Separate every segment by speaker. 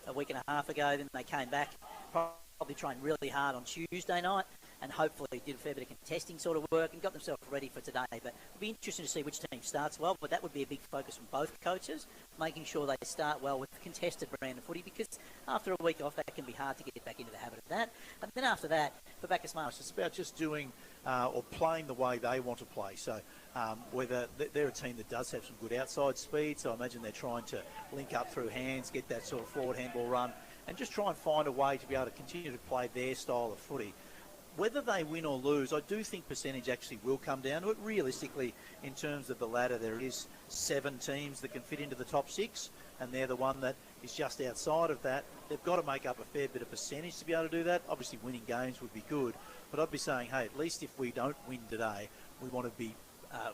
Speaker 1: a week and a half ago. Then they came back, probably trained really hard on Tuesday night, and hopefully did a fair bit of contesting sort of work and got themselves ready for today. But it'll be interesting to see which team starts well, but that would be a big focus from both coaches, making sure they start well with contested brand of footy, because after a week off, that can be hard to get back into the habit of that. And then after that, for Bacchus Marsh,
Speaker 2: it's about just doing or playing the way they want to play. So whether they're a team that does have some good outside speed, so I imagine they're trying to link up through hands, get that sort of forward handball run, and just try and find a way to be able to continue to play their style of footy. Whether they win or lose, I do think percentage actually will come down to it. Realistically, in terms of the ladder, there is 7 teams that can fit into the top 6, and they're the one that is just outside of that. They've got to make up a fair bit of percentage to be able to do that. Obviously, winning games would be good, but I'd be saying, hey, at least if we don't win today, we want to be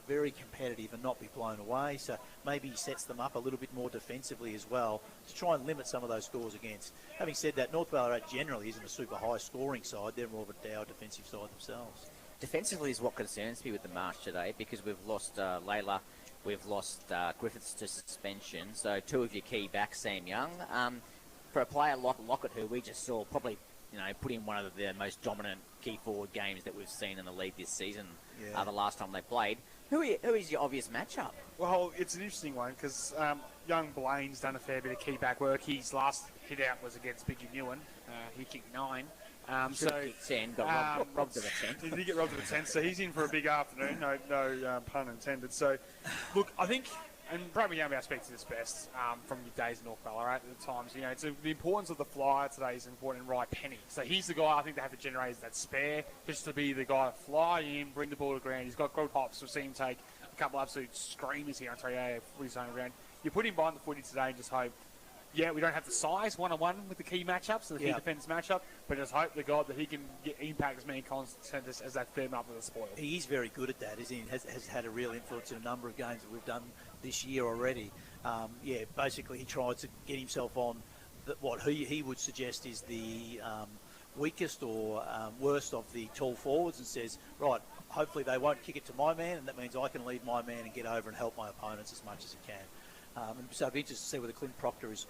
Speaker 2: very competitive and not be blown away. So maybe he sets them up a little bit more defensively as well to try and limit some of those scores against. Having said that, North Ballarat generally isn't a super high scoring side. They're more of a dour defensive side themselves.
Speaker 3: Defensively is what concerns me with the Marsh today, because we've lost Layla, we've lost Griffiths to suspension, so 2 of your key backs, Sam Young. For a player like Lockett, who we just saw probably put in one of the most dominant key forward games that we've seen in the league this season, the last time they played. Who is your obvious matchup?
Speaker 4: Well, it's an interesting one because young Blaine's done a fair bit of key back work. His last hit out was against Biggie Newen. He kicked 9.
Speaker 3: Kicked 10, got robbed of a 10.
Speaker 4: He did get robbed of a 10, so he's in for a big afternoon. No pun intended. So, look, I think, and probably Young speaks to this best from your days in North Ballarat at the times. The importance of the flyer today is important in Right Penny. So he's the guy I think they have to generate that spare, just to be the guy to fly in, bring the ball to ground. He's got good hops. We've seen him take a couple of absolute screamers here on 3A for his own ground. You put him behind the footy today and just hope, we don't have the size one-on-one with the key matchups, the key defence matchup, but just hope to God that he can impact as many contenders as that third up with the spoil.
Speaker 2: He is very good at that, isn't he? Has had a real influence in a number of games that we've done this year already. Basically he tried to get himself on what he would suggest is the weakest or worst of the tall forwards, and says, right, hopefully they won't kick it to my man, and that means I can lead my man and get over and help my opponents as much as he can. And so it'd be interesting to see whether Clint Proctor is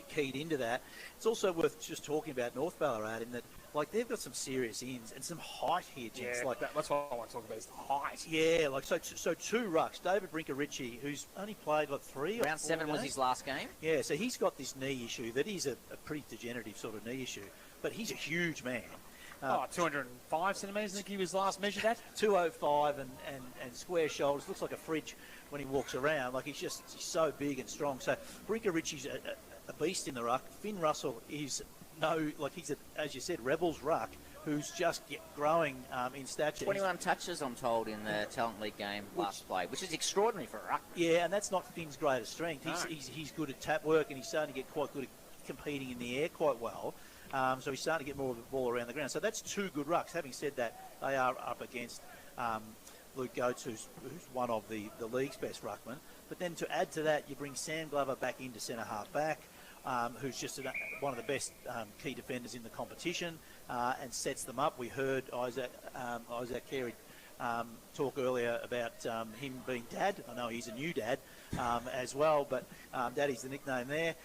Speaker 2: keyed into that. It's also worth just talking about North Ballarat in that, they've got some serious ins and some height here, gents.
Speaker 4: Yeah, that's what I want to talk about, is the height.
Speaker 2: Yeah, so 2 rucks. David Brinker-Ritchie, who's only played, 3 or 4
Speaker 3: Round 7
Speaker 2: games?
Speaker 3: was his last game.
Speaker 2: Yeah, so he's got this knee issue that is a pretty degenerative sort of knee issue, but he's a huge man.
Speaker 4: 205 centimetres, I think he was last measured at.
Speaker 2: 205 and square shoulders. Looks like a fridge when he walks around. He's so big and strong. So Brinker-Ritchie's a beast in the ruck. Finn Russell is he's as you said, Rebels ruck, who's just growing in stature.
Speaker 3: 21 touches, I'm told, in the Talent League game last play, which is extraordinary for a ruck.
Speaker 2: Yeah, and that's not Finn's greatest strength. He's good at tap work, and he's starting to get quite good at competing in the air quite well. So he's starting to get more of the ball around the ground. So that's 2 good rucks. Having said that, they are up against Luke Goetz, who's one of the league's best ruckmen. But then to add to that, you bring Sam Glover back into centre half back, who's just one of the best key defenders in the competition, and sets them up. We heard Isaac Carey talk earlier about him being Dad. I know he's a new dad as well, but Daddy's the nickname there.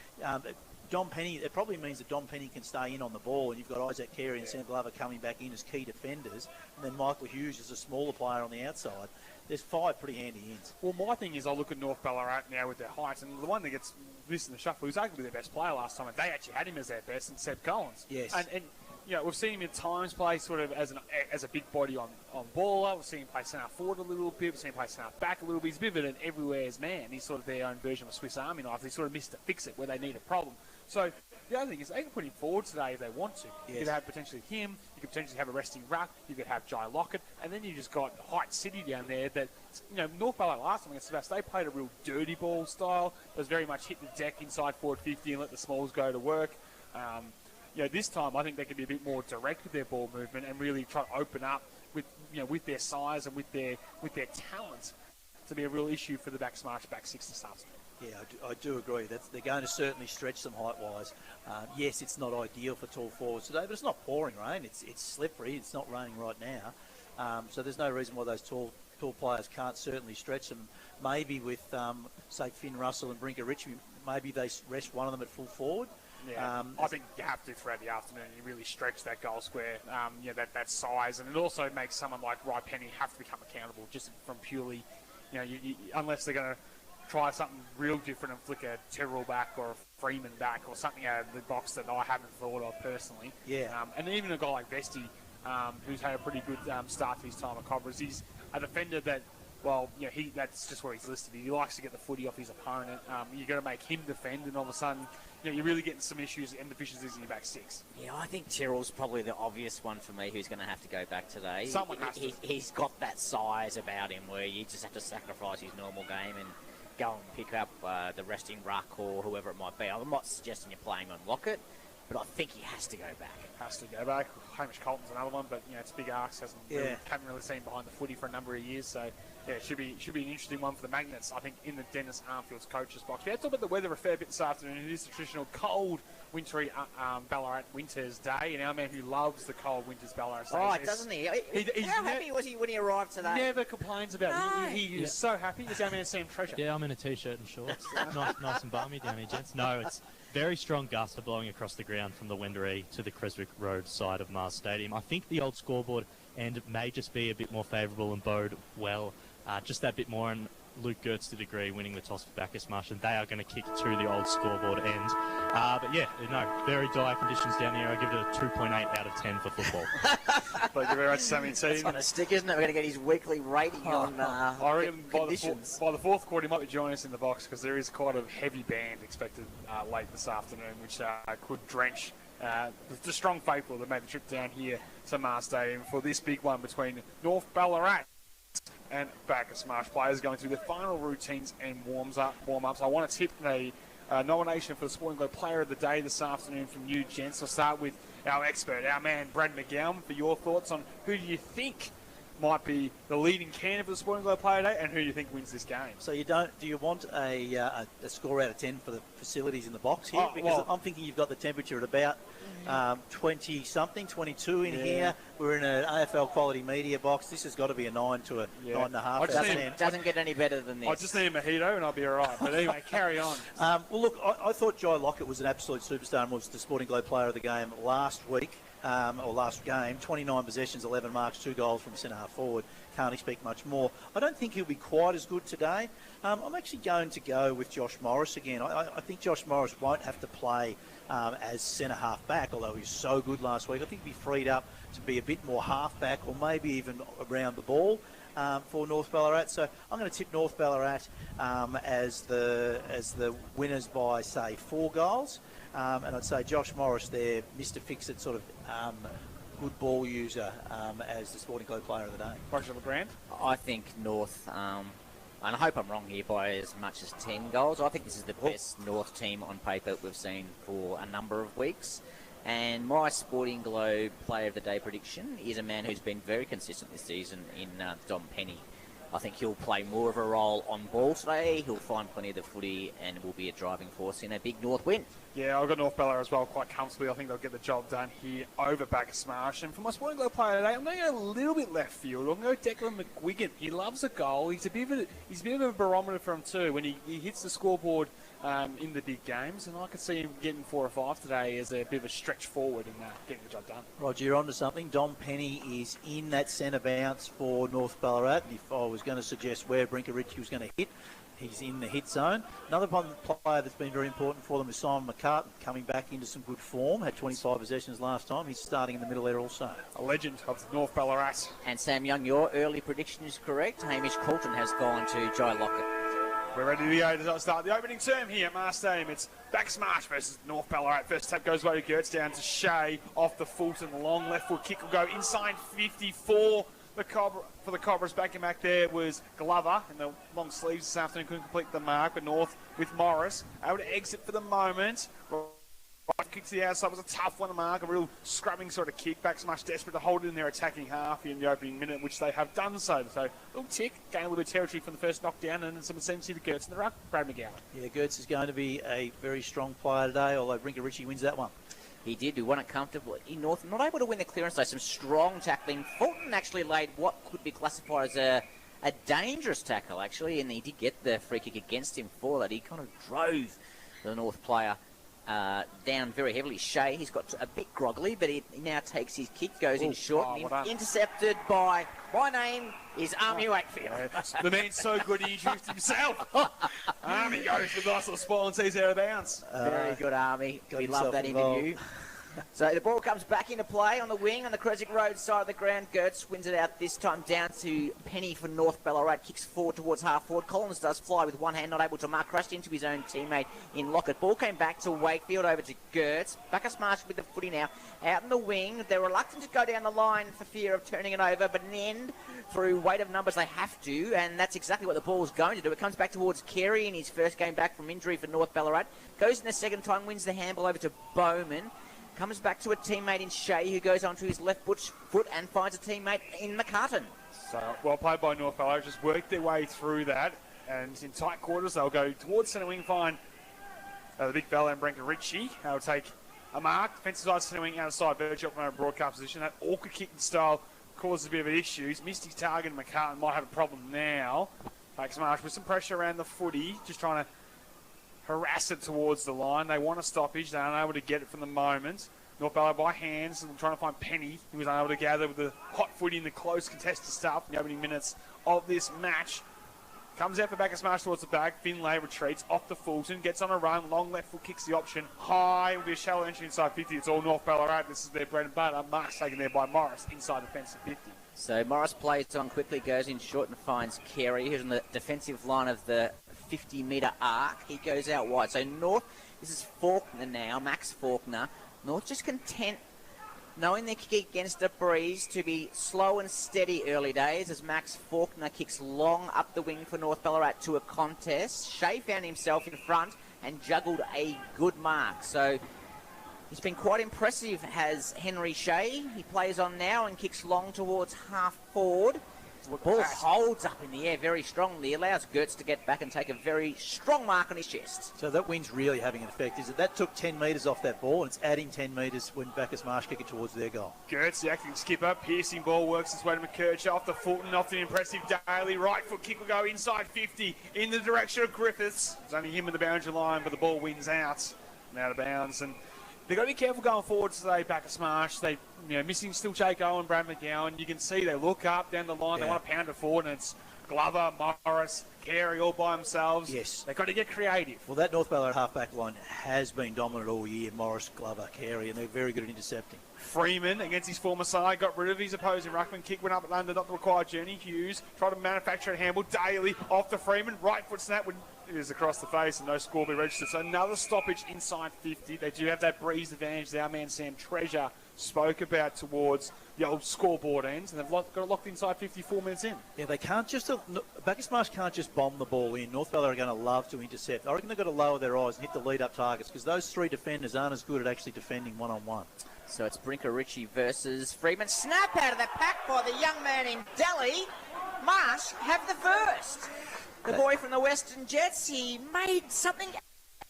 Speaker 2: Dom Penny, it probably means that Dom Penny can stay in on the ball, and you've got Isaac Carey and Sam Glover coming back in as key defenders, and then Michael Hughes is a smaller player on the outside. There's 5 pretty handy ins.
Speaker 4: Well, my thing is I look at North Ballarat now with their heights, and the one that gets missed in the shuffle was arguably their best player last time, and they actually had him as their best, and Seb Collins.
Speaker 2: Yes.
Speaker 4: And we've seen him at times play sort of as a big body on baller. We've seen him play centre forward a little bit. We've seen him play centre back a little bit. He's a bit of an everywhere's man. He's sort of their own version of a Swiss Army knife. They sort of missed to fix it where they need a problem. So the other thing is they can put him forward today if they want to.
Speaker 2: Yes.
Speaker 4: You could have potentially him. You could potentially have a resting ruck. You could have Jai Lockett. And then you just got Height City down there that, North Ballarat last time against Sebas, they played a real dirty ball style. It was very much hit the deck inside forward 50 and let the smalls go to work. This time I think they can be a bit more direct with their ball movement and really try to open up with their size and with their talent to be a real issue for the Bacchus Marsh back 6 this afternoon.
Speaker 2: Yeah, I do agree. They're going to certainly stretch them height-wise. Yes, it's not ideal for tall forwards today, but it's not pouring rain. It's slippery. It's not raining right now. So there's no reason why those tall players can't certainly stretch them. Maybe with, say, Finn Russell and Brinker-Ritchie, maybe they rest one of them at full forward.
Speaker 4: Yeah, I think you have to throughout the afternoon. You really stretch that goal square, that size, and it also makes someone like Penny have to become accountable just from purely, unless they're going to try something real different and flick a Terrell back or a Freeman back or something out of the box that I haven't thought of personally.
Speaker 2: Yeah.
Speaker 4: And even a guy like Vesti, who's had a pretty good start to his time at Cobras, he's a defender that, that's just where he's listed. He likes to get the footy off his opponent. You've got to make him defend, and all of a sudden, you're really getting some issues and deficiencies in your back six.
Speaker 3: Yeah, I think Terrell's probably the obvious one for me who's going to have to go back today.
Speaker 4: Someone has to.
Speaker 3: He's got that size about him where you just have to sacrifice his normal game and go and pick up the resting ruck or whoever it might be. I'm not suggesting you're playing on Lockett, but I think he has to go back.
Speaker 4: Has to go back. Hamish Colton's another one, but it's big arcs. Haven't really seen behind the footy for a number of years, so it should be an interesting one for the Magnets. I think in the Dennis Armfield's coach's box. We had to talk about the weather a fair bit this afternoon. It is the traditional cold, wintry Ballarat Winters Day, and our man who loves the cold Winters Ballarat Day.
Speaker 3: Oh, doesn't he? How happy was he when he arrived today?
Speaker 4: Never complains about it. He is so happy. It's our man Sam Treasure.
Speaker 5: Yeah, I'm in a t-shirt and shorts. nice and balmy down here, gents. No, it's very strong gusts are blowing across the ground from the Wendouree to the Creswick Road side of Mars Stadium. I think the old scoreboard end may just be a bit more favourable and bode well. Just that bit more, and Luke Gertz did agree, winning the toss for Bacchus Marsh, and they are going to kick to the old scoreboard end. But yeah, very dire conditions down here. I give it a 2.8 out of 10 for football.
Speaker 4: Thank you very much, Sammy T.
Speaker 3: It's on a stick, isn't it? We're going to get his weekly rating on
Speaker 4: I reckon
Speaker 3: conditions.
Speaker 4: by the fourth quarter, he might be joining us in the box because there is quite a heavy band expected late this afternoon, which could drench the strong faithful that made the trip down here to Mars Stadium for this big one between North Ballarat and Bacchus Marsh players going through the final routines and warm-ups. I want to tip the nomination for the Sporting Globe Player of the Day this afternoon from you, gents. I'll start with our expert, our man Brad McGowan, for your thoughts on who do you think might be the leading candidate for the Sporting Globe Player of the Day and who do you think wins this game?
Speaker 2: So do you want a score out of 10 for the facilities in the box here? I'm thinking you've got the temperature at about 20-something, 22 in here. We're in an AFL quality media box. This has got to be a 9 to a 9.5 out of 10.
Speaker 3: Doesn't get any better than this.
Speaker 4: I just need a mojito and I'll be all right. But anyway, carry on.
Speaker 2: Well, look, I thought Jai Lockett was an absolute superstar and was the Sporting Globe Player of the Game last week. Or last game, 29 possessions, 11 marks, 2 goals from centre-half forward. Can't expect much more. I don't think he'll be quite as good today. I'm actually going to go with Josh Morris again. I think Josh Morris won't have to play as centre-half back, although he was so good last week. I think he'll be freed up to be a bit more half-back or maybe even around the ball for North Ballarat. So I'm going to tip North Ballarat as the winners by, say, 4 goals. And I'd say Josh Morris there, Mr. Fix-It sort of good ball user as the Sporting Globe Player of the Day.
Speaker 4: Roger LeGrand?
Speaker 3: I think North, and I hope I'm wrong here, by as much as 10 goals. I think this is the best North team on paper we've seen for a number of weeks. And my Sporting Globe Player of the Day prediction is a man who's been very consistent this season in Dom Penny. I think he'll play more of a role on ball today. He'll find plenty of the footy and will be a driving force in a big North win. Yeah,
Speaker 4: I've got North Ballarat as well quite comfortably. I think they'll get the job done here over Bacchus Marsh. And for my Sporting Globe Player today, I'm going to go a little bit left field. I'm going to go Declan McGuigan. He loves a goal. He's a bit of a barometer for him too. When he hits the scoreboard in the big games, and I could see him getting 4 or 5 today as a bit of a stretch forward and getting the job done.
Speaker 2: Roger, you're onto something. Dom Penny is in that centre bounce for North Ballarat. If I was going to suggest where Brinker-Ritchie was going to hit, he's in the hit zone. Another player that's been very important for them is Simon McCartan, coming back into some good form. Had 25 possessions last time. He's starting in the middle there also.
Speaker 4: A legend of North Ballarat.
Speaker 3: And Sam Young, your early prediction is correct. Hamish Colton has gone to Jai Lockett.
Speaker 4: We're ready to go to start the opening term here at Mars Stadium. It's Bacchus Marsh versus North Ballarat. First tap goes away to Gertz, down to Shea, off the foot, and the long left foot kick will go inside 54. For the Cobras, back there was Glover in the long sleeves this afternoon, couldn't complete the mark, but North with Morris able to exit for the moment. Right kick to the outside was a tough one to mark, a real scrubbing sort of kick. Bacchus Marsh desperate to hold it in their attacking half in the opening minute, which they have done so. So a little tick, gain a little bit of territory from the first knockdown, and some ascendancy to Gertz in the ruck. Brad McGowan. Yeah,
Speaker 2: Gertz is going to be a very strong player today, although Brinker-Ritchie wins that one.
Speaker 3: He did. We won it comfortably. In North, not able to win the clearance, though. Some strong tackling. Fulton actually laid what could be classified as a dangerous tackle, actually, and he did get the free kick against him for that. He kind of drove the North player down very heavily. Shea, he's got a bit groggly, but he now takes his kick, goes in short, and intercepted by, my name is Army Wakefield.
Speaker 4: The man's so good he introduced himself. Army goes for the nice little spoil and sees out of bounds.
Speaker 3: Very good, Army. We love that interview. So the ball comes back into play on the wing on the Creswick Road side of the ground. Gertz wins it out this time down to Penny for North Ballarat. Kicks forward towards half forward. Collins does fly with one hand, not able to mark. Crashed into his own teammate in Lockett. Ball came back to Wakefield over to Gertz. Bacchus Marsh with the footy now out in the wing. They're reluctant to go down the line for fear of turning it over, but in the end, through weight of numbers, they have to, and that's exactly what the ball's going to do. It comes back towards Carey in his first game back from injury for North Ballarat. Goes in the second time, wins the handball over to Bowman. Comes back to a teammate in Shea, who goes onto his left foot and finds a teammate in McCartan.
Speaker 4: So, well played by North Ballarat. Just worked their way through that. And in tight quarters, they'll go towards centre wing, find the big fella and Branka Ritchie. They'll take a mark. Defensive side centre wing outside, Birchall from a broadcast position. That awkward kicking style causes a bit of issues. Missed his target, and McCartan might have a problem now. Bacchus Marsh with some pressure around the footy, just trying to harass it towards the line. They want a stoppage. They're unable to get it from the moment. North Ballarat by hands and trying to find Penny, who was unable to gather with the hot footy in the close contested stuff in the opening minutes of this match. Comes out for Bacchus Marsh towards the back. Finlay retreats off to Fulton. Gets on a run. Long left foot kicks the option. High. Will be a shallow entry inside 50. It's all North Ballarat. This is their bread and butter. Mark's taken there by Morris inside the fence at 50.
Speaker 3: So Morris plays on quickly, goes in short and finds Carey, who's on the defensive line of the 50-metre arc. He goes out wide. So North, this is Faulkner now, Max Faulkner. North just content, knowing they're kicking against a breeze, to be slow and steady early days as Max Faulkner kicks long up the wing for North Ballarat to a contest. Shea found himself in front and juggled a good mark. So he's been quite impressive, has Henry Shea. He plays on now and kicks long towards half forward. The ball holds up in the air very strongly, allows Gertz to get back and take a very strong mark on his chest.
Speaker 2: So that wind's really having an effect, is it? That took 10 metres off that ball, and it's adding 10 metres when Bacchus Marsh kick it towards their goal.
Speaker 4: Gertz, the acting skipper, piercing ball, works its way to McKercher, off to Fulton, off the impressive Daly. Right foot kick will go inside 50 in the direction of Griffiths. It's only him in the boundary line, but the ball wins out and out of bounds. And they've got to be careful going forward today, Bacchus Marsh. They, missing still Jake Owen, Brad McGowan. You can see they look up down the line. They want to pound it forward, and it's Glover, Morris, Carey all by themselves.
Speaker 2: Yes.
Speaker 4: They've got to get creative.
Speaker 2: Well, that North Ballarat half-back line has been dominant all year. Morris, Glover, Carey, and they're very good at intercepting.
Speaker 4: Freeman, against his former side, got rid of his opposing ruckman. Kick went up and under, not the required journey. Hughes tried to manufacture a handball. Daly off to Freeman. Right foot snap is across the face, and no score be registered. So another stoppage inside 50. They do have that breeze advantage that our man Sam Treasure spoke about towards the old scoreboard ends, and they've got it locked inside 54 minutes in.
Speaker 2: Yeah, they can't just... Bacchus Marsh can't just bomb the ball in. North Ballarat are going to love to intercept. I reckon they've got to lower their eyes and hit the lead-up targets, because those three defenders aren't as good at actually defending one-on-one.
Speaker 3: So it's Brinker Ritchie versus Freeman. Snap out of the pack by the young man in Delhi. Marsh have the first. The boy from the Western Jets, he made something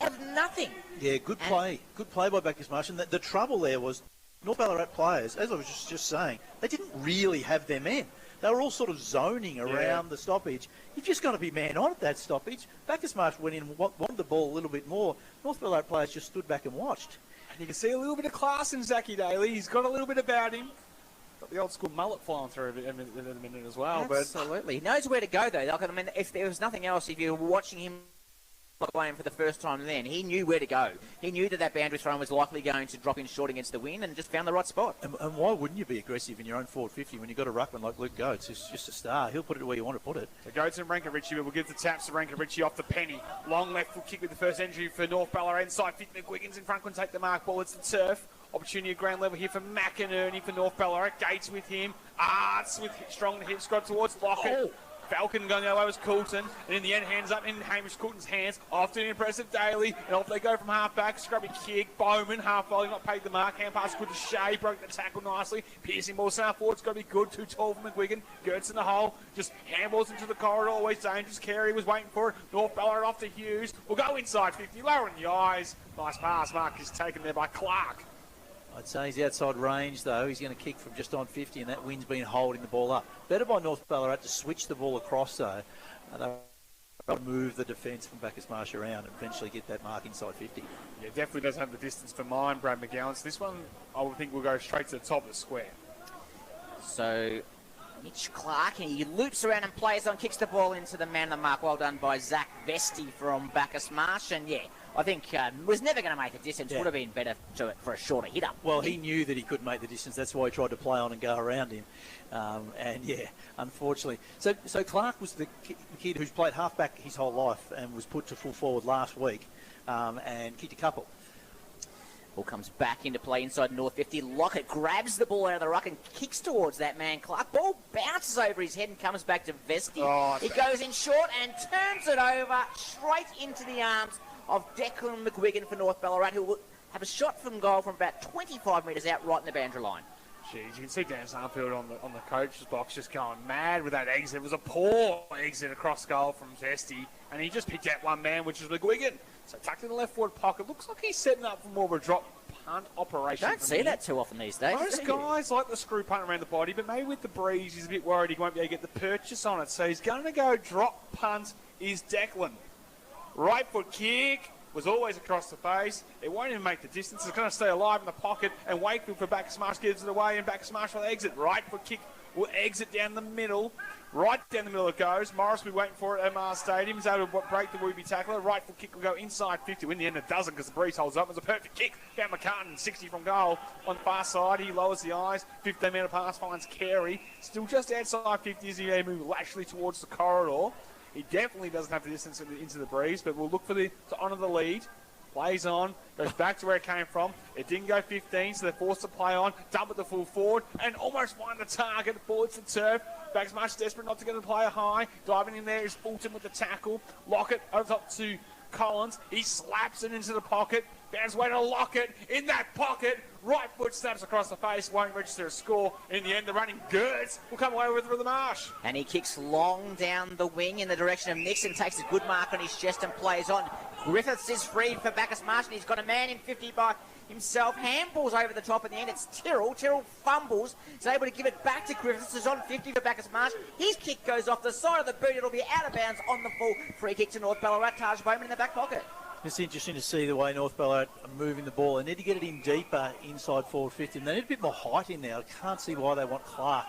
Speaker 3: out of nothing.
Speaker 2: Yeah, good play. Good play by Bacchus Marsh. And the trouble there was North Ballarat players, as I was just saying, they didn't really have their men. They were all sort of zoning around the stoppage. You've just got to be man on at that stoppage. Bacchus Marsh went in and wanted the ball a little bit more. North Ballarat players just stood back and watched.
Speaker 4: And you can see a little bit of class in Zachy Daly. He's got a little bit about him. Got the old school mullet flying through in a minute as well.
Speaker 3: Absolutely. He knows where to go, though. Like, I mean, if there was nothing else, if you were watching him playing for the first time then, he knew where to go. He knew that boundary throw was likely going to drop in short against the wind and just found the right spot.
Speaker 2: And why wouldn't you be aggressive in your own forward 50 when you've got a ruckman like Luke Goetz? It's just a star. He'll put it where you want to put it.
Speaker 4: So Goetz and Branka Ritchie will give the taps to Branka Ritchie off the Penny. Long left foot kick with the first entry for North Ballarat. Inside 50, McGuiggins in front couldn't take the mark ball. It's the turf. Opportunity at ground level here for McInerney for North Ballarat. Gates with him. Arts with strong hips. Got towards Lockett. Falcon going the other way was Coulton, and in the end, hands up in Hamish Coulton's hands. After an impressive Daly, and off they go from half back. Scrubby kick. Bowman, half volley, not paid the mark. Hand pass good to Shea, broke the tackle nicely. Piercing ball south forward, it's got to be good. Too tall for McGuigan. Gertz in the hole, just handballs into the corridor, always dangerous. Carey was waiting for it. North Ballarat off to Hughes. We'll go inside 50, lower in the eyes. Nice pass, mark is taken there by Clark.
Speaker 2: I'd say he's outside range, though. He's going to kick from just on 50, and that wind's been holding the ball up. Better by North Ballarat to switch the ball across, though. They move the defence from Bacchus Marsh around and eventually get that mark inside 50.
Speaker 4: Yeah, definitely doesn't have the distance for mine, Brad McGowan. So this one, I would think, will go straight to the top of the square.
Speaker 3: So Mitch Clark, he loops around and plays on, kicks the ball into the man of the mark. Well done by Zach Vesti from Bacchus Marsh. And yeah, I think was never going to make the distance.
Speaker 2: Yeah.
Speaker 3: Would have been better for a shorter hit up.
Speaker 2: Well, he knew that he couldn't make the distance. That's why he tried to play on and go around him. And yeah, unfortunately. So Clark was the kid who's played halfback his whole life and was put to full forward last week and kicked a couple.
Speaker 3: Ball comes back into play inside North 50. Lockett grabs the ball out of the ruck and kicks towards that man Clark. Ball bounces over his head and comes back to Vesti. He goes in short and turns it over straight into the arms of Declan McGuigan for North Ballarat, who will have a shot from goal from about 25 metres out right in the boundary line.
Speaker 4: Jeez, you can see Dan Sarfield on the coach's box just going mad with that exit. It was a poor exit across goal from Vesti, and he just picked out one man, which is McGuigan. So tucked in the left forward pocket. Looks like he's setting up for more of a drop punt operation.
Speaker 3: Don't see that too often these days.
Speaker 4: Most guys like the screw punt around the body, but maybe with the breeze, he's a bit worried he won't be able to get the purchase on it. So he's going to go drop punt is Declan. Right foot kick. Was always across the face. It won't even make the distance. It's going to stay alive in the pocket. And Wakefield for Bacchus Marsh gives it away. And Bacchus Marsh will exit. Right foot kick will exit down the middle. Right down the middle it goes. Morris will be waiting for it at Mars Stadium. He's able to break the would-be tackler. Right foot kick will go inside 50. In the end it doesn't because the breeze holds up. It's a perfect kick. Down McCartan, 60 from goal. On the far side, he lowers the eyes. 15-metre pass finds Carey. Still just outside 50 as he moves Lashley towards the corridor. He definitely doesn't have the distance into the breeze, but we'll look to honour the lead. Plays on, goes back to where it came from. It didn't go 15, so they're forced to play on. Dump at the full forward and almost find the target. Ball hits the turf. Bacchus Marsh desperate not to get the player high. Diving in there is Fulton with the tackle. Lockett over top to Collins. He slaps it into the pocket. Bounce way to Lockett in that pocket. Right foot snaps across the face. Won't register a score. In the end, the running Gertz will come away with the marsh.
Speaker 3: And he kicks long down the wing in the direction of Nixon. Takes a good mark on his chest and plays on. Griffiths is freed for Bacchus Marsh, and he's got a man in 50 by himself. Handballs over the top in the end. It's Tyrrell. Tyrrell fumbles. He's able to give it back to Griffiths. It's on 50 for Bacchus Marsh. His kick goes off the side of the boot. It'll be out of bounds on the full. Free kick to North Ballarat. Taj Bowman in the back pocket.
Speaker 2: It's interesting to see the way North Ballarat are moving the ball. They need to get it in deeper inside forward 50. And they need a bit more height in there. I can't see why they want Clark,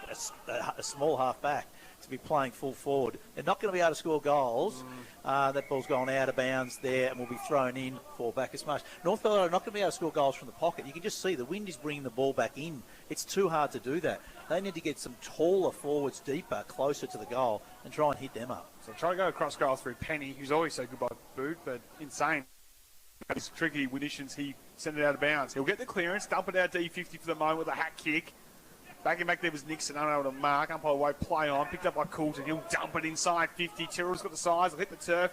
Speaker 2: a small half-back, to be playing full forward. They're not going to be able to score goals. That ball's gone out of bounds there and will be thrown in for Bacchus Marsh. North Ballarat are not going to be able to score goals from the pocket. You can just see the wind is bringing the ball back in. It's too hard to do that. They need to get some taller forwards deeper, closer to the goal, and try and hit them up.
Speaker 4: So try to go across goal through Penny, who's always so good by boot, but insane. These tricky conditions, he sent it out of bounds. He'll get the clearance, dump it out D50 for the moment with a hat kick. Back in back there was Nixon, unable to mark. Umpire away, play on, picked up by Coulton. He'll dump it inside 50. Tyrrell's got the size, he'll hit the turf.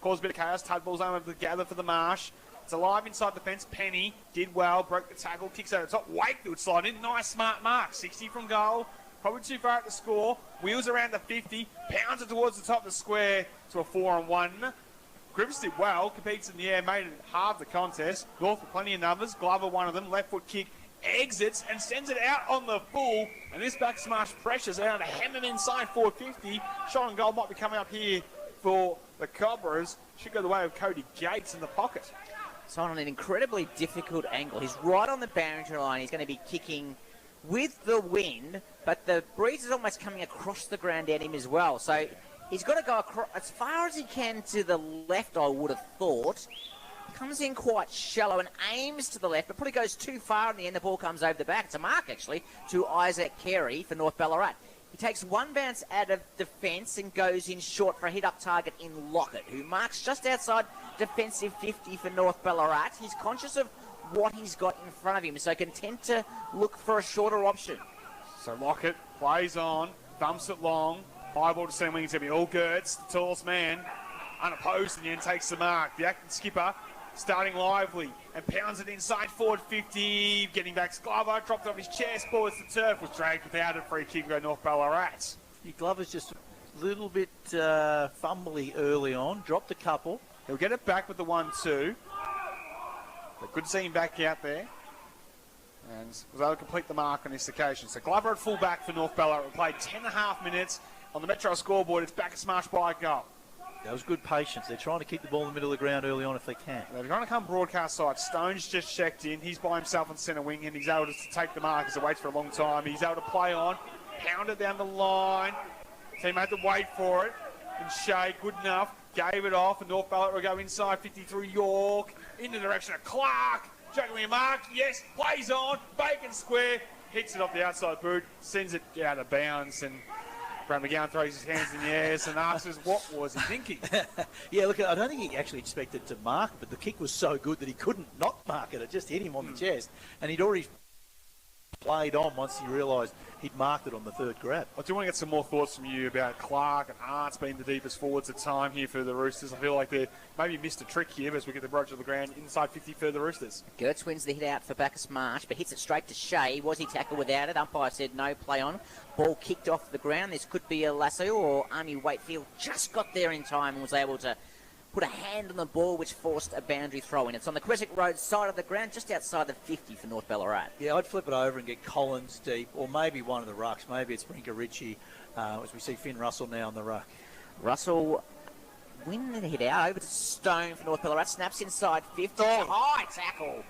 Speaker 4: Cause a bit of chaos. Tudball's over to gather for the marsh. It's alive inside the fence. Penny did well, broke the tackle, kicks out the top. Wakefield slide in, nice smart mark. 60 from goal. Probably too far at the score. Wheels around the 50, pounds it towards the top of the square to a 4-on-1. Griffiths did well, competes in the air, made it half the contest. North with plenty of numbers. Glover, one of them, left foot kick, exits and sends it out on the full. And this Bacchus Marsh pressures out to Hammond inside 450. Shot on goal might be coming up here for the Cobras. Should go the way of Cody Gates in the pocket.
Speaker 3: So on an incredibly difficult angle. He's right on the boundary line. He's going to be kicking with the wind, but the breeze is almost coming across the ground at him as well. So he's got to go across as far as he can to the left, I would have thought. Comes in quite shallow and aims to the left, but probably goes too far in the end. The ball comes over the back. It's a mark, actually, to Isaac Carey for North Ballarat. He takes one bounce out of defence and goes in short for a hit-up target in Lockett, who marks just outside defensive 50 for North Ballarat. He's conscious of what he's got in front of him, so content to look for a shorter option.
Speaker 4: So Lockett plays on, thumps it long. High ball to centre wing. It's going to be all Gertz, the tallest man. Unopposed in the end, takes the mark. The acting skipper starting lively and pounds it inside forward 50. Getting back, Glover dropped it off his chest. Ball hits the turf, was dragged without a free kick by North Ballarat.
Speaker 2: Glover's just a little bit fumbly early on. Dropped a couple.
Speaker 4: He'll get it back with the 1-2. But good to see him back out there. And was able to complete the mark on this occasion. So Glover at full back for North Ballarat. We played 10.5 minutes. On the Metro scoreboard, it's Bacchus Marsh by a goal.
Speaker 2: That was good patience. They're trying to keep the ball in the middle of the ground early on if they can.
Speaker 4: They're going to come broadcast side. Stone's just checked in. He's by himself on centre wing, and he's able to take the mark as it waits for a long time. He's able to play on, pound it down the line. Team had to wait for it. And Shea, good enough, gave it off, and North Ballarat will go inside 53 York, in the direction of Clark. Juggling a mark, yes, plays on, Bacon square, hits it off the outside boot, sends it out of bounds, and Brad McGowan throws his hands in the air and asks us, what was he thinking?
Speaker 2: Yeah, look, I don't think he actually expected to mark, but the kick was so good that he couldn't not mark it. It just hit him on the chest, and he'd already played on once he realised he'd marked it on the third grab.
Speaker 4: I do want to get some more thoughts from you about Clark and Hart's being the deepest forwards at time here for the Roosters. I feel like they maybe missed a trick here as we get the broach of the ground inside 50 for the Roosters.
Speaker 3: Gertz wins the hit out for Bacchus Marsh, but hits it straight to Shea. Was he tackled without it? Umpire said no, play on. Ball kicked off the ground. This could be a lasso, or Army Wakefield just got there in time and was able to put a hand on the ball, which forced a boundary throw in. It's on the Creswick Road side of the ground, just outside the 50 for North Ballarat.
Speaker 2: Yeah, I'd flip it over and get Collins deep, or maybe one of the rucks. Maybe it's Brinker Ritchie, as we see Finn Russell now on the ruck.
Speaker 3: Russell win the hit out over to Stone for North Ballarat. Snaps inside 50. High tackle.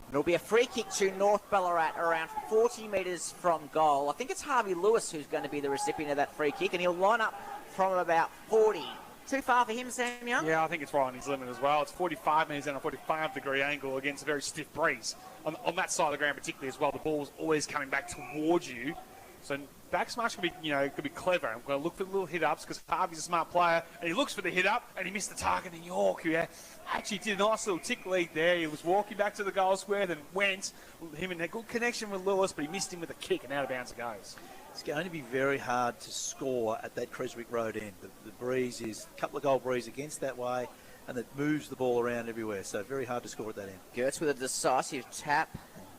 Speaker 3: It'll be a free kick to North Ballarat around 40 metres from goal. I think it's Harvey Lewis who's going to be the recipient of that free kick, and he'll line up from about 40. Too far for him, Sam Young?
Speaker 4: Yeah, I think it's right on his limit as well. It's 45 metres and a 45-degree angle against a very stiff breeze. On that side of the ground particularly as well, the ball's always coming back towards you. So Bacchus Marsh could be clever. I'm going to look for the little hit-ups because Harvey's a smart player, and he looks for the hit-up, and he missed the target in York, who actually did a nice little tick lead there. He was walking back to the goal square, then went. Him in a good connection with Lewis, but he missed him with a kick, and out of bounds it goes.
Speaker 2: It's going to be very hard to score at that Creswick Road end. The breeze is a couple of goal breeze against that way, and it moves the ball around everywhere, so very hard to score at that end.
Speaker 3: Gertz with a decisive tap.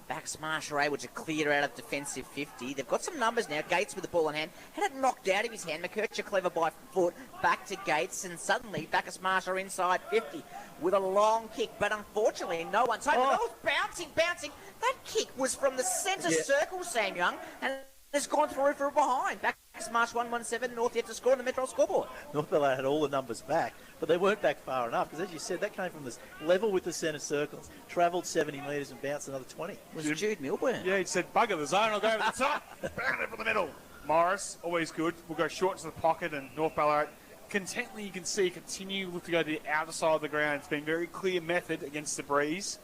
Speaker 3: Bacchus Marsh are able to clear out of defensive 50. They've got some numbers now. Gates with the ball in hand. Had it knocked out of his hand. McKercher clever by foot. Back to Gates, and suddenly Bacchus Marsh are inside 50 with a long kick, but unfortunately no one. So the ball's bouncing. That kick was from the centre circle, Sam Young, and it's gone through for a behind. Bacchus Marsh 117, North yet to score on the Metro scoreboard.
Speaker 2: North Ballarat had all the numbers back, but they weren't back far enough because, as you said, that came from this level with the centre circles, travelled 70 metres and bounced another 20.
Speaker 3: Was Jude Milburn?
Speaker 4: Yeah, he said, bugger the zone, I'll go over the top. Bound it from the middle. Morris, always good. We'll go short to the pocket, and North Ballarat, contently you can see, continue to go to the outer side of the ground. It's been very clear method against the breeze.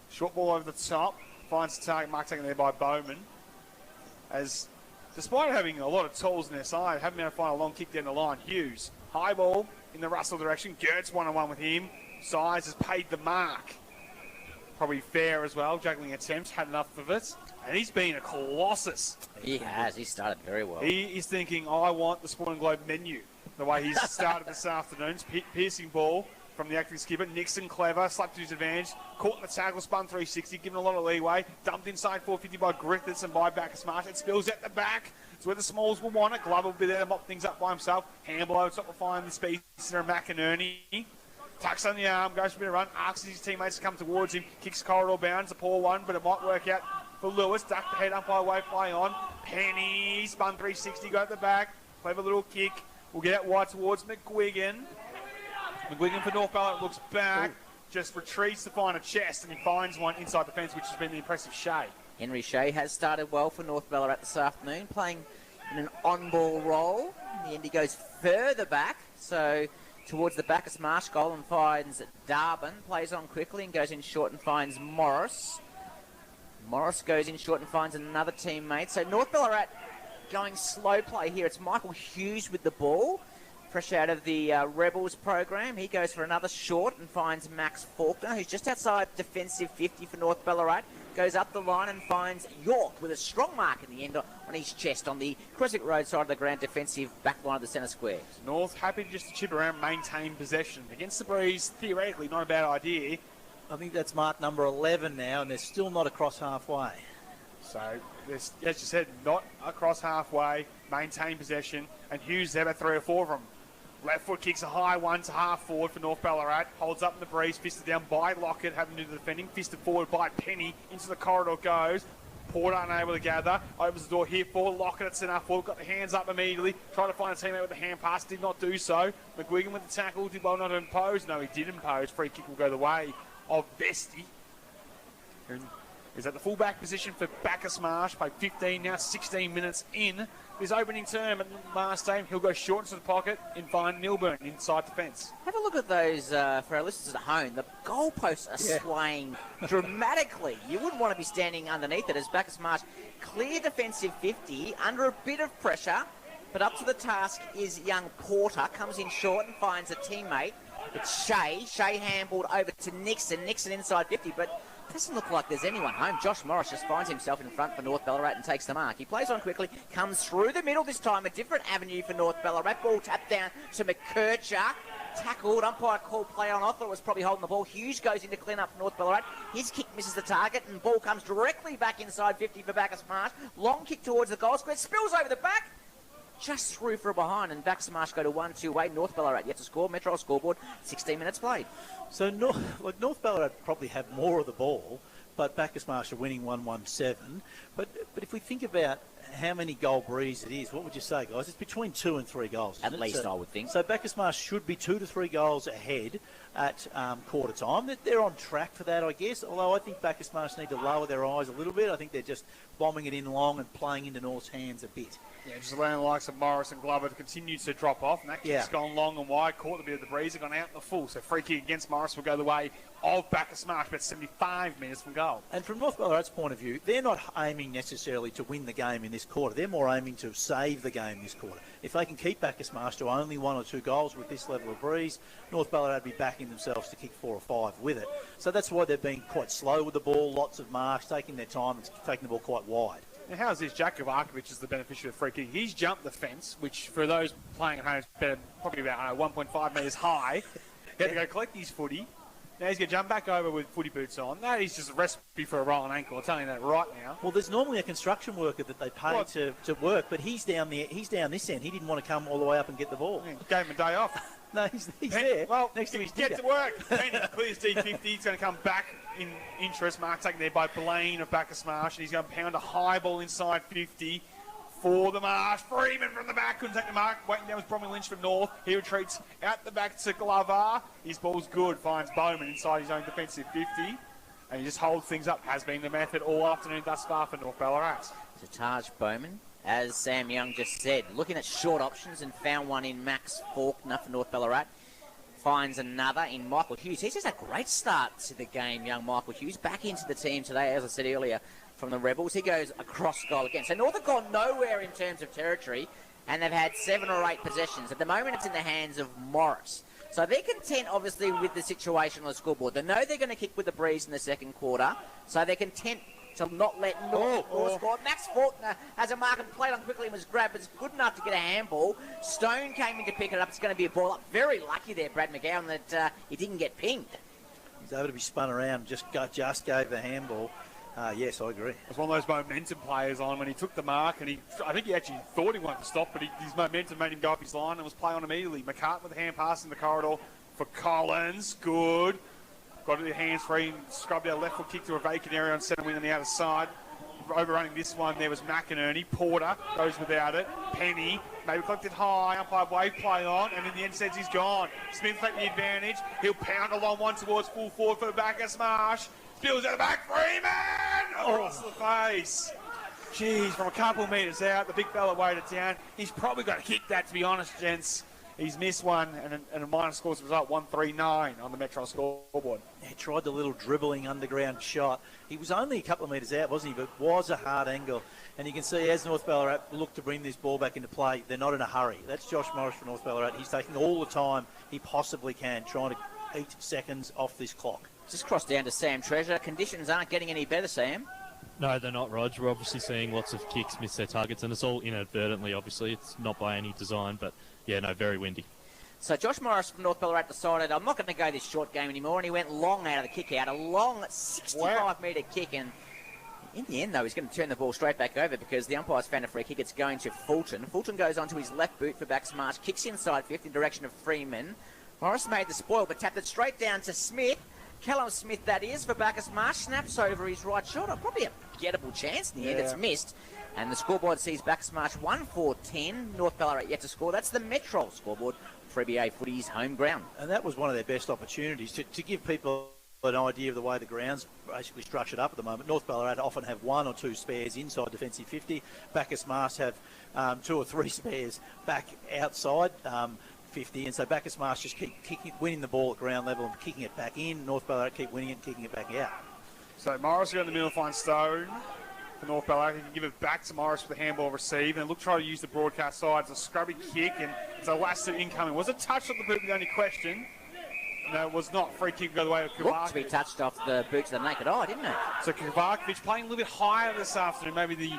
Speaker 4: Short ball over the top, finds the target, mark taken there by Bowman. As despite having a lot of tools in their side, haven't been able to find a long kick down the line. Hughes, high ball in the Russell direction. Gertz one-on-one with him. Size has paid the mark. Probably fair as well. Juggling attempts, had enough of it. And he's been a colossus.
Speaker 3: He has. He started very well.
Speaker 4: He is thinking, I want the Sporting Globe menu. The way he's started this afternoon. Piercing ball from the acting skipper. Nixon, clever, slapped to his advantage. Caught in the tackle, spun 360, given a lot of leeway. Dumped inside 450 by Griffiths and by Bacchus Marsh. It spills out the back. It's where the Smalls will want it. Glover will be there to mop things up by himself. Handball over top to find the speedster and McInerney. Tucks on the arm, goes for a bit of run, asks his teammates to come towards him. Kicks corridor bounds, a poor one, but it might work out for Lewis. Ducked the head up by way, play on. Penny, spun 360, got at the back. Clever little kick. We'll get out wide towards McGuigan. McGuigan for North Ballarat looks back, just retreats to find a chest, and he finds one inside the fence, which has been the impressive Shea.
Speaker 3: Henry Shea has started well for North Ballarat this afternoon, playing in an on-ball role. In the end, he goes further back, so towards the Bacchus Marsh goal, and finds Darbin. Plays on quickly and goes in short and finds Morris. Morris goes in short and finds another teammate. So North Ballarat going slow play here. It's Michael Hughes with the ball, fresh out of the Rebels program. He goes for another short and finds Max Faulkner, who's just outside defensive 50 for North Ballarat. Goes up the line and finds York with a strong mark in the end on his chest on the Creswick Road side of the ground defensive back line of the centre square.
Speaker 4: North happy just to chip around, maintain possession. Against the breeze, theoretically not a bad idea.
Speaker 2: I think that's mark number 11 now, and they're still not across halfway.
Speaker 4: So, as you said, not across halfway, maintain possession, and Hughes there about 3 or 4 of them. Left foot kicks a high one to half forward for North Ballarat. Holds up in the breeze, fisted down by Lockett, having to do the defending. Fisted forward by Penny, into the corridor goes. Porter unable to gather. Opens the door here for Lockett. It's enough. Well, got the hands up immediately. Trying to find a teammate with the hand pass. Did not do so. McGuigan with the tackle. Did well not impose. No, he did impose. Free kick will go the way of Vesti. Is at the fullback position for Bacchus Marsh. Played 15, now 16 minutes in this opening term at Marsh Stadium. He'll go short into the pocket and find Milburn inside defence.
Speaker 3: Have a look at those for our listeners at home. The goalposts are swaying dramatically. You wouldn't want to be standing underneath it as Bacchus Marsh, clear defensive 50, under a bit of pressure, but up to the task is young Porter. Comes in short and finds a teammate. It's Shea. Shea handballed over to Nixon. Nixon inside 50, but doesn't look like there's anyone home. Josh Morris just finds himself in front for North Ballarat and takes the mark. He plays on quickly, comes through the middle this time, a different avenue for North Ballarat. Ball tapped down to McKercher. Tackled, umpire called play on. I thought it was probably holding the ball. Hughes goes in to clean up for North Ballarat. His kick misses the target and ball comes directly back inside 50 for Bacchus Marsh. Long kick towards the goal square, spills over the back. Just through for a behind, and Bacchus Marsh go to 1-2 way. North Ballarat yet to score. Metro scoreboard, 16 minutes played.
Speaker 2: So North Ballarat probably have more of the ball, but Bacchus Marsh are winning 1-1-7. But if we think about how many goal breeze it is, what would you say, guys? It's between 2 and 3 goals.
Speaker 3: At least, I would think.
Speaker 2: So Bacchus Marsh should be 2 to 3 goals ahead at quarter time. They're on track for that, I guess, although I think Bacchus Marsh need to lower their eyes a little bit. I think they're just bombing it in long and playing into North's hands a bit.
Speaker 4: Yeah, just allowing the likes of Morris and Glover to continue to drop off. And that kick's gone long and wide. Caught a bit of the breeze. Gone out in the full. So free kick against Morris will go the way of Bacchus Marsh, but 75 metres from goal.
Speaker 2: And from North Ballarat's point of view, they're not aiming necessarily to win the game in this quarter. They're more aiming to save the game this quarter. If they can keep Bacchus Marsh to only 1 or 2 goals with this level of breeze, North Ballarat would be backing themselves to kick 4 or 5 with it. So that's why they're being quite slow with the ball, lots of marks, taking their time and taking the ball quite wide.
Speaker 4: Now, how's this? Jack Kovacevic is the beneficiary of the free kick. He's jumped the fence, which for those playing at home is better, probably about 1.5 metres high. He had to go collect his footy. Now he's going to jump back over with footy boots on. That is just a recipe for a rolling ankle. I'm telling you that right now.
Speaker 2: Well, there's normally a construction worker that they pay to work, but he's down this end. He didn't want to come all the way up and get the ball.
Speaker 4: Yeah, gave him a day off.
Speaker 2: No, he's there.
Speaker 4: Well,
Speaker 2: next to his
Speaker 4: get
Speaker 2: digger.
Speaker 4: to work. Penny clears D50. He's going to come back in interest. Mark taken there by Blaine of Bacchus Marsh. And he's going to pound a high ball inside 50 for the Marsh. Freeman from the back. Couldn't take the mark. Waiting down was Bromley Lynch from North. He retreats out the back to Glover. His ball's good. Finds Bowman inside his own defensive 50. And he just holds things up. Has been the method all afternoon thus far for North Ballarat.
Speaker 3: So Taj Bowman, as Sam Young just said, looking at short options and found one in Max Faulkner for North Ballarat. Finds another in Michael Hughes. He's just a great start to the game, young Michael Hughes. Back into the team today, as I said earlier, from the Rebels. He goes across goal again. So North have gone nowhere in terms of territory, and they've had 7 or 8 possessions. At the moment, it's in the hands of Morris. So they're content, obviously, with the situation on the scoreboard. They know they're going to kick with the breeze in the second quarter, so they're content to not let North score. Max Faulkner has a mark and played on quickly and was grabbed, but it's good enough to get a handball. Stone came in to pick it up. It's going to be a ball up. Very lucky there, Brad McGowan, that he didn't get pinged.
Speaker 2: He's able to be spun around, just gave the handball. Yes, I agree.
Speaker 4: It was one of those momentum players on when he took the mark, and I think he actually thought he wanted to stop, but his momentum made him go up his line and was play on immediately. McCartan with a hand pass in the corridor for Collins. Good. Got the hands free and scrubbed out left foot kick to a vacant area on centre wing on the outer side. Overrunning this one, there was McInerney. Porter goes without it. Penny maybe collected high. Umpire wave play on, and in the end says he's gone. Smith taking the advantage. He'll pound a long one towards full forward for Bacchus Marsh. Spills out the back. Freeman across the face. Jeez, from a couple metres out, the big fella weighed it down. He's probably got to kick that, to be honest, gents. He's missed one, and a minor scores the result 139 on the Metro scoreboard.
Speaker 2: He tried the little dribbling underground shot. He was only a couple of metres out, wasn't he? But was a hard angle. And you can see as North Ballarat look to bring this ball back into play, they're not in a hurry. That's Josh Morris from North Ballarat. He's taking all the time he possibly can, trying to eat seconds off this clock.
Speaker 3: Just crossed down to Sam Treasure. Conditions aren't getting any better, Sam.
Speaker 5: No, they're not, Rog. We're obviously seeing lots of kicks miss their targets, and it's all inadvertently, obviously. It's not by any design, but yeah, no, very windy.
Speaker 3: So Josh Morris from North Ballarat decided, I'm not going to go this short game anymore, and he went long out of the kick out, a long 65-metre kick, and in the end, though, he's going to turn the ball straight back over because the umpire's found a free kick. It's going to Fulton. Fulton goes onto his left boot for Bacchus Marsh, kicks inside 50 in direction of Freeman. Morris made the spoil, but tapped it straight down to Smith. Callum Smith, that is, for Bacchus Marsh. Snaps over his right shoulder. Probably a gettable chance in the end. It's missed. And the scoreboard sees Bacchus Marsh 1-4-10. North Ballarat yet to score. That's the Metro scoreboard for EBA Footy's home ground.
Speaker 2: And that was one of their best opportunities to give people an idea of the way the ground's basically structured up at the moment. North Ballarat often have 1 or 2 spares inside defensive 50. Bacchus Marsh have 2 or 3 spares back outside 50. And so Bacchus Marsh just keep winning the ball at ground level and kicking it back in. North Ballarat keep winning it and kicking it back out.
Speaker 4: So Morris go in the middle, find Stone for North Ballarat. He can give it back to Morris for the handball receive. And look, try to use the broadcast side. It's a scrubby kick and it's a last incoming. Was it touched on the boot? The only question. No, it was not. Free kick go the way of Kovacevic.
Speaker 3: Looked to be touched off the boot to the naked eye, didn't it?
Speaker 4: So Kovacevic playing a little bit higher this afternoon. Maybe the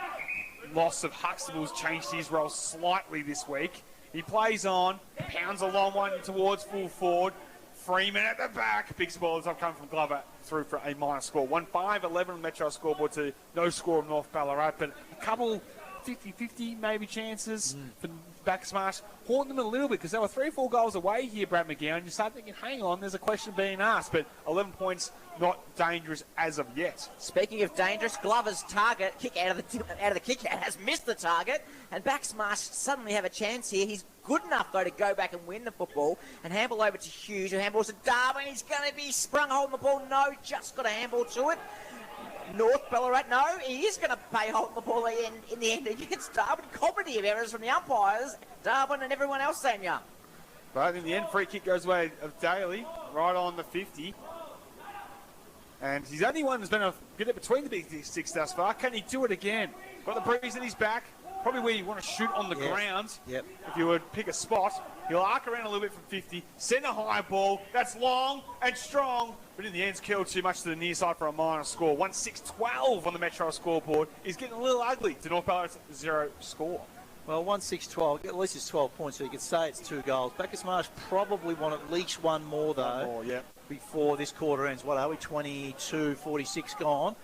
Speaker 4: loss of Huxtable's changed his role slightly this week. He plays on, pounds a long one towards full forward. Freeman at the back. Big spoilers have come from Glover through for a minor score. 1-5-11 on Metro scoreboard to no score of North Ballarat, but a couple 50-50 maybe chances for Bacchus Marsh. Haunt them a little bit because they were 3 or 4 goals away here, Brad McGowan. You start thinking, hang on, there's a question being asked, but 11 points not dangerous as of yet.
Speaker 3: Speaking of dangerous, Glover's target, kick out of the kick out, has missed the target, and Bacchus Marsh suddenly have a chance here. He's good enough, though, to go back and win the football and handball over to Hughes, who handballs to Darwin. He's going to be sprung holding the ball. No, just got a handball to it. North Ballarat, no, he is going to pay holding the ball in the end against Darwin. Comedy of errors from the umpires, Darwin and everyone else, Sam Young.
Speaker 4: But in the end, free kick goes away of Daly, right on the 50. And he's the only one that's been a bit between the big six thus far. Can he do it again? Got the breeze in his back. Probably where you want to shoot on the ground.
Speaker 2: Yep.
Speaker 4: If you would pick a spot, he'll arc around a little bit from 50, send a high ball. That's long and strong, but in the end, it's killed too much to the near side for a minor score. 1-6-12 on the Metro scoreboard. He's getting a little ugly to North Ballarat's 0 score.
Speaker 2: Well, 1-6-12, at least it's 12 points, so you could say it's 2 goals. Bacchus Marsh probably want at least one more, though, before this quarter ends. What are we, 22-46 gone?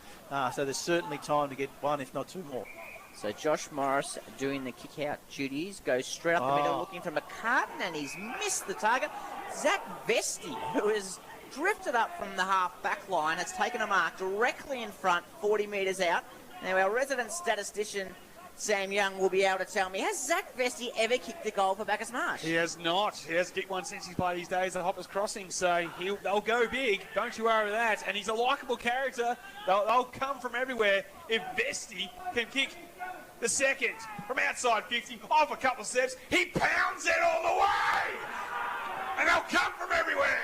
Speaker 2: So there's certainly time to get 1, if not 2 more.
Speaker 3: So Josh Morris doing the kick-out duties, goes straight up the middle looking for McCartan, and he's missed the target. Zach Vesti, who has drifted up from the half-back line, has taken a mark directly in front, 40 metres out. Now, our resident statistician, Sam Young, will be able to tell me, has Zach Vesti ever kicked a goal for Bacchus Marsh?
Speaker 4: He has not. He hasn't kicked one since he's played his days at Hoppers Crossing, so they'll go big. Don't you worry about that. And he's a likeable character. They'll come from everywhere. If Vesti can kick the second from outside 50, off a couple of steps, he pounds it all the way! And they'll come from everywhere!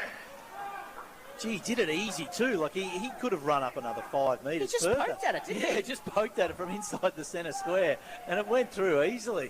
Speaker 2: Gee, he did it easy too. Like he could have run up another 5 metres
Speaker 3: He just
Speaker 2: further.
Speaker 3: poked at it, didn't he?
Speaker 2: Yeah, he just poked at it from inside the centre square, and it went through easily.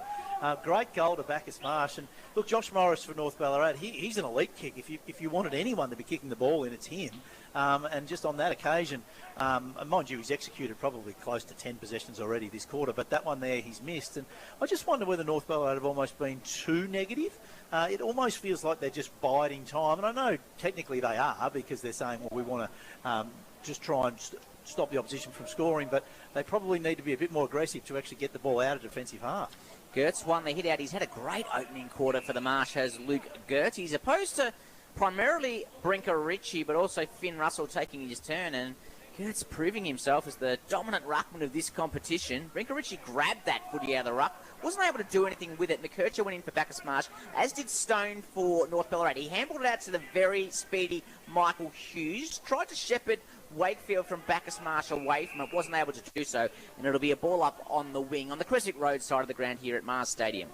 Speaker 2: Great goal to Bacchus Marsh. And look, Josh Morris for North Ballarat, he's an elite kick. If you wanted anyone to be kicking the ball in, it's him. And just on that occasion, and mind you, he's executed probably close to 10 possessions already this quarter, but that one there he's missed. And I just wonder whether North Ballarat have almost been too negative. It almost feels like they're just biding time. And I know technically they are, because they're saying, well, we want to just try and stop the opposition from scoring, but they probably need to be a bit more aggressive to actually get the ball out of defensive half.
Speaker 3: Gertz won the hit out. He's had a great opening quarter for the Marsh, has Luke Gertz. He's opposed to primarily Brinker Ritchie, but also Finn Russell taking his turn, and Gertz proving himself as the dominant ruckman of this competition. Brinker Ritchie grabbed that footy out of the ruck, wasn't able to do anything with it. McKercher went in for Bacchus Marsh, as did Stone for North Ballarat. He handballed it out to the very speedy Michael Hughes, tried to shepherd Wakefield from Bacchus Marsh away from it, wasn't able to do so, and it'll be a ball up on the wing on the Creswick Road side of the ground here at Mars Stadium.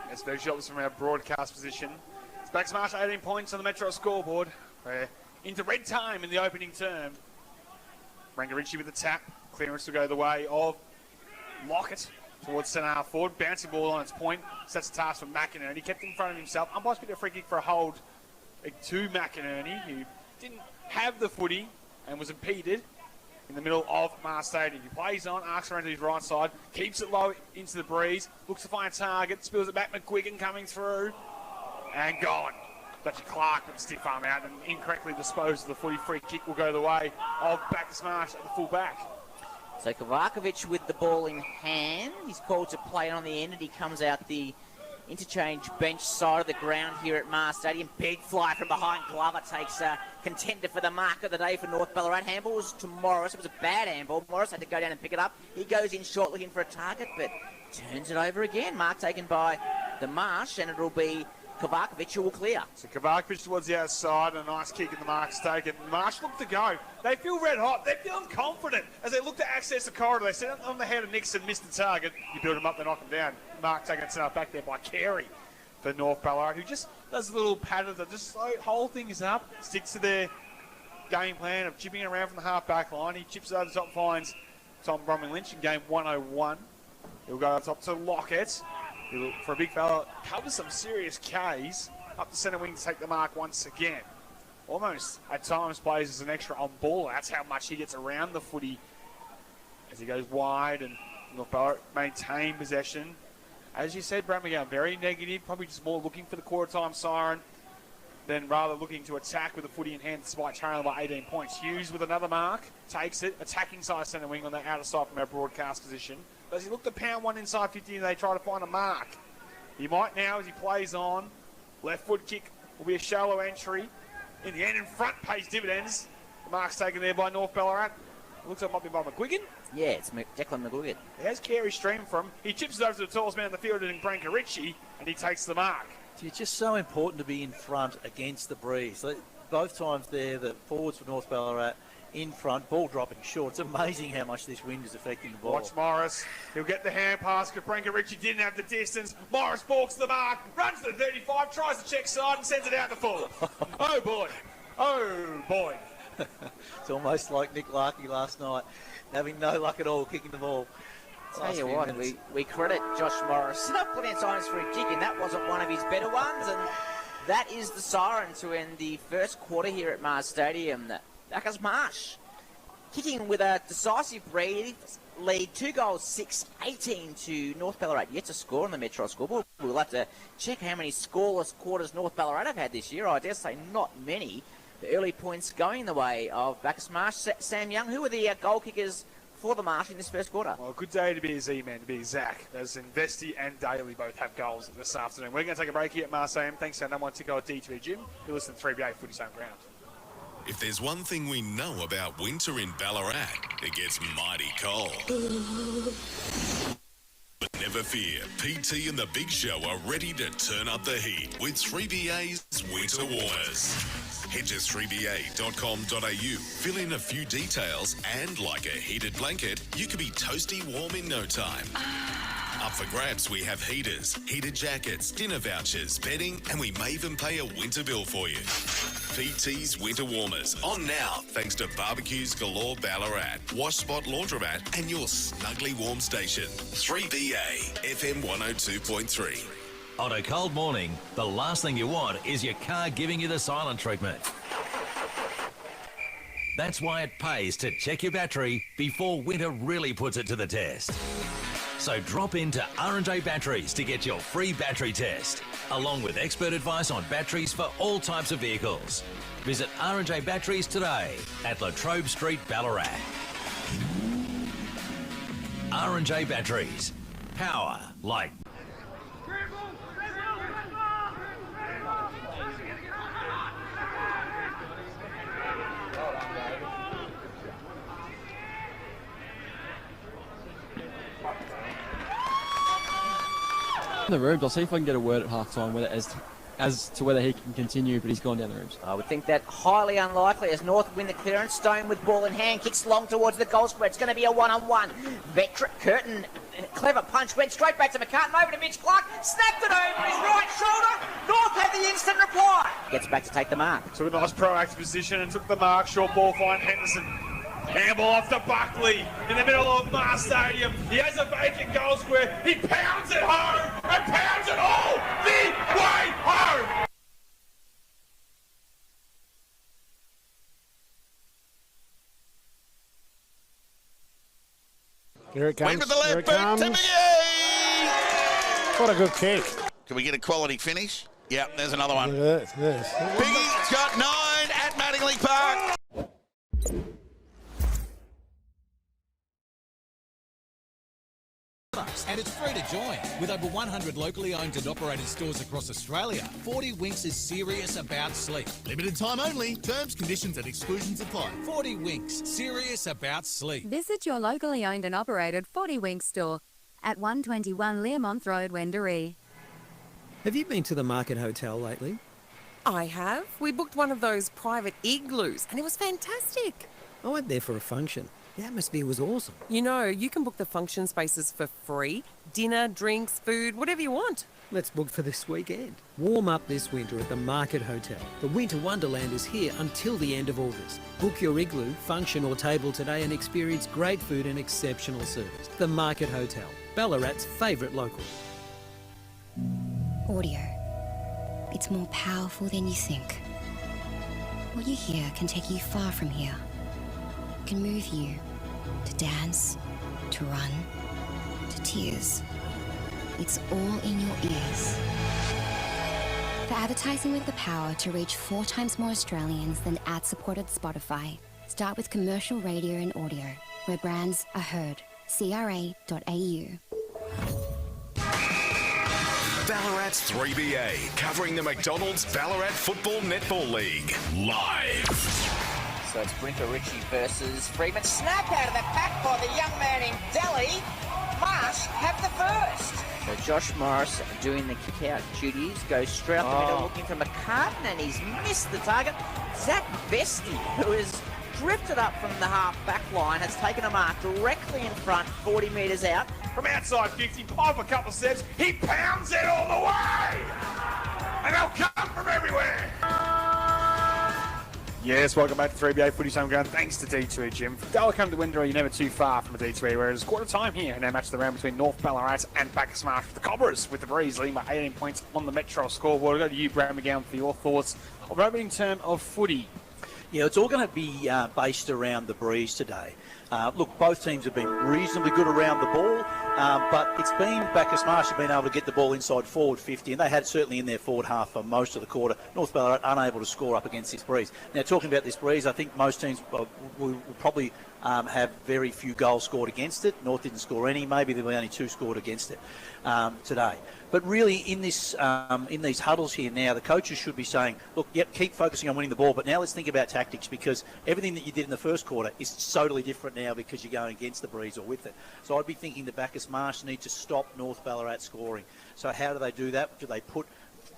Speaker 4: That's very shots from our broadcast position. It's Bacchus Marsh 18 points on the Metro scoreboard. We're into red time in the opening term. Brinker Ritchie with the tap. Clearance to go the way of Lockett towards centre half forward. Bouncing ball on its point. Sets a task for McInerney. He kept it in front of himself. Umpire's picked a free kick for a hold to McInerney, who didn't have the footy and was impeded in the middle of Mars Stadium. He plays on, arcs around to his right side, keeps it low into the breeze, looks to find a target, spills it back. McGuigan coming through, and gone. Dutchy Clark with a stiff arm out and incorrectly disposed of the footy. Free kick will go the way of Bacchus Marsh at the full back.
Speaker 3: So Kovacevic with the ball in hand. He's called to play it on the end, and he comes out the interchange bench side of the ground here at Mars Stadium. Big fly from behind. Glover takes a contender for the mark of the day for North Ballarat. Handball was to Morris. It was a bad handball. Morris had to go down and pick it up. He goes in short looking for a target, but turns it over again. Mark taken by the Marsh, and it'll be Kovakovic who will clear.
Speaker 4: So Kovakovic towards the outside, and a nice kick, and the Mark's taken. Marsh look to go. They feel red hot. They're feeling confident as they look to access the corridor. They set it on the head of Nixon, missed the target. You build them up, they knock them down. Mark taking it set back there by Carey for North Ballarat, who just does a little pattern that just hold things up, sticks to their game plan of chipping around from the half-back line. He chips over the top, finds Tom Bromwell-Lynch in game 101. He'll go up top to Lockett. For a big fella, covers some serious Ks. Up the centre wing to take the mark once again. Almost, at times, plays as an extra on ball. That's how much he gets around the footy as he goes wide, and North Ballarat maintain possession. As you said, Brad McGowan, very negative, probably just more looking for the quarter time siren than rather looking to attack with the footy in hand despite trailing by 18 points. Hughes with another mark, takes it, attacking side centre wing on the outer side from our broadcast position. Does he look to pound one inside 50 and they try to find a mark? He might now as he plays on. Left foot kick will be a shallow entry. In the end, in front, pays dividends. The mark's taken there by North Ballarat. Looks like it might be by McGuigan.
Speaker 3: Yeah, it's Declan McGuigan.
Speaker 4: He has Carey stream from. He chips it over to the tallest man in the field in Branko Ritchie, and he takes the mark.
Speaker 2: It's just so important to be in front against the breeze. Both times there, the forwards for North Ballarat in front, ball dropping short. It's amazing how much this wind is affecting the ball.
Speaker 4: Watch Morris. He'll get the hand pass because Branko Ritchie didn't have the distance. Morris balks the mark, runs to the 35, tries to check side and sends it out the full. Oh, boy. Oh, boy.
Speaker 2: It's almost like Nick Larkey last night, having no luck at all kicking the ball.
Speaker 3: Tell you what, we credit Josh Morris plenty of times for a kick, and that wasn't one of his better ones. And that is the siren to end the first quarter here at Mars Stadium. Bacchus Marsh kicking with a decisive lead, 2 goals, 6-18 to North Ballarat. Yet to score on the Metro scoreboard. We'll have to check how many scoreless quarters North Ballarat have had this year. I dare say not many. The early points going the way of Bacchus Marsh. Sam Young, who are the goal kickers for the Marsh in this first quarter?
Speaker 4: Well, a good day to be a Z-man, to be Zach, as Investi and Daly both have goals this afternoon. We're going to take a break here at Mars AM. Thanks to our number one ticker at D2B Gym. You listen to 3BA Footy's Home Ground.
Speaker 6: If there's one thing we know about winter in Ballarat, it gets mighty cold. But never fear, PT and the Big Show are ready to turn up the heat with 3BA's Winter Warmers. Head to 3ba.com.au, fill in a few details, and like a heated blanket, you can be toasty warm in no time. Up for grabs, we have heaters, heated jackets, dinner vouchers, bedding, and we may even pay a winter bill for you. PT's Winter Warmers, on now, thanks to Barbecues Galore Ballarat, Wash Spot Laundromat, and your snugly warm station. 3BA, FM 102.3.
Speaker 7: On a cold morning, the last thing you want is your car giving you the silent treatment. That's why it pays to check your battery before winter really puts it to the test. So drop into R&J Batteries to get your free battery test, along with expert advice on batteries for all types of vehicles. Visit R&J Batteries today at Latrobe Street, Ballarat. R&J Batteries. Power like...
Speaker 8: In the rooms, I'll see if I can get a word at half-time whether as to whether he can continue, but he's gone down the rooms.
Speaker 3: I would think that highly unlikely as North win the clearance. Stone with ball in hand, kicks long towards the goal square. It's going to be a one-on-one. Curtin, clever punch, went straight back to McCartan, over to Mitch Clark, snapped it over his right shoulder. North had the instant reply. Gets back to take the mark.
Speaker 4: Took a nice proactive position and took the mark. Short ball, find Henderson. Handball off to Buckley in the middle of Mars Stadium. He has a vacant goal square. He pounds it home and pounds it all the way home.
Speaker 9: Here it comes.
Speaker 10: Went with the left
Speaker 9: Here it
Speaker 10: boot
Speaker 9: comes.
Speaker 10: to McGee.
Speaker 9: What a good kick.
Speaker 10: Can we get a quality finish? Yep, there's another one.
Speaker 9: Yes, yes.
Speaker 10: Biggie's got 9 at Mattingly Park.
Speaker 9: Bucks, and it's free to join. With over 100 locally owned and operated stores across Australia, 40 Winks is serious about sleep.
Speaker 11: Limited time only. Terms, conditions and exclusions apply.
Speaker 9: 40 Winks, serious about sleep.
Speaker 12: Visit your locally owned and operated 40 Winks store at 121 Learmonth Road, Wendouree.
Speaker 13: Have you been to the Market Hotel lately?
Speaker 14: I have. We booked one of those private igloos and it was fantastic.
Speaker 13: I went there for a function. The atmosphere was awesome.
Speaker 14: You know, you can book the function spaces for free. Dinner, drinks, food, whatever you want.
Speaker 13: Let's book for this weekend. Warm up this winter at the Market Hotel. The Winter Wonderland is here until the end of August. Book your igloo, function or table today and experience great food and exceptional service. The Market Hotel, Ballarat's favourite local.
Speaker 15: Audio. It's more powerful than you think. What you hear can take you far from here. It can move you to dance, to run, to tears. It's all in your ears. For advertising with the power to reach 4 times more Australians than ad-supported Spotify, start with commercial radio and audio, where brands are heard. CRA.au.
Speaker 6: Ballarat's 3BA, covering the McDonald's Ballarat Football Netball League. Live.
Speaker 3: So it's Brinker Ritchie versus Freeman. Snap out of the back by the young man in Delhi. Marsh have the first. So Josh Morris doing the kick-out duties, goes straight up the middle looking for McCartan, and he's missed the target. Zach Vesti, who has drifted up from the half-back line, has taken a mark directly in front, 40 metres out.
Speaker 4: From outside 55, a couple of steps, he pounds it all the way! And they'll come from everywhere! Yes, welcome back to 3BA Footy Home Ground. Thanks to D2E Gym. Dale come to Wendouree, you're never too far from a D2E, whereas quarter time here, and our match of the round between North Ballarat and Bacchus Marsh with the Cobras, with the Breeze leading by 18 points on the Metro scoreboard. I'll go to you, Brad McGowan, for your thoughts of an opening term of footy.
Speaker 2: Yeah, it's all going to be based around the Breeze today. Look, both teams have been reasonably good around the ball, but it's been Bacchus Marsh have been able to get the ball inside forward 50, and they had certainly in their forward half for most of the quarter. North Ballarat unable to score up against this Breeze. Now, talking about this Breeze, I think most teams will probably have very few goals scored against it. North didn't score any. Maybe there were only 2 scored against it today. But really, in this in these huddles here now, the coaches should be saying, look, yep, keep focusing on winning the ball, but now let's think about tactics, because everything that you did in the first quarter is totally different now because you're going against the Breeze or with it. So I'd be thinking that Bacchus Marsh need to stop North Ballarat scoring. So how do they do that? Do they put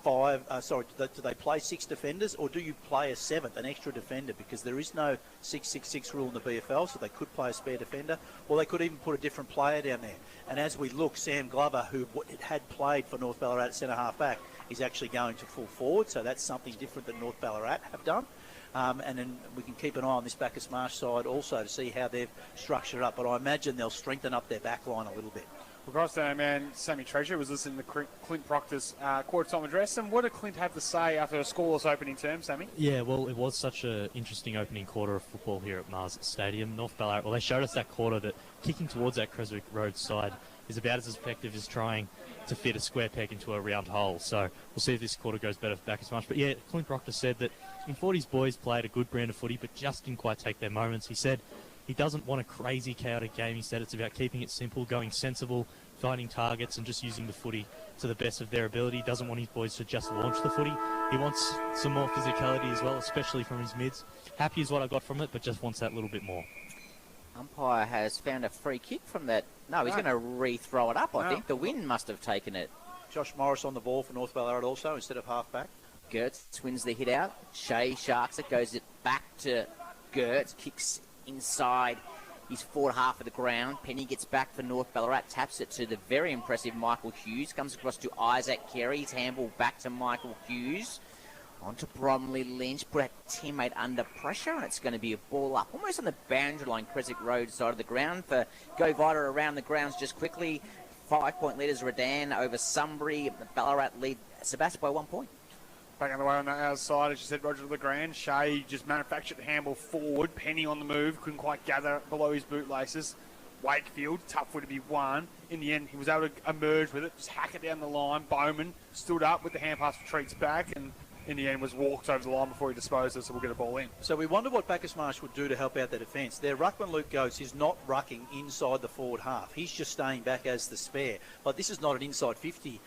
Speaker 2: do they play 6 defenders, or do you play a 7th, an extra defender? Because there is no 6-6-6 rule in the BFL, so they could play a spare defender, or they could even put a different player down there. And as we look, Sam Glover, who had played for North Ballarat at centre-half back, is actually going to full forward, so that's something different than North Ballarat have done. And then we can keep an eye on this Bacchus Marsh side also to see how they've structured up. But I imagine they'll strengthen up their back line a little bit.
Speaker 4: Across there, man, Sammy Treasure was listening to Clint Proctor's quarter-time address. And what did Clint have to say after a scoreless opening term, Sammy?
Speaker 5: Yeah, well, it was such an interesting opening quarter of football here at Mars Stadium. North Ballarat, well, they showed us that quarter that kicking towards that Creswick Road side is about as effective as trying to fit a square peg into a round hole. So we'll see if this quarter goes better for Bacchus Marsh. But yeah, Clint Proctor said that in 40's boys played a good brand of footy, but just didn't quite take their moments. He said he doesn't want a crazy, chaotic game. He said it's about keeping it simple, going sensible, finding targets and just using the footy to the best of their ability. He doesn't want his boys to just launch the footy. He wants some more physicality as well, especially from his mids. Happy is what I got from it, but just wants that little bit more.
Speaker 3: Umpire has found a free kick from that. No, he's going to re-throw it up, I think. The wind must have taken it.
Speaker 2: Josh Morris on the ball for North Ballarat also instead of half-back.
Speaker 3: Gertz wins the hit out. Shea sharks it, goes it back to Gertz, kicks inside his forward half of the ground. Penny gets back for North Ballarat, taps it to the very impressive Michael Hughes, comes across to Isaac Carey, his handball back to Michael Hughes. On to Bromley Lynch, put a teammate under pressure, and it's going to be a ball up, almost on the boundary line, Creswick Road side of the ground. For Go Vita around the grounds just quickly, 5-point leaders Redan over Sunbury. Ballarat lead Sebastian by 1 point.
Speaker 4: Back on the way on the outside, as you said, Roger Legrand. Shea just manufactured the handball forward. Penny on the move, couldn't quite gather below his bootlaces. Wakefield, tough for it to be won. In the end, he was able to emerge with it, just hack it down the line. Bowman stood up with the hand pass, retreats back, and in the end was walked over the line before he disposed of, so we'll get a ball in.
Speaker 2: So we wonder what Bacchus Marsh would do to help out the defence. Their ruckman Luke Goetz is not rucking inside the forward half. He's just staying back as the spare. But this is not an inside 50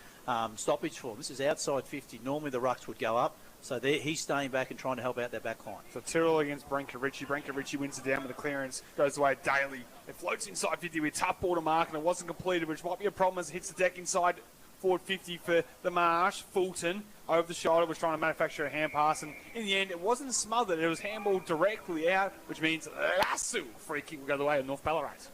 Speaker 2: stoppage for him. This is outside 50. Normally the rucks would go up. So he's staying back and trying to help out their back line.
Speaker 4: So Tyrrell against Branko Ritchie. Branko Ritchie wins it down with the clearance, goes away Daly. It floats inside 50 with tough ball to mark, and it wasn't completed, which might be a problem as it hits the deck inside forward 50 for the Marsh. Fulton over the shoulder was trying to manufacture a hand pass, and in the end it wasn't smothered. It was handballed directly out, which means Lasso free kick will go the way of North Ballarat.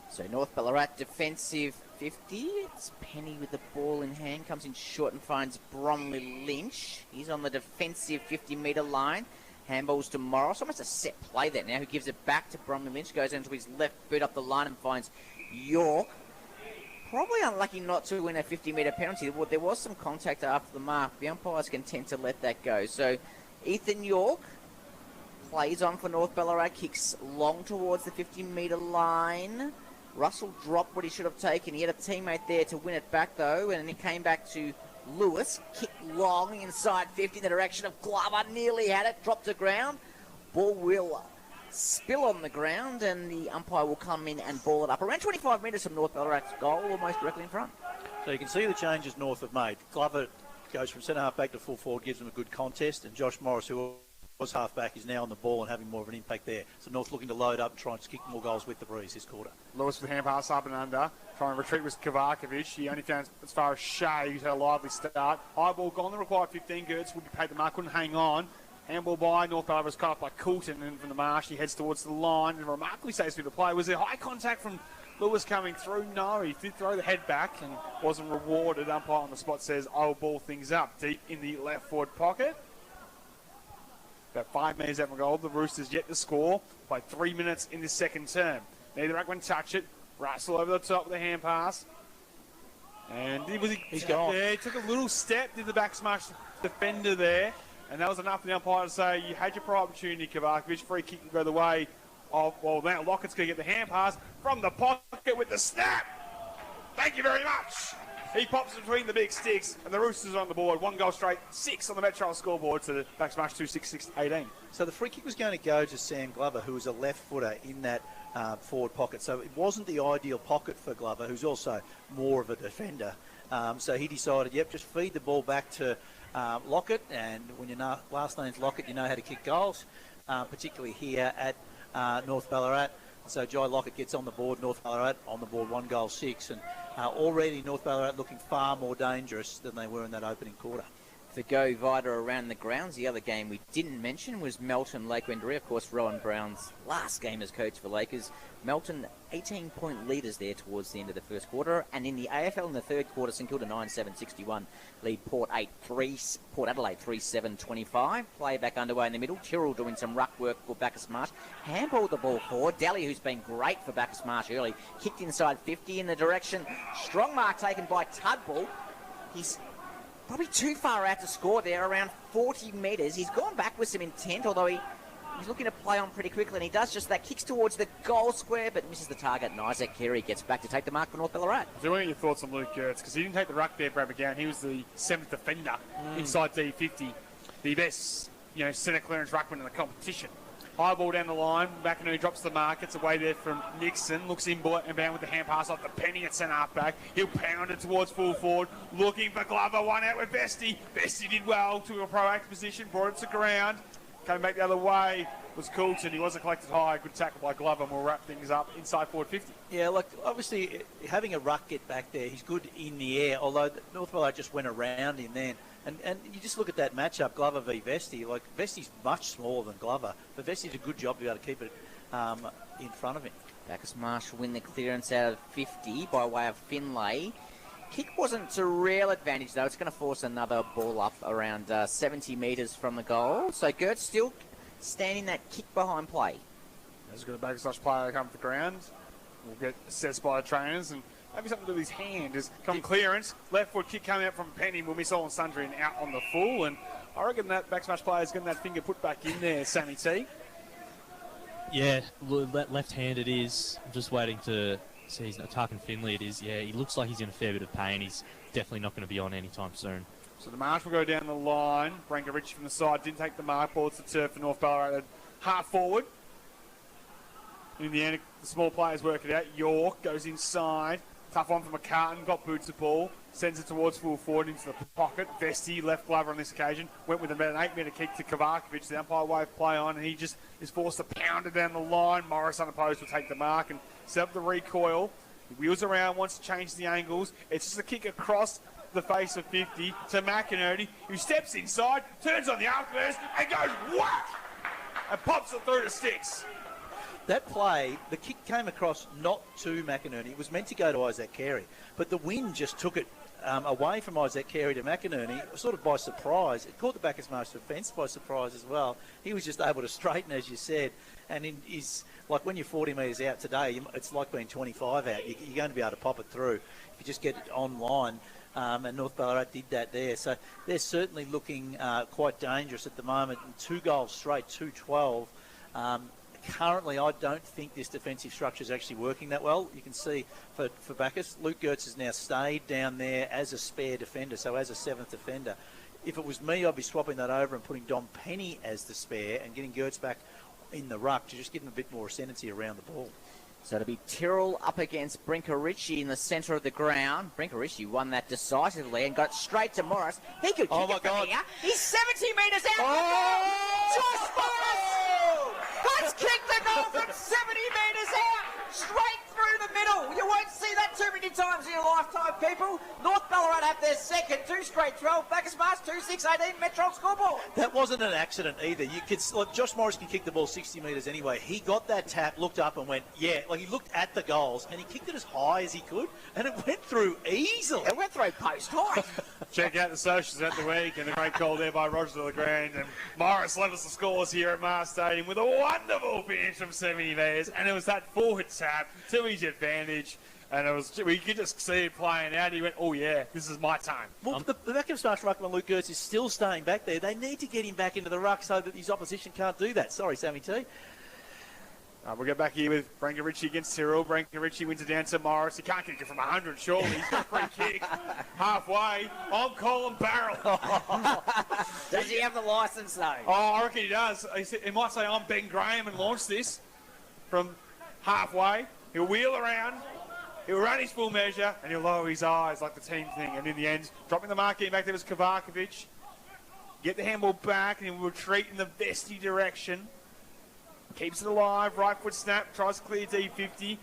Speaker 3: So North Ballarat defensive 50. It's Penny with the ball in hand. Comes in short and finds Bromley Lynch. He's on the defensive 50-metre line. Handballs to Morris. Almost a set play there now. Who gives it back to Bromley Lynch. Goes into his left boot up the line and finds York. Probably unlucky not to win a 50-metre penalty. There was some contact after the mark. The umpire's content to let that go. So Ethan York plays on for North Ballarat. Kicks long towards the 50-metre line. Russell dropped what he should have taken. He had a teammate there to win it back, though, and it came back to Lewis. Kicked long inside 50 in the direction of Glover. Nearly had it. Dropped to ground. Ball will spill on the ground, and the umpire will come in and ball it up. Around 25 metres from North Ballarat's goal, almost directly in front.
Speaker 2: So you can see the changes North have made. Glover goes from centre-half back to full forward, gives them a good contest, and Josh Morris, who was half-back, is now on the ball and having more of an impact there. So North looking to load up and try and kick more goals with the breeze this quarter.
Speaker 4: Lewis with the hand pass up and under. Trying to retreat with Kovacevic. He only found as far as Shea, who's had a lively start. High ball gone. The required 15. Gertz would be paid the mark. Couldn't hang on. Handball by North Ballarat was cut off by Coulton, and from the Marsh he heads towards the line. And remarkably safe through the play. Was there high contact from Lewis coming through? No, he did throw the head back and wasn't rewarded. Umpire on the spot says, I'll ball things up deep in the left forward pocket. About 5 metres out from goal. The Roosters yet to score. Played 3 minutes in this second term. Neither ruckman touch it. Russell over the top with the hand pass. And he's gone. Yeah, he took a little step, did the Bacchus Marsh defender there. And that was enough for the umpire to say, you had your prior opportunity, Kovacevic. Free kick will go the way of, well, now Lockett's going to get the hand pass from the pocket with the snap. Thank you very much. He pops between the big sticks, and the Roosters are on the board. 1 goal straight, 6 on the Metro scoreboard to the Bacchus Marsh 2-6-6-18.
Speaker 2: So the free kick was going to go to Sam Glover, who was a left footer in that forward pocket. So it wasn't the ideal pocket for Glover, who's also more of a defender. So he decided, just feed the ball back to Lockett, and when your last name's Lockett, you know how to kick goals, particularly here at North Ballarat. So Jai Lockett gets on the board, North Ballarat on the board, 1 goal 6, and already North Ballarat looking far more dangerous than they were in that opening quarter.
Speaker 3: To go Vida around the grounds, the other game we didn't mention was Melton Lake Wendouree. Of course, Rowan Brown's last game as coach for Lakers. Melton 18-point leaders there towards the end of the first quarter, and in the AFL in the third quarter, St Kilda 9-7-61 lead Port Adelaide 3-7-25. Play back underway in the middle. Tyrrell doing some ruck work for Bacchus Marsh. Handballed the ball forward. Daly, who's been great for Bacchus Marsh early, kicked inside 50 in the direction. Strong mark taken by Tudball. He's probably too far out to score there, around 40 metres. He's gone back with some intent, although he's looking to play on pretty quickly, and he does just that. Kicks towards the goal square, but misses the target, and Isaac Carey gets back to take the mark for North Ballarat.
Speaker 4: So what are your thoughts on Luke Gertz? Because he didn't take the ruck there, Brad McGowan. He was the 7th defender inside D50. The best, centre clearance ruckman in the competition. High ball down the line. McInerney drops the mark. It's away there from Nixon. Looks inbound with the hand pass off the Penny at centre half back. He'll pound it towards full forward. Looking for Glover. 1 out with Vesty. Vesty did well to a proactive position. Brought it to ground. Came back the other way. Was Coulton. He wasn't collected high. Good tackle by Glover. And we'll wrap things up inside forward 50.
Speaker 2: Yeah, look, obviously having a ruck get back there, he's good in the air, although North Ballarat just went around him then. And you just look at that matchup, Glover v Vesty. Like, Vesty's much smaller than Glover, but Vesty's a good job to be able to keep it in front of him.
Speaker 3: Bacchus Marsh win the clearance out of 50 by way of Finlay. Kick wasn't to real advantage, though. It's going to force another ball up around 70 metres from the goal. So Gertz still standing that kick behind play.
Speaker 4: There's a good Bacchus Marsh player come to the ground. We'll get assessed by the trainers, and maybe something to do with his hand. Just come clearance, left foot kick coming out from Penny. We'll miss all and sundry and out on the full. And I reckon that Bacchus Marsh player is getting that finger put back in there, Sammy T.
Speaker 5: Yeah, left-handed is. I'm just waiting to see. Tarkin Finlay it is. Yeah, he looks like he's in a fair bit of pain. He's definitely not going to be on anytime soon.
Speaker 4: So the Marsh will go down the line. Branko Ritchie from the side didn't take the mark. Ball to the turf for North Ballarat. Half forward. In the end, the small players work it out. York goes inside. Tough one from McCartan. Got boots the ball. Sends it towards full forward into the pocket. Vesti, left glover on this occasion. Went with about an 8-metre kick to Kovacevic. The umpire wave play on, and he just is forced to pound it down the line. Morris unopposed will take the mark and set up the recoil. He wheels around, wants to change the angles. It's just a kick across the face of 50 to McInerney, who steps inside, turns on the afterburst, and goes whack! And pops it through to sticks.
Speaker 2: That play, the kick came across not to McInerney. It was meant to go to Isaac Carey, but the wind just took it away from Isaac Carey to McInerney, sort of by surprise. It caught the Bacchus Marsh defence by surprise as well. He was just able to straighten, as you said, and like when you're 40 metres out today, it's like being 25 out. You're going to be able to pop it through if you just get it online. And North Ballarat did that there. So they're certainly looking quite dangerous at the moment. And 2 goals straight, 2-12. Currently, I don't think this defensive structure is actually working that well. You can see for Bacchus, Luke Gertz has now stayed down there as a spare defender, so as a 7th defender. If it was me, I'd be swapping that over and putting Dom Penny as the spare and getting Gertz back in the ruck to just give him a bit more ascendancy around the ball.
Speaker 3: So it'll be Tyrrell up against Brinker Ritchie in the centre of the ground. Brinker Ritchie won that decisively and got straight to Morris. He could kick it from here. He's 70 metres out. Josh Morris has kicked the goal from 70 metres out, straight through the middle. You won't see that too many times in your lifetime, people. North Ballarat have their second, 2 straight 12. Bacchus Marsh 2-6-18 Metron scoreboard.
Speaker 2: That wasn't an accident either. You could, like, Josh Morris can kick the ball 60 metres anyway. He got that tap, looked up and went, yeah. Like, he looked at the goals and he kicked it as high as he could, and it went through easily.
Speaker 3: It went through post high.
Speaker 4: Check out the socials at the week, and a great call there by Roger LeGrand. And Morris levels the scores here at Marsh Stadium with a wonderful finish from 70 metres, and it was that forward tap to his advantage. And we could just see it playing out. He went, oh yeah, this is my time.
Speaker 2: Well, the Bacchus Marsh ruckman Luke Gertz is still staying back there. They need to get him back into the ruck so that his opposition can't do that. Sorry, Sammy T.
Speaker 4: We'll get back here with Branko Ritchie against Tyrrell. Branko Ritchie wins it down to Morris. He can't kick it from 100, surely. He's got a free kick. Halfway, on Colin Barrel.
Speaker 3: Does he have the licence, though?
Speaker 4: Oh, I reckon he does. He might say, I'm Ben Graham, and launch this from halfway. He'll wheel around. He'll run his full measure, and he'll lower his eyes like the team thing. And in the end, dropping the mark, getting back there was Kovacevic. Get the handball back, and he'll retreat in the Vesti direction. Keeps it alive, right foot snap, tries to clear D50.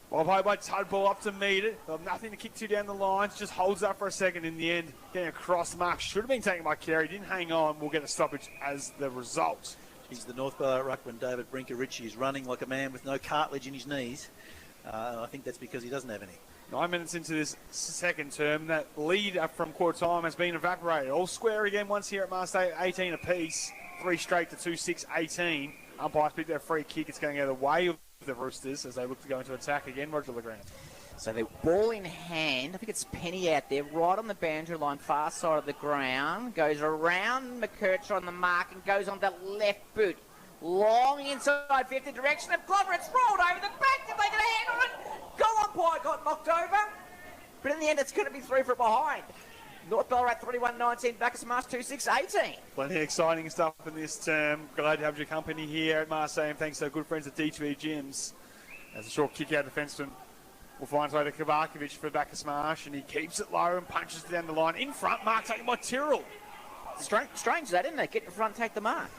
Speaker 4: Well played by Tudball up to meet it. They'll have nothing to kick to down the lines, just holds up for a second in the end. Getting across the mark, should have been taken by Carey, didn't hang on. We'll get a stoppage as the result.
Speaker 2: He's the North Ballarat ruckman, David Brinker Ritchie, is running like a man with no cartilage in his knees. I think that's because he doesn't have any.
Speaker 4: 9 minutes into this second term, that lead up from quarter time has been evaporated. All square again once here at Marsh State, 18 apiece. 3 straight to 2-6-18. Umpires picked their free kick. It's going out of the way of the Roosters as they look to go into attack again. Roger LeGrand.
Speaker 3: So the ball in hand. I think it's Penny out there, right on the boundary line, far side of the ground. Goes around McKercher on the mark and goes on that left boot. Long inside 50 direction of Glover. It's rolled over the back. Did they get a hand on it? Goal umpire got knocked over. But in the end, it's going to be 3 from behind. North Ballarat 31-19, Bacchus Marsh 2-6-18.
Speaker 4: Plenty of exciting stuff in this term. Glad to have your company here at Marsh Stadium. Thanks to our good friends at D2E Gyms. As a short kick-out defenseman will find his way to Kovacevic for Bacchus Marsh, and he keeps it low and punches it down the line. In front, mark taken by Tyrrell.
Speaker 3: Strange that, isn't it? Get in front, take the mark.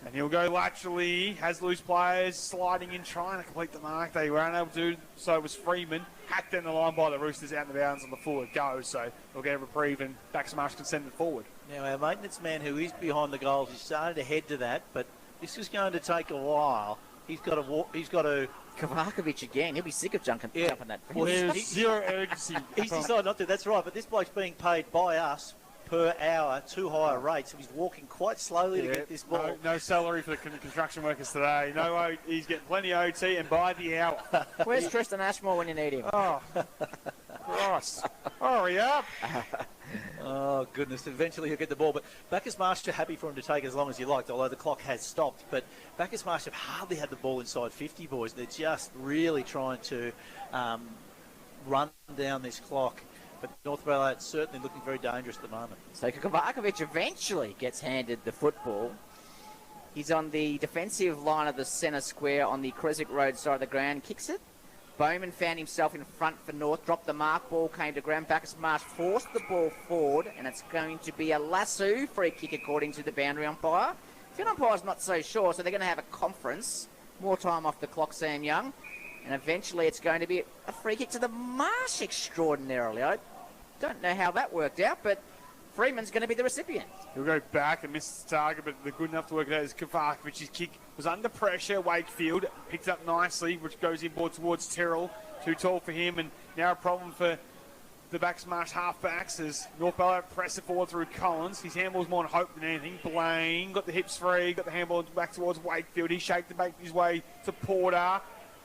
Speaker 4: And he'll go laterally, has loose players sliding in, trying to complete the mark. They were unable to do so. Was Freeman. Hacked down the line by the Roosters out in the bounds on the forward go. So they'll get a reprieve and Bacchus Marsh can send it forward.
Speaker 2: Now, our maintenance man who is behind the goals is starting to head to that, but this is going to take a while. He's got to walk. He's got to.
Speaker 3: Kovacevic again. He'll be sick of jumping that.
Speaker 4: Well, there's zero urgency.
Speaker 2: He's decided not to. That's right. But this bloke's being paid by us per hour, 2 higher rates. So he's walking quite slowly to get this ball.
Speaker 4: No salary for the construction workers today. No, he's getting plenty of OT and by the hour.
Speaker 3: Where's Tristan Ashmore when you need him?
Speaker 4: Oh, Christ. Hurry up.
Speaker 2: Oh, goodness. Eventually he'll get the ball. But Bacchus Marsh are happy for him to take as long as he liked, although the clock has stopped. But Bacchus Marsh have hardly had the ball inside 50, boys. They're just really trying to run down this clock. But North Ballarat certainly looking very dangerous at the moment.
Speaker 3: So Kovakovic eventually gets handed the football. He's on the defensive line of the centre square on the Creswick Road side of the ground. Kicks it. Bowman found himself in front for North. Dropped the mark. Ball came to ground. Bacchus Marsh forced the ball forward. And it's going to be a lasso free kick according to the boundary umpire. Field umpire's not so sure, so they're going to have a conference. More time off the clock, Sam Young. And eventually it's going to be a free kick to the Marsh extraordinarily. I don't know how that worked out, but Freeman's going to be the recipient.
Speaker 4: He'll go back and miss the target, but they're good enough to work it out. As Kovakovic's kick was under pressure. Wakefield picked up nicely, which goes inboard towards Terrell. Too tall for him, and now a problem for the Bacchus Marsh halfbacks as North Ballarat press it forward through Collins. His handball's more on hope than anything. Blaine got the hips free, got the handball back towards Wakefield. He shaped to make his way to Porter.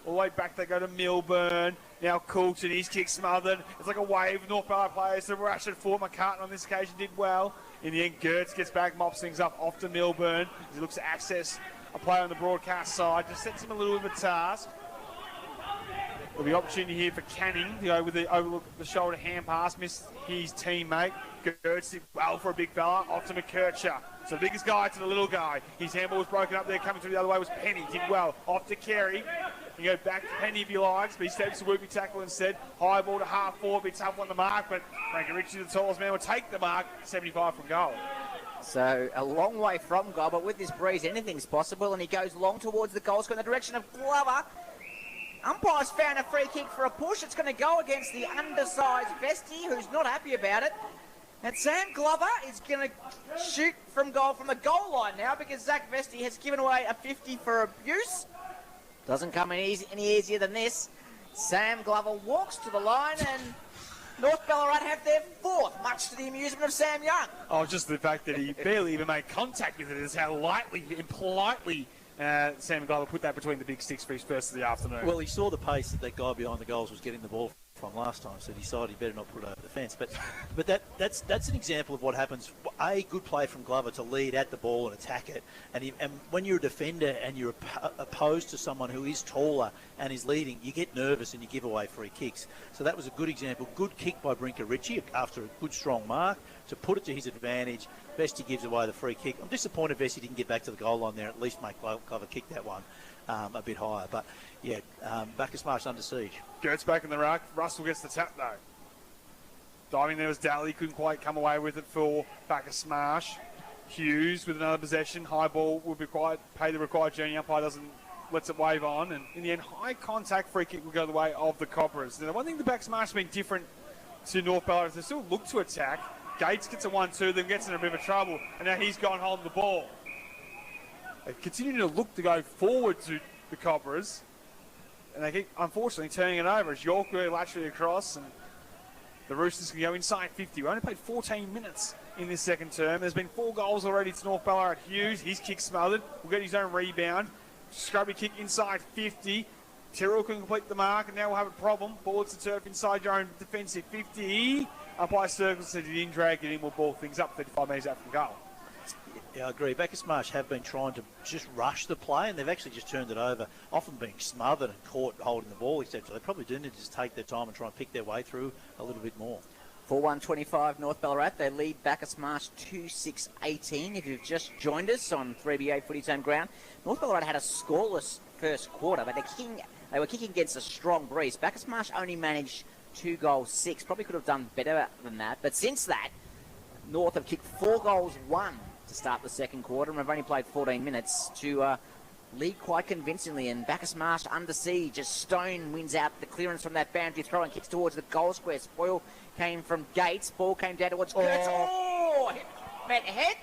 Speaker 4: All the way back they go to Milburn. Now Coulton, his kick smothered. It's like a wave of North Ballarat players to rush it for. McCartan on this occasion did well. In the end, Gertz gets back, mops things up off to Milburn. As he looks to access a player on the broadcast side. Just sets him a little bit of a task. There'll be opportunity here for Canning to go with the over the shoulder hand pass. Missed his teammate. Gertz did well for a big fella. Off to McKercher. So the biggest guy to the little guy. His handball was broken up there. Coming through the other way was Penny. Did well. Off to Carey. You go back to Penny if he likes, but he steps to Whoopi tackle instead. High ball to half forward. Be tough on the mark, but Frankie Ritchie, the tallest man, will take the mark. 75 from goal.
Speaker 3: So a long way from goal, but with this breeze, anything's possible. And he goes long towards the goal square in the direction of Glover. Umpire's found a free kick for a push. It's going to go against the undersized Vesti, who's not happy about it. And Sam Glover is going to shoot from goal from the goal line now because Zach Vesti has given away a 50 for abuse. Doesn't come any easier than this. Sam Glover walks to the line and North Ballarat have their fourth, much to the amusement of Sam Young.
Speaker 4: Oh, just the fact that he barely even made contact with it is how lightly and politely Sam Glover put that between the big sticks for his first of the afternoon.
Speaker 2: Well, he saw the pace that guy behind the goals was getting the ball from last time, so he decided he better not put it over the fence. But that's an example of what happens. A good play from Glover to lead at the ball and attack it, and when you're a defender and you're opposed to someone who is taller and is leading, you get nervous and you give away free kicks. So that was a good example. Good kick by Brinker Ritchie after a good strong mark to put it to his advantage. Vesti gives away the free kick. I'm disappointed Vesti didn't get back to the goal line there, at least make Glover kick that one a bit higher. But yeah, Bacchus Marsh under siege.
Speaker 4: Gertz back in the ruck. Russell gets the tap though. Diving there was Daly, couldn't quite come away with it for Bacchus Marsh. Hughes with another possession. High ball will be required, pay the required journey. Umpire doesn't lets it wave on, and in the end, high contact free kick will go the way of the Cobras. Now, the one thing the Bacchus Marsh has been different to North Ballarat is they still look to attack. Gates gets a 1-2, then gets in a bit of trouble, and now he's gone home the ball. They continue to look to go forward to the Cobras, and they keep, unfortunately, turning it over as York laterally across, and the Roosters can go inside 50. We only played 14 minutes in this second term. There's been 4 goals already to North Ballarat. Hughes, his kick smothered, will get his own rebound. Scrubby kick inside 50. Tyrrell can complete the mark, and now we'll have a problem. Ball to turf inside your own defensive 50. Umpire Circles said he didn't drag it in. We'll ball things up 35 metres out from goal.
Speaker 2: Yeah, I agree. Bacchus Marsh have been trying to just rush the play, and they've actually just turned it over, often being smothered and caught holding the ball, etc. They probably do need to just take their time and try and pick their way through a little bit more.
Speaker 3: 4-1-25 North Ballarat. They lead Bacchus Marsh 2-6-18. If you've just joined us on 3BA Footy's home ground, North Ballarat had a scoreless first quarter, but they were kicking against a strong breeze. Bacchus Marsh only managed 2 goals, 6. Probably could have done better than that. But since that, North have kicked 4 goals, 1 to start the second quarter, and we've only played 14 minutes to lead quite convincingly. And Bacchus Marsh under siege as Stone wins out the clearance from that boundary throw and kicks towards the goal square. Spoil came from Gates. Ball came down towards Kurtz. Met head.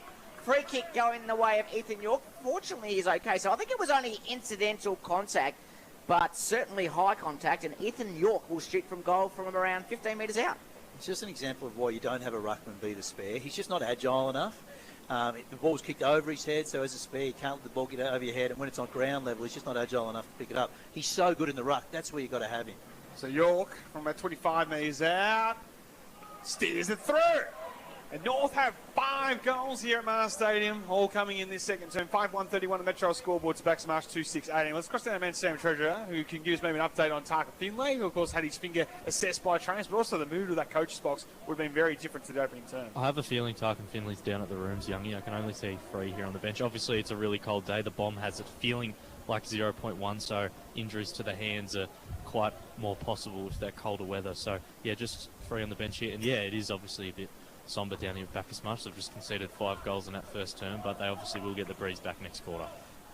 Speaker 3: Free kick going the way of Ethan York. Fortunately, he's okay. So I think it was only incidental contact, but certainly high contact. And Ethan York will shoot from goal from around 15 metres out.
Speaker 2: It's just an example of why you don't have a ruckman be the spare. He's just not agile enough. The ball's kicked over his head, so as a spare, you can't let the ball get over your head. And when it's on ground level, he's just not agile enough to pick it up. He's so good in the ruck. That's where you've got to have him.
Speaker 4: So York, from about 25 metres out, steers it through. And North have 5 goals here at Mars Stadium, all coming in this second term. 5-1-31 the Metro scoreboard to Bacchus Marsh 2-6-18. Let's cross down to man Sam Treasurer, who can give us maybe an update on Tarka Finlay, who of course had his finger assessed by trainers, but also the mood of that coach's box would have been very different to the opening term.
Speaker 5: I have a feeling Tarkin Finley's down at the rooms, Youngie. I can only see 3 here on the bench. Obviously, it's a really cold day. The bomb has it feeling like 0.1, so injuries to the hands are quite more possible with that colder weather. So, yeah, just 3 on the bench here. And, yeah, it is obviously a bit sombre down here at Bacchus Marsh. They've just conceded 5 goals in that first term, but they obviously will get the breeze back next quarter.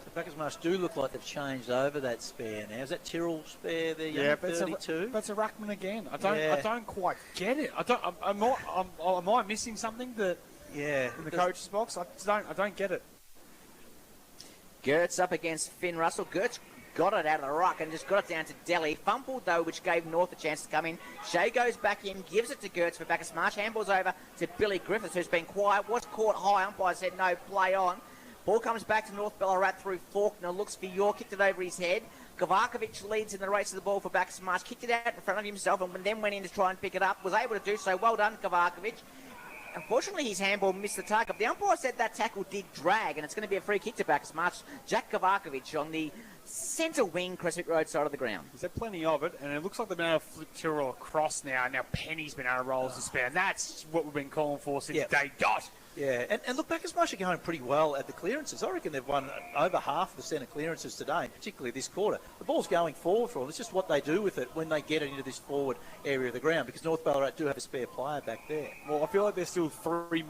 Speaker 2: So Bacchus Marsh do look like they've changed over that spare now. Is that Tyrrell spare there?
Speaker 4: Yeah, but
Speaker 2: 32?
Speaker 4: It's a ruckman again. I don't quite get it. Am I missing something that?
Speaker 2: Yeah.
Speaker 4: In the coach's box, I don't get it.
Speaker 3: Gertz up against Finn Russell. Gertz got it out of the ruck and just got it down to Delhi. Fumbled, though, which gave North a chance to come in. Shea goes back in, gives it to Gertz for Bacchus Marsh. Handballs over to Billy Griffiths, who's been quiet. Was caught high. Umpire said no, play on. Ball comes back to North Ballarat through Faulkner. Looks for York, kicked it over his head. Kovakovic leads in the race of the ball for Bacchus Marsh. Kicked it out in front of himself and then went in to try and pick it up. Was able to do so. Well done, Kovakovic. Unfortunately, his handball missed the target. The umpire said that tackle did drag, and it's going to be a free kick to Bacchus Marsh. Jack Kovakovic on the centre wing, Creswick Road side of the ground.
Speaker 4: He's had plenty of it, and it looks like they've been able to flip Tyrrell across now, and now Penny's been able to roll to spare, and that's what we've been calling for since day dot.
Speaker 2: Yeah, and look, Bacchus Marsh are going pretty well at the clearances. I reckon they've won over half the centre clearances today, particularly this quarter. The ball's going forward for them. It's just what they do with it when they get it into this forward area of the ground, because North Ballarat do have a spare player back there.
Speaker 4: Well, I feel like there's still 3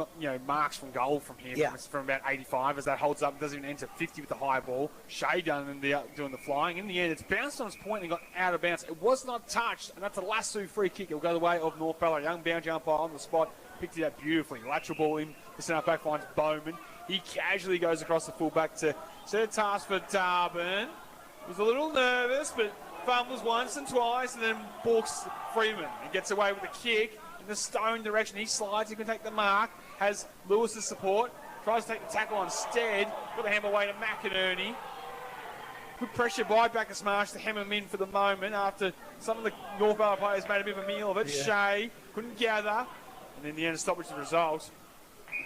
Speaker 4: marks from goal from him, from about 85 as that holds up. Doesn't even enter 50 with the high ball. Shea doing the flying. In the end, it's bounced on its point and got out of bounds. It was not touched, and that's a lasso free kick. It will go the way of North Ballarat. Young boundary umpire on the spot. Picked it up beautifully. Lateral ball in. The centre back finds Bowman. He casually goes across the full back to set a task for Darburn. Was a little nervous, but fumbles once and twice, and then balks Freeman. He gets away with a kick in the Stone direction. He slides. He can take the mark. Has Lewis's support. Tries to take the tackle instead. Got the hammer away to McInerney. Good pressure by Bacchus Marsh to hem him in for the moment after some of the North Ballarat players made a bit of a meal of it. Shea couldn't gather. And in the end, a stoppage the result.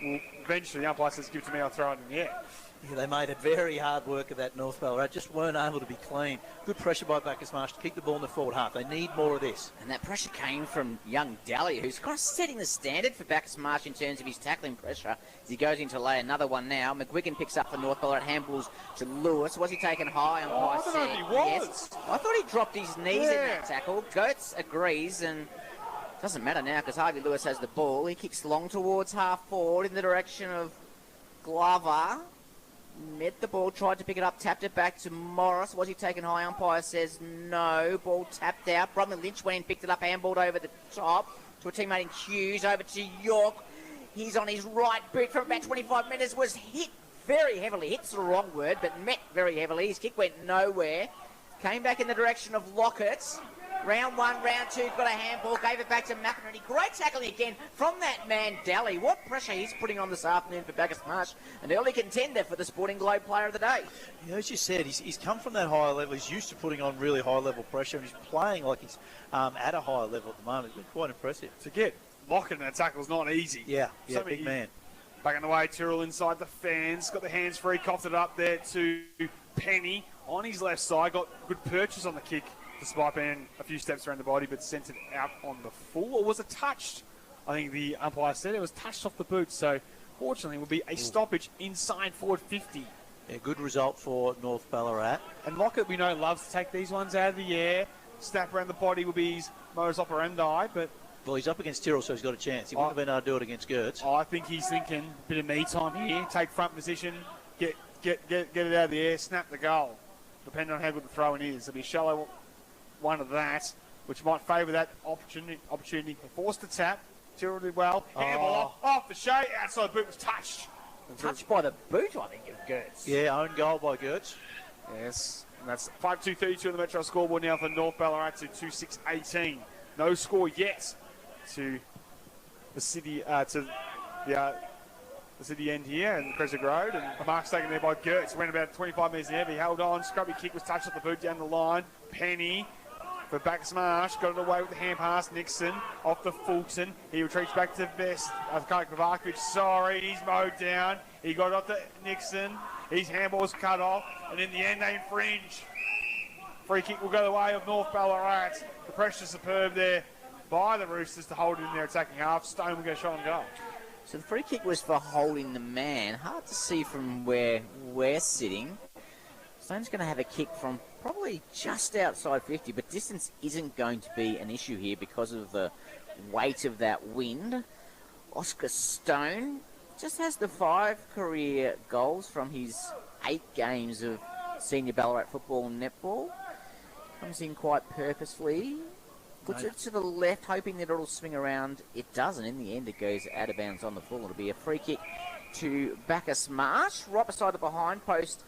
Speaker 4: Well, eventually, the umpire says, give it to me, I'll throw it in the air.
Speaker 2: Yeah, they made it very hard work of that North Ballarat. Just weren't able to be clean. Good pressure by Bacchus Marsh to keep the ball in the forward half. They need more of this.
Speaker 3: And that pressure came from young Daly, who's kind of setting the standard for Bacchus Marsh in terms of his tackling pressure as he goes into lay another one now. McGuigan picks up for North Ballarat, handballs to Lewis. Was he taken high?
Speaker 4: I don't know if he was.
Speaker 3: Yes. I thought he dropped his knees in that tackle. Goetz agrees, and doesn't matter now because Harvey Lewis has the ball. He kicks long towards half forward in the direction of Glover. Met the ball, tried to pick it up, tapped it back to Morris. Was he taken high? Umpire says no. Ball tapped out. Bromley Lynch went in, picked it up, handballed over the top to a teammate in Hughes. Over to York. He's on his right boot from about 25 metres. Was hit very heavily. Hit's the wrong word, but met very heavily. His kick went nowhere. Came back in the direction of Lockett. Round 1, round 2, got a handball, gave it back to McInerney. Great tackling again from that man, Daly. What pressure he's putting on this afternoon for Bacchus Marsh. An early contender for the Sporting Globe Player of the Day.
Speaker 2: Yeah, as you said, he's come from that higher level. He's used to putting on really high-level pressure, and he's playing like he's at a higher level at the moment. It's been quite impressive.
Speaker 4: To get Lockett in that tackle is not easy.
Speaker 2: Yeah, big man.
Speaker 4: Back on the way, Tyrrell inside the fans. Got the hands free, coughed it up there to Penny on his left side. Got good purchase on the kick, despite being a few steps around the body, but sent it out on the full. Or was it touched? I think the umpire said it was touched off the boot. So, fortunately, it will be a stoppage inside forward 50.
Speaker 2: Yeah, good result for North Ballarat.
Speaker 4: And Lockett, we know, loves to take these ones out of the air. Snap around the body will be his modus operandi, but...
Speaker 2: Well, he's up against Tyrrell, so he's got a chance. He wouldn't have been able to do it against Gertz.
Speaker 4: I think he's thinking a bit of me time here. Take front position, get it out of the air, snap the goal. Depending on how good the throw-in is. It'll be a shallow one of that, which might favour that opportunity. Forced to tap. Tyrrell did well. Handball off the Shea. Outside the boot was touched.
Speaker 3: Touched by the boot, I think, of Gertz.
Speaker 2: Yeah, own goal by Gertz.
Speaker 4: Yes. And that's 5-2-32 on the Metro scoreboard now for North Ballarat to 2-6-18. No score yet to the city, the city end here and Creswick Road, and the mark's taken there by Gertz. Went about 25 metres in heavy, held on. Scrubby kick was touched off the boot down the line. Penny for Bacchus Marsh. Got it away with the hand pass. Nixon off the Fulton. He retreats back to Best. Kovakovic, sorry, he's mowed down. He got it off to Nixon. His handball's cut off. And in the end, they infringe. Free kick will go the way of North Ballarat. The pressure superb there by the Roosters to hold it in their attacking half. Stone will get a shot on goal.
Speaker 3: So the free kick was for holding the man. Hard to see from where we're sitting. Stone's going to have a kick from probably just outside 50, but distance isn't going to be an issue here because of the weight of that wind. Oscar Stone just has the 5 career goals from his 8 games of senior Ballarat football and netball. Comes in quite purposefully. Puts it to the left, hoping that it'll swing around. It doesn't. In the end, it goes out of bounds on the full. It'll be a free kick to Bacchus Marsh, right beside the behind post,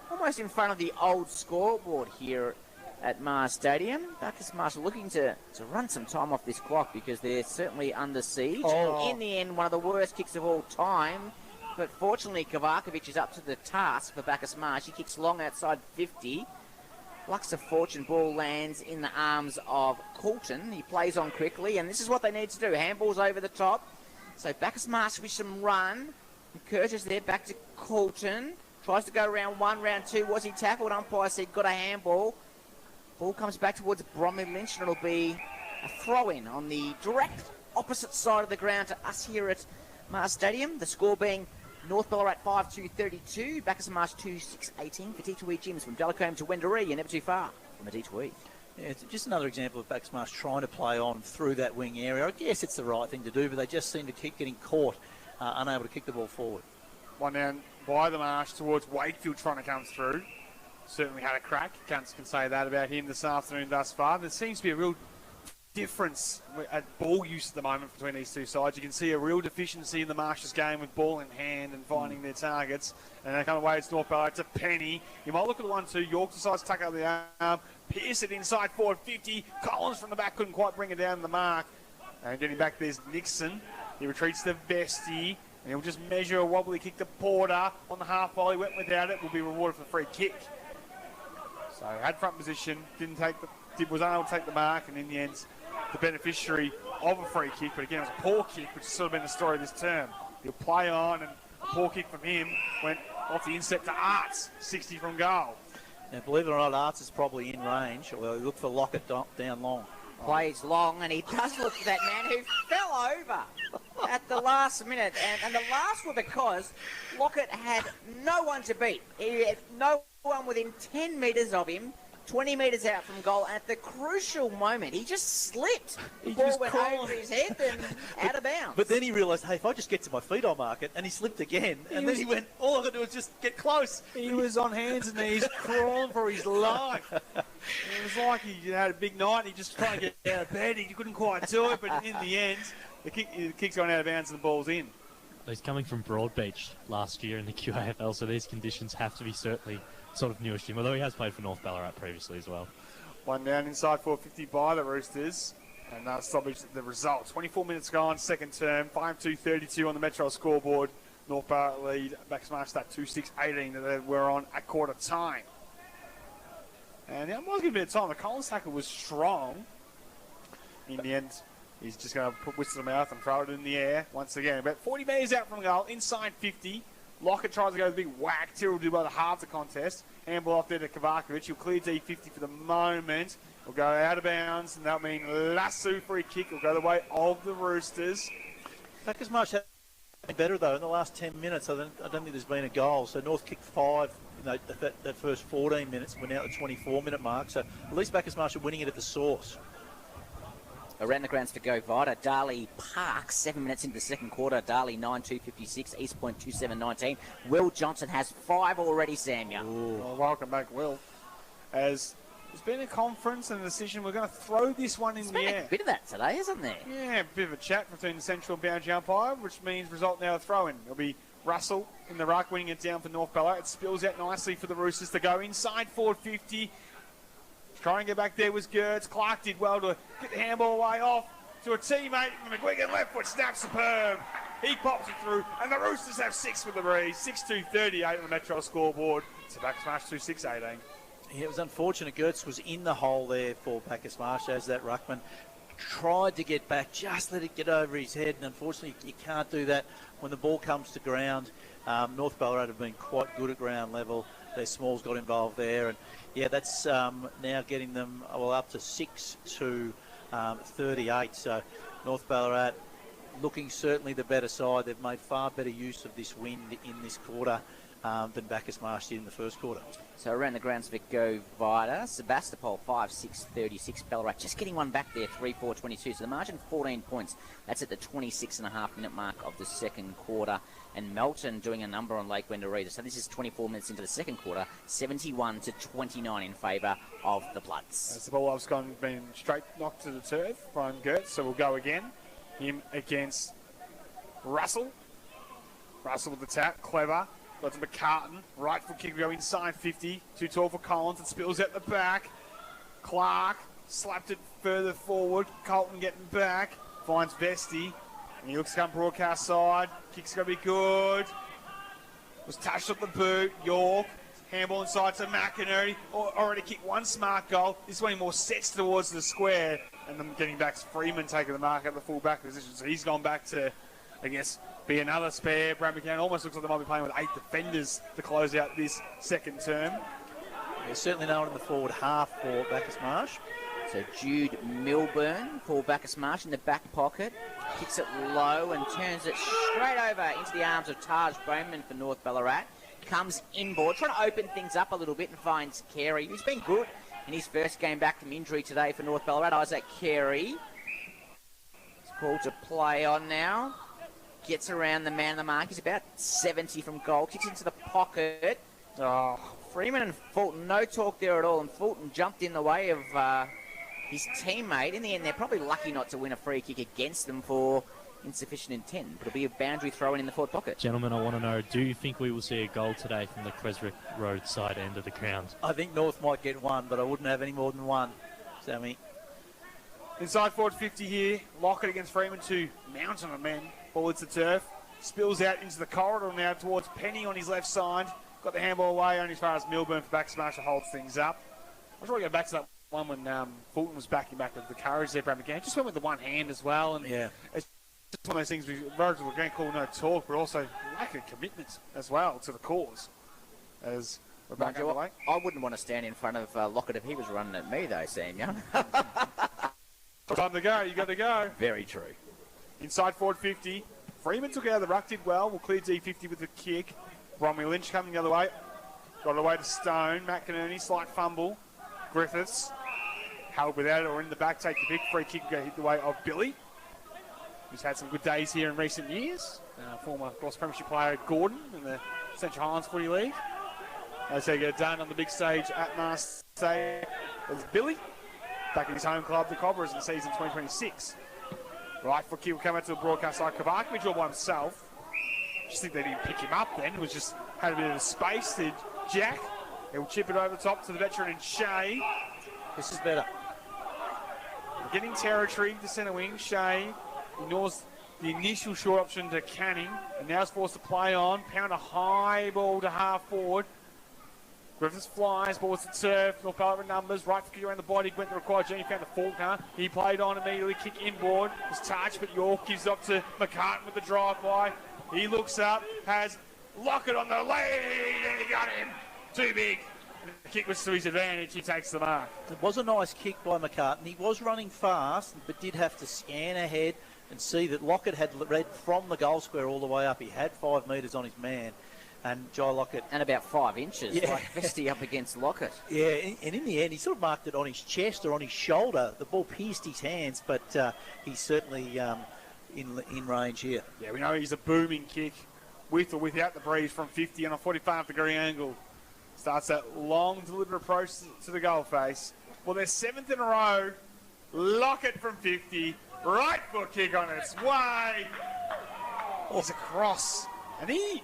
Speaker 3: almost in front of the old scoreboard here at Mars Stadium. Bacchus Marsh looking to run some time off this clock because they're certainly under siege.
Speaker 4: Oh.
Speaker 3: In the end, one of the worst kicks of all time. But fortunately, Kovakovic is up to the task for Bacchus Marsh. He kicks long outside 50. Lucks of fortune, ball lands in the arms of Coulton. He plays on quickly, and this is what they need to do. Handballs over the top. So Bacchus Marsh with some run. Curtis there, back to Coulton. Tries to go round 1, round 2. Was he tackled? Umpire said got a handball. Ball comes back towards Bromley Lynch, and it'll be a throw-in on the direct opposite side of the ground to us here at Mars Stadium. The score being North Ballarat 5-2-32, Bacchus Marsh 2-6-18 for T2E Gyms from Delacombe to Wendouree, and never too far from the T2E.
Speaker 2: Yeah, it's just another example of Bacchus Marsh trying to play on through that wing area. I guess it's the right thing to do, but they just seem to keep getting caught, unable to kick the ball forward.
Speaker 4: One down by the Marsh towards Wakefield trying to come through. Certainly had a crack. Cunts can say that about him this afternoon thus far. There seems to be a real difference at ball use at the moment between these two sides. You can see a real deficiency in the Marsh's game with ball in hand and finding their targets. And they come away, it's North Ballarat to Penny. You might look at the 1-2. York decides to tuck up the arm. Pierce it inside forward 50. Collins from the back couldn't quite bring it down the mark. And getting back there's Nixon. He retreats to Vesty. And he'll just measure a wobbly kick to Porter on the half volley. Went without it. Will be rewarded for the free kick. So had front position. Was unable to take the mark. And in the end, the beneficiary of a free kick, but again, it was a poor kick, which has sort of been the story of this term. He'll play on, and a poor kick from him went off the inset to Arts, 60 from goal.
Speaker 2: Now, believe it or not, Arts is probably in range. Well, he looked for Lockett down long.
Speaker 3: Plays long, and he does look for that man who fell over at the last minute. And the last were because Lockett had no one to beat. He had no one within 10 metres of him. 20 metres out from goal, at the crucial moment, he just slipped. The ball went over his head and out of bounds.
Speaker 2: But then he realised, hey, if I just get to my feet, I'll mark it. And he slipped again. And then he went, all I got to do is just get close.
Speaker 4: He was on hands and knees crawling for his life. It was like he had a big night. He just trying to get out of bed. He couldn't quite do it. But in the end, the kick's gone out of bounds and the ball's in.
Speaker 5: He's coming from Broadbeach last year in the QAFL, so these conditions have to be certainly sort of newish to him, although he has played for North Ballarat previously as well.
Speaker 4: One down inside 450 by the Roosters. And that stoppage the result. 24 minutes gone, second term. 5-2-32 on the Metro scoreboard. North Ballarat lead. Bacchus Marsh that 2-6-18 that we're on at quarter time. And it was a bit of time. The Collins tackle was strong. In the end, he's just going to put whistle to the mouth and throw it in the air once again. About 40 metres out from goal, inside 50. Lockett tries to go with a big whack. Tyrrell do by the half the contest. Handball off there to Kovakovic. He'll clear D50 for the moment. Will go out of bounds, and that'll mean Lasso free kick. Will go the way of the Roosters.
Speaker 2: Bacchus Marsh had better, though, in the last 10 minutes. I don't think there's been a goal. So North kicked 5, that first 14 minutes. We're now at the 24-minute mark. So at least Bacchus Marsh are winning it at the source.
Speaker 3: Around the grounds to go Vida. Darley Park, 7 minutes into the second quarter. Darley 9-2-56, East Point 2-7-19. Will Johnson has 5 already, Sam Young.
Speaker 4: Well, welcome back, Will. As there's been a conference and a decision, we're going to throw this one in the air.
Speaker 3: A bit of that today, isn't there?
Speaker 4: Yeah, a bit of a chat between the central and boundary umpire, which means result now a throw-in. It'll be Russell in the ruck, winning it down for North Ballarat. It spills out nicely for the Roosters to go inside forward 50. Trying to get back there was Gertz. Clark did well to get the handball away off to a teammate. McGuigan left foot snap superb. He pops it through, and the Roosters have 6 with the breeze. 6-2-38 on the Metro scoreboard. So Bacchus Marsh 2-6-18.
Speaker 2: Yeah, it was unfortunate. Gertz was in the hole there for Bacchus Marsh as that ruckman tried to get back, just let it get over his head, and unfortunately you can't do that when the ball comes to ground. North Ballarat have been quite good at ground level. Their smalls got involved there, and yeah, that's now getting them up to 6-38. So North Ballarat looking certainly the better side. They've made far better use of this wind in this quarter than Bacchus Marsh did in the first quarter.
Speaker 3: So around the grounds, Vic go Vida. Sebastopol 5-6-36. Ballarat just getting one back there, 3-4-22. So the margin 14 points. That's at the 26.5-minute mark of the second quarter. And Melton doing a number on Lake Wendouree. So this is 24 minutes into the second quarter, 71-29 in favour of the Bloods.
Speaker 4: As the ball up's been straight knocked to the turf from Gertz, so we'll go again. Him against Russell. Russell with the tap, clever. Got to McCartan, right foot kick, go inside 50. Too tall for Collins, it spills out the back. Clark slapped it further forward. Colton getting back, finds Vesti. And he looks to come broadcast side. Kick's going to be good. Was touched on the boot. York, handball inside to McInerney. Already kicked one smart goal. This one he more sets towards the square. And then getting back to Freeman taking the mark at the full back position. So he's gone back to, I guess, be another spare. Brad McCann almost looks like they might be playing with 8 defenders to close out this second term.
Speaker 2: There's certainly no one in the forward half for Bacchus Marsh.
Speaker 3: So Jude Milburn for Bacchus Marsh in the back pocket. Kicks it low and turns it straight over into the arms of Taj Bowman for North Ballarat. Comes inboard, trying to open things up a little bit and finds Carey, who's been good in his first game back from injury today for North Ballarat. Isaac Carey. It's called to play on now. Gets around the man of the mark. He's about 70 from goal. Kicks into the pocket. Oh, Freeman and Fulton, no talk there at all. And Fulton jumped in the way of his teammate. In the end, they're probably lucky not to win a free kick against them for insufficient intent. But it'll be a boundary throw-in in the forward pocket.
Speaker 5: Gentlemen, I want to know, do you think we will see a goal today from the Creswick Road side end of the ground?
Speaker 2: I think North might get one, but I wouldn't have any more than one, Sammy.
Speaker 4: Inside forward 50 here. Lockett against Freeman to Mountain of men. Ball hits the turf. Spills out into the corridor now towards Penny on his left side. Got the handball away only as far as Milburn for Bacchus Marsh holds things up. I was going to go back to that one when Fulton was backing back with the courage there, Brad McGann. Just went with the one hand as well. And
Speaker 2: yeah,
Speaker 4: it's just one of those things we were going to call no talk, but also lack of commitment as well to the cause. As we're back underway.
Speaker 3: I wouldn't want to stand in front of Lockett if he was running at me, though, Sam Young.
Speaker 4: Time to go. You got to go.
Speaker 3: Very true.
Speaker 4: Inside forward 50. Freeman took it out of the ruck, did well. We'll clear D50 with the kick. Bromley Lynch coming the other way. Got it away to Stone. McInerney, slight fumble. Griffiths held without it or in the back, take the big free kick and go hit the way of Billy, who's had some good days here in recent years. Former Cross Premiership player Gordon in the Central Highlands Footy League. As they get done on the big stage at Marseille as Billy, back in his home club, the Cobras, in season 2026. Right foot kick will come out to the broadcast side. Kavakovic all by himself. Just think they didn't pick him up then. It was just had a bit of space. Did Jack. He'll chip it over the top to the veteran and Shea.
Speaker 2: This is better.
Speaker 4: Getting territory to centre wing. Shea ignores the initial short option to Canning and now is forced to play on. Pound a high ball to half forward. Griffiths flies, ball to the turf. North Ballarat numbers. Right foot kick around the body. Went the required journey. Found the Faulkner. He played on immediately. Kick inboard. Was touched, but York gives it up to McCartan with the drive-by. He looks up. Has Lockett on the lead. And he got him. Too big. The kick was to his advantage. He takes the mark.
Speaker 2: It was a nice kick by McCartan. He was running fast, but did have to scan ahead and see that Lockett had read from the goal square all the way up. He had 5 metres on his man. And Jai Lockett...
Speaker 3: And about 5 inches, like Vesti up against Lockett.
Speaker 2: Yeah, and in the end, he sort of marked it on his chest or on his shoulder. The ball pierced his hands, but he's certainly in range here.
Speaker 4: Yeah, we know he's a booming kick, with or without the breeze from 50 on a 45-degree angle. Starts that long, deliberate approach to the goal face. Well, they're 7th in a row. Lockett from 50. Right foot kick on its way. It's across. And he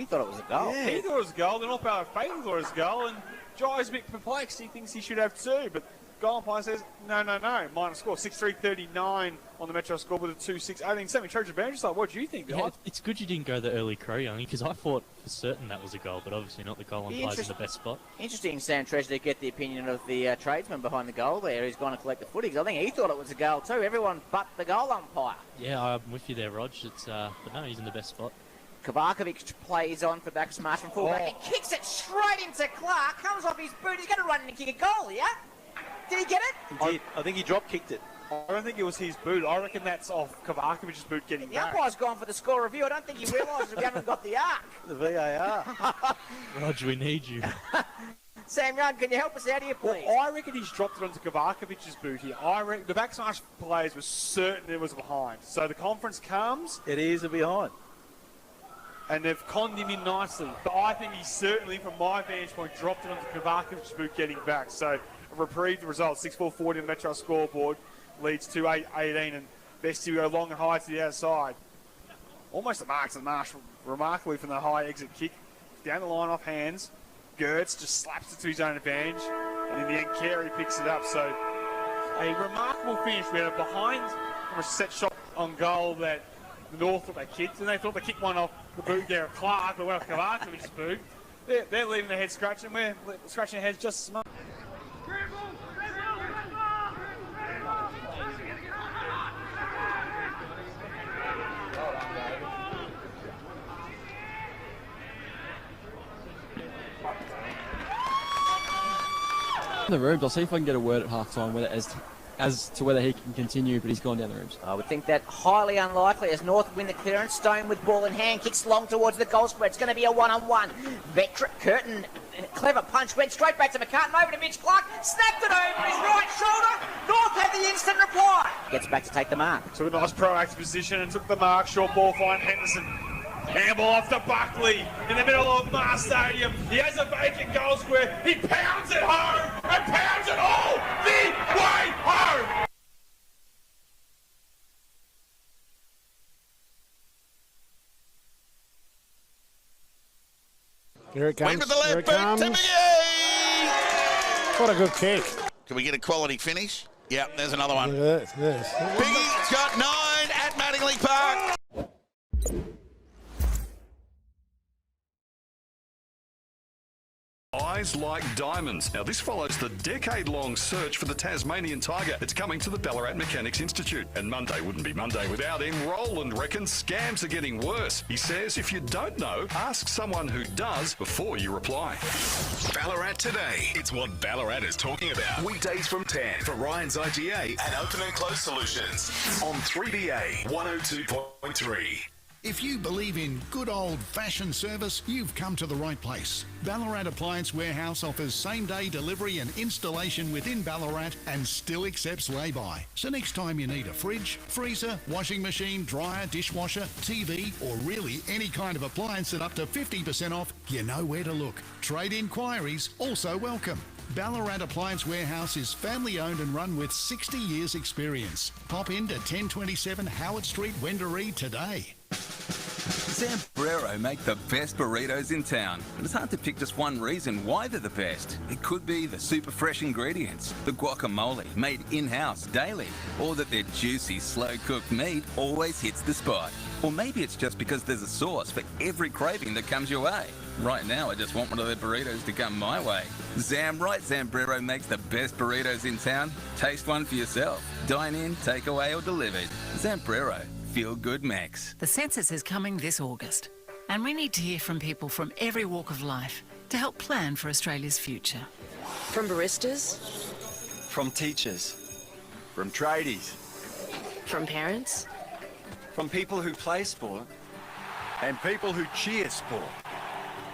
Speaker 3: thought it was a goal.
Speaker 4: Yeah, he thought it was a goal. The North Ballarat faithful thought it was a goal. And Jai's a bit perplexed. He thinks he should have 2. But goal umpire says, no, minor score, 6-3-39 on the Metro score with a 2-6. I think Sammy Trojan Band just like, what do you think?
Speaker 5: Yeah, it's good you didn't go the early crow, Youngie, because I thought for certain that was a goal, but obviously not. The goal umpire's in the best spot.
Speaker 3: Interesting, Sam Treasure, to get the opinion of the tradesman behind the goal there who's gone to collect the footage. I think he thought it was a goal too. Everyone but the goal umpire.
Speaker 5: Yeah, I'm with you there, Rog. But no, he's in the best spot.
Speaker 3: Kovakovic plays on for Bacchus Marsh from fullback. He kicks it straight into Clark, comes off his boot. He's going to run and kick a goal, yeah? Did he get it?
Speaker 2: He did. I think he drop-kicked it.
Speaker 4: I don't think it was his boot. I reckon that's off Kovakovic's boot getting
Speaker 3: the
Speaker 4: back.
Speaker 3: The umpire's gone for the score review. I don't think he realises we haven't got the arc.
Speaker 2: The VAR.
Speaker 5: Rog, we need you.
Speaker 3: Sam Young, can you help us out here, please?
Speaker 4: Well, I reckon he's dropped it onto Kovakovic's boot here. I reckon the Bacchus Marsh players were certain it was behind. So the conference comes.
Speaker 2: It is a behind.
Speaker 4: And they've conned him in nicely. But I think he certainly, from my vantage point, dropped it onto Kovakovic's boot getting back. So a reprieve the result. 6-4-40 on the Metro scoreboard leads to 8-18. And Bestie will go long and high to the outside. Almost a mark to Marsh, remarkably from the high exit kick. Down the line off hands. Gertz just slaps it to his own advantage. And in the end, Carey picks it up. So a remarkable finish. We had a behind from a set shot on goal that the North thought they kicked, and they thought they kicked one off the boot there of Clark, but went off Kovakovic's boot. They're leaving their heads scratching. We're scratching our heads just as much.
Speaker 8: In the rooms, I'll see if I can get a word at half-time as to whether he can continue, but he's gone down the rooms.
Speaker 3: I would think that highly unlikely as North win the clearance. Stone with ball in hand, kicks long towards the goal square. It's going to be a one-on-one. Curtin, clever punch, went straight back to McCartan, over to Mitch Clark, snapped it over his right shoulder. North had the instant reply. Gets back to take the mark.
Speaker 4: Took a nice proactive position and took the mark. Short ball, fine Henderson. Handball off to Buckley in the middle of Mars Stadium. He has a vacant goal square. He pounds it home and pounds it all the way home.
Speaker 16: Here it comes.
Speaker 10: Went with the
Speaker 16: Here
Speaker 10: left
Speaker 16: it
Speaker 10: boot,
Speaker 16: comes.
Speaker 10: Timmy!
Speaker 16: What a good kick.
Speaker 10: Can we get a quality finish? Yep, there's another one.
Speaker 16: Look at this.
Speaker 10: Biggie's got 9 at Mattingly Park.
Speaker 17: Eyes like diamonds. Now, this follows the decade-long search for the Tasmanian tiger. It's coming to the Ballarat Mechanics Institute. And Monday wouldn't be Monday without him. Roland reckons scams are getting worse. He says if you don't know, ask someone who does before you reply.
Speaker 6: Ballarat Today. It's what Ballarat is talking about. Weekdays from 10 for Ryan's IGA and Open and Close Solutions on 3BA 102.3.
Speaker 11: If you believe in good old-fashioned service, you've come to the right place. Ballarat Appliance Warehouse offers same-day delivery and installation within Ballarat and still accepts lay-by. So next time you need a fridge, freezer, washing machine, dryer, dishwasher, TV, or really any kind of appliance at up to 50% off, you know where to look. Trade inquiries also welcome. Ballarat Appliance Warehouse is family-owned and run with 60 years' experience. Pop in to 1027 Howard Street, Wendouree today.
Speaker 18: Zambrero make the best burritos in town, but it's hard to pick just one reason why they're the best. It could be the super fresh ingredients, the guacamole made in-house daily, or that their juicy, slow-cooked meat always hits the spot. Or maybe it's just because there's a sauce for every craving that comes your way. Right now, I just want one of their burritos to come my way. Zambrero makes the best burritos in town. Taste one for yourself. Dine in, take away, or delivered. Zambrero. Feel good Max.
Speaker 19: The census is coming this August, and we need to hear from people from every walk of life to help plan for Australia's future.
Speaker 20: From baristas,
Speaker 21: from teachers, from tradies,
Speaker 20: from parents,
Speaker 21: from people who play sport, and people who cheer sport.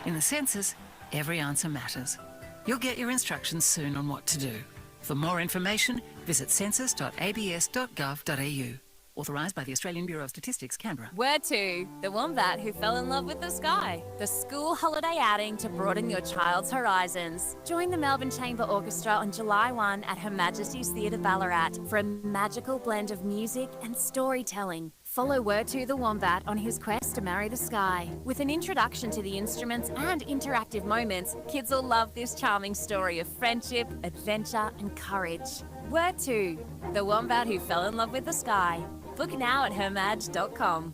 Speaker 19: In the census, every answer matters. You'll get your instructions soon on what to do. For more information, visit census.abs.gov.au. Authorised by the Australian Bureau of Statistics, Canberra.
Speaker 22: Where to? The wombat who fell in love with the sky. The school holiday outing to broaden your child's horizons. Join the Melbourne Chamber Orchestra on July 1 at Her Majesty's Theatre Ballarat for a magical blend of music and storytelling. Follow Wertu the Wombat on his quest to marry the sky. With an introduction to the instruments and interactive moments, kids will love this charming story of friendship, adventure and courage. Wertu, the wombat who fell in love with the sky. Book now at hermadge.com.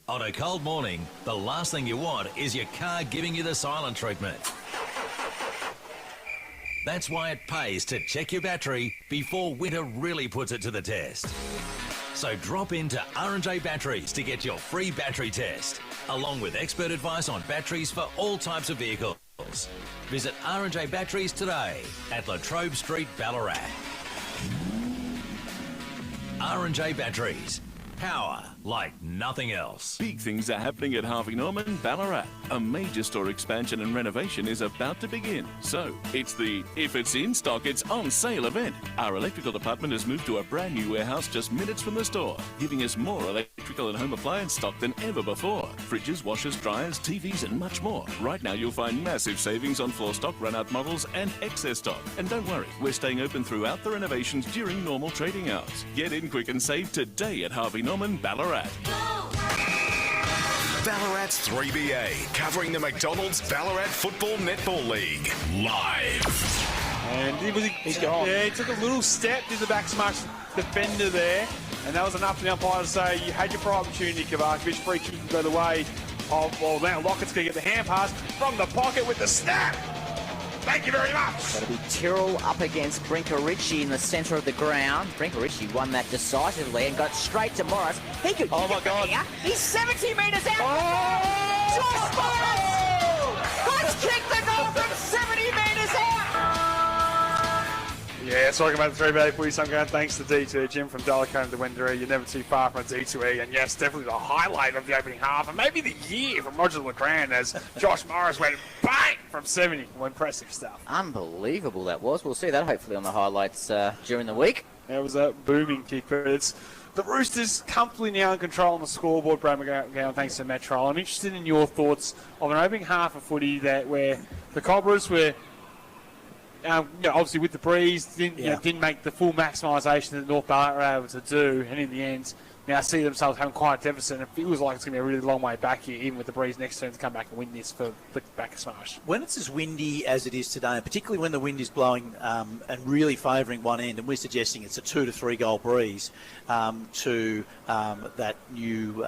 Speaker 7: On a cold morning, the last thing you want is your car giving you the silent treatment. That's why it pays to check your battery before winter really puts it to the test. So drop into R&J Batteries to get your free battery test, along with expert advice on batteries for all types of vehicles. Visit R&J Batteries today at Latrobe Street, Ballarat. R&J Batteries. Power like nothing else.
Speaker 1: Big things are happening at Harvey Norman, Ballarat. A major store expansion and renovation is about to begin. So, it's the If It's In Stock, It's On Sale event. Our electrical department has moved to a brand new warehouse just minutes from the store, giving us more electrical and home appliance stock than ever before. Fridges, washers, dryers, TVs and much more. Right now you'll find massive savings on floor stock, run-out models and excess stock. And don't worry, we're staying open throughout the renovations during normal trading hours. Get in quick and save today at Harvey Norman, Ballarat.
Speaker 6: Ballarat's 3BA, covering the McDonald's Ballarat Football Netball League. Live.
Speaker 4: And he's gone. Yeah, he took a little step, did the Bacchus Marsh defender there, and that was enough for the umpire to say, you had your prior opportunity, Kovacevic. Free kick can go the way of, well, now Lockett's going to get the hand pass from the pocket with the snap. Thank you very much.
Speaker 3: That'll be Tyrrell up against Brinker-Ritchie in the centre of the ground. Brinker-Ritchie won that decisively and got straight to Morris. He could kick it from here. He's 70 metres out. Josh Morris has kicked the goal from 70 metres out.
Speaker 4: Yeah, talking about the 3BA for you, so I'm going thanks to D2 Jim from Dulacone to Wendouree. You're never too far from a D2E, and yes, definitely the highlight of the opening half, and maybe the year from Roger LeGrand as Josh Morris went bang from 70. Impressive stuff.
Speaker 3: Unbelievable that was. We'll see that hopefully on the highlights during the week.
Speaker 4: That was a booming kick, but it's the Roosters comfortably now in control on the scoreboard, Brad McGowan, thanks to Metro. I'm interested in your thoughts of an opening half of footy where the Cobras were obviously with the breeze, didn't make the full maximisation that North Ballarat were able to do, and in the end, now see themselves having quite a deficit, and it feels like it's going to be a really long way back here, even with the breeze next turn to come back and win this for the Bacchus Marsh.
Speaker 2: When it's as windy as it is today, and particularly when the wind is blowing and really favouring one end, and we're suggesting it's a 2 to 3 goal breeze to that new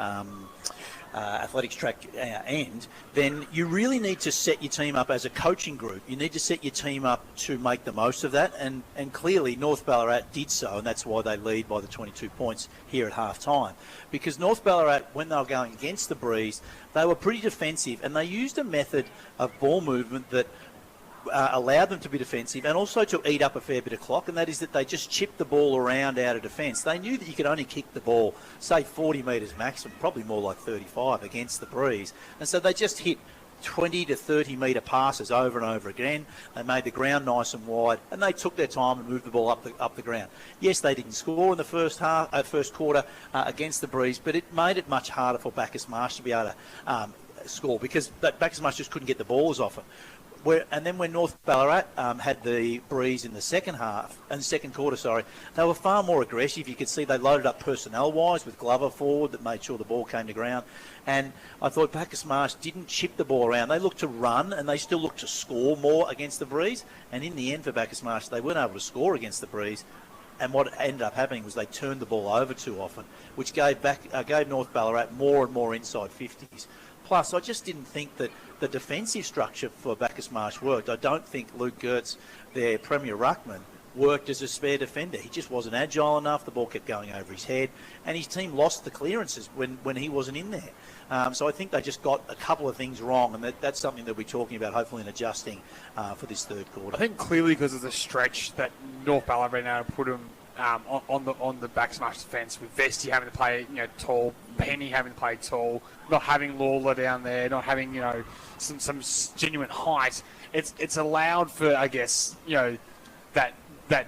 Speaker 2: athletics track end, then you really need to set your team up as a coaching group. You need to set your team up to make the most of that, and clearly North Ballarat did so, and that's why they lead by the 22 points here at half-time. Because North Ballarat, when they were going against the breeze, they were pretty defensive, and they used a method of ball movement that allowed them to be defensive and also to eat up a fair bit of clock, and that is that they just chipped the ball around out of defence. They knew that you could only kick the ball, say 40 metres maximum, probably more like 35 against the breeze, and so they just hit 20 to 30 metre passes over and over again. They made the ground nice and wide, and they took their time and moved the ball up the ground. Yes, they didn't score in the first quarter against the breeze, but it made it much harder for Bacchus Marsh to be able to score, because Bacchus Marsh just couldn't get the balls off them. And then when North Ballarat had the breeze in the second quarter, they were far more aggressive. You could see they loaded up personnel-wise with Glover forward that made sure the ball came to ground. And I thought Bacchus Marsh didn't chip the ball around. They looked to run, and they still looked to score more against the breeze. And in the end for Bacchus Marsh, they weren't able to score against the breeze. And what ended up happening was they turned the ball over too often, which gave North Ballarat more and more inside 50s. Plus, I just didn't think that the defensive structure for Bacchus Marsh worked. I don't think Luke Gertz, their Premier Ruckman, worked as a spare defender. He just wasn't agile enough. The ball kept going over his head, and his team lost the clearances when he wasn't in there. So I think they just got a couple of things wrong, and that's something that we're talking about, hopefully, in adjusting for this third quarter.
Speaker 4: I think clearly because of the stretch that North Ballarat been able to put them on the Bacchus Marsh defence, with Vesti having to play tall, Penny having to play tall, not having Lawler down there, not having some genuine height. It's allowed for, I guess, that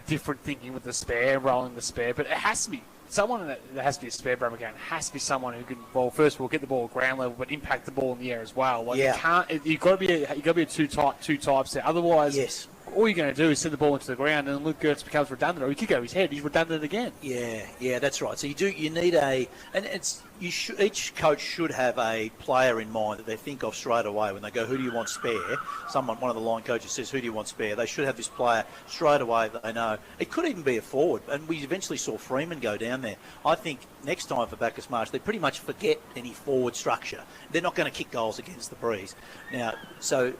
Speaker 4: different thinking with the spare, rolling the spare, but it has to be someone that has to be a spare Brad McGowan. Has to be someone who can, well, first of all, get the ball at ground level, but impact the ball in the air as well. You've got to be a two types there. Otherwise, all you're going to do is send the ball into the ground, and Luke Gertz becomes redundant, or he kick over his head. He's redundant again.
Speaker 2: Yeah, that's right. So you need and it's each coach should have a player in mind that they think of straight away when they go, who do you want spare? One of the line coaches says, who do you want spare? They should have this player straight away that they know. It could even be a forward, and we eventually saw Freeman go down there. I think next time for Bacchus Marsh, they pretty much forget any forward structure. They're not going to kick goals against the Breeze. Now, so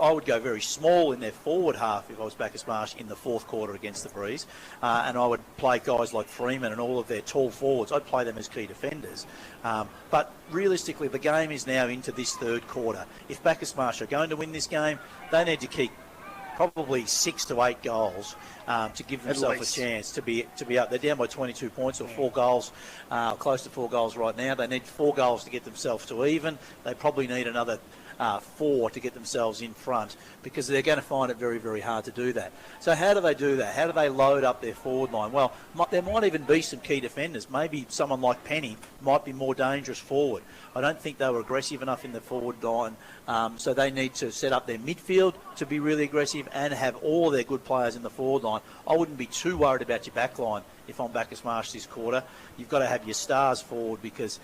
Speaker 2: I would go very small in their forward half if I was Bacchus Marsh in the fourth quarter against the Breeze, and I would play guys like Freeman and all of their tall forwards. I'd play them as key defenders. But realistically, the game is now into this third quarter. If Bacchus Marsh are going to win this game, they need to kick probably 6 to 8 goals to give themselves a chance to be up. They're down by 22 points or 4 goals, close to 4 goals right now. They need 4 goals to get themselves to even. They probably need another 4 to get themselves in front, because they're going to find it very, very hard to do that. So how do they do that? How do they load up their forward line? Well, there might even be some key defenders. Maybe someone like Penny might be more dangerous forward. I don't think they were aggressive enough in the forward line, so they need to set up their midfield to be really aggressive and have all their good players in the forward line. I wouldn't be too worried about your back line if I'm Bacchus Marsh this quarter. You've got to have your stars forward, because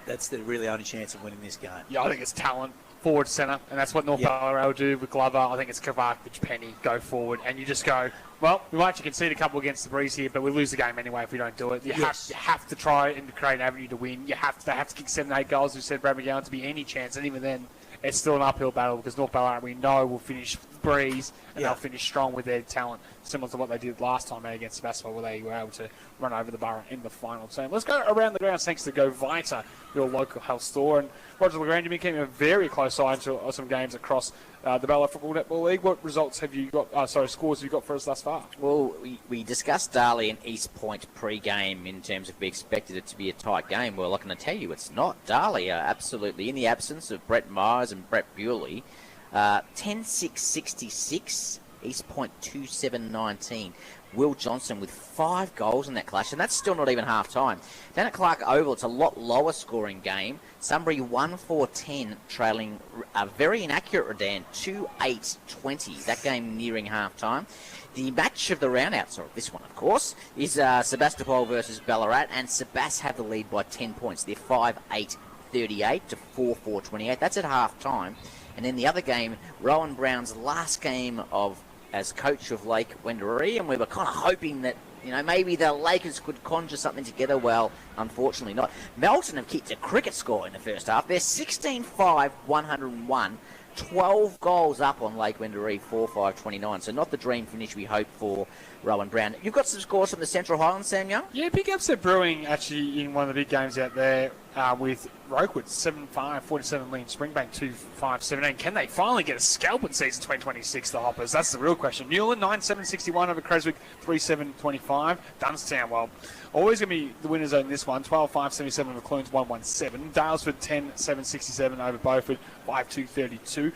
Speaker 2: that's the really only chance of winning this game.
Speaker 4: Yeah, I think it's talent, forward centre, and that's what North Ballarat will do with Glover. I think it's Kovacic, Penny, go forward, and you just go, well, we might actually concede a couple against the Breeze here, but we lose the game anyway if we don't do it. You have to try and create an avenue to win. They have to kick 7, 8 goals, who said Brad McGowan, to be any chance, and even then, it's still an uphill battle, because North Ballarat, we know, will finish Breeze, and they'll finish strong with their talent, similar to what they did last time against Sebastopol, where they were able to run over the Borough in the final term. Let's go around the grounds thanks to Go Vita, your local health store. And Roger LeGrand, you've been keeping a very close eye to some games across the Ballarat Football Netball League. What results have you got, scores have you got for us thus far?
Speaker 3: Well, we discussed Darley and East Point pre-game in terms of we expected it to be a tight game. Well, I can tell you it's not. Darley are absolutely, in the absence of Brett Myers and Brett Bewley, 10-6-66, East Point 2-7-19. Will Johnson with 5 goals in that clash, and that's still not even half-time. Down at Clark Oval, it's a lot lower scoring game. Sunbury 1-4-10, trailing a very inaccurate Redan 2-8-20. That game nearing half-time. The match of the round outside of this one, of course, is Sebastopol versus Ballarat, and Sebas have the lead by 10 points. They're 5-8-38 to 4-4-28. That's at half-time. And then the other game, Rowan Brown's last game as coach of Lake Wendouree, and we were kind of hoping that, maybe the Lakers could conjure something together. Well, unfortunately not. Melton have kicked a cricket score in the first half. They're 16-5, 101. 12 goals up on Lake Wendouree, 4-5-29. So not the dream finish we hoped for Rowan Brown. You've got some scores from the Central Highlands, Sam Young?
Speaker 4: Yeah, big upset brewing actually in one of the big games out there with Rokewood, 7-5, 47 lead, Springbank 2-5-17. Can they finally get a scalp in season 2026, the Hoppers? That's the real question. Newland, 9-7-61 over Creswick, 3-7-25. Dunstown, well, always going to be the winners in this one, 12-5-77 over Clunes, 1-1-7. Dalesford, 10-7-67 over Beaufort, 5-2-32.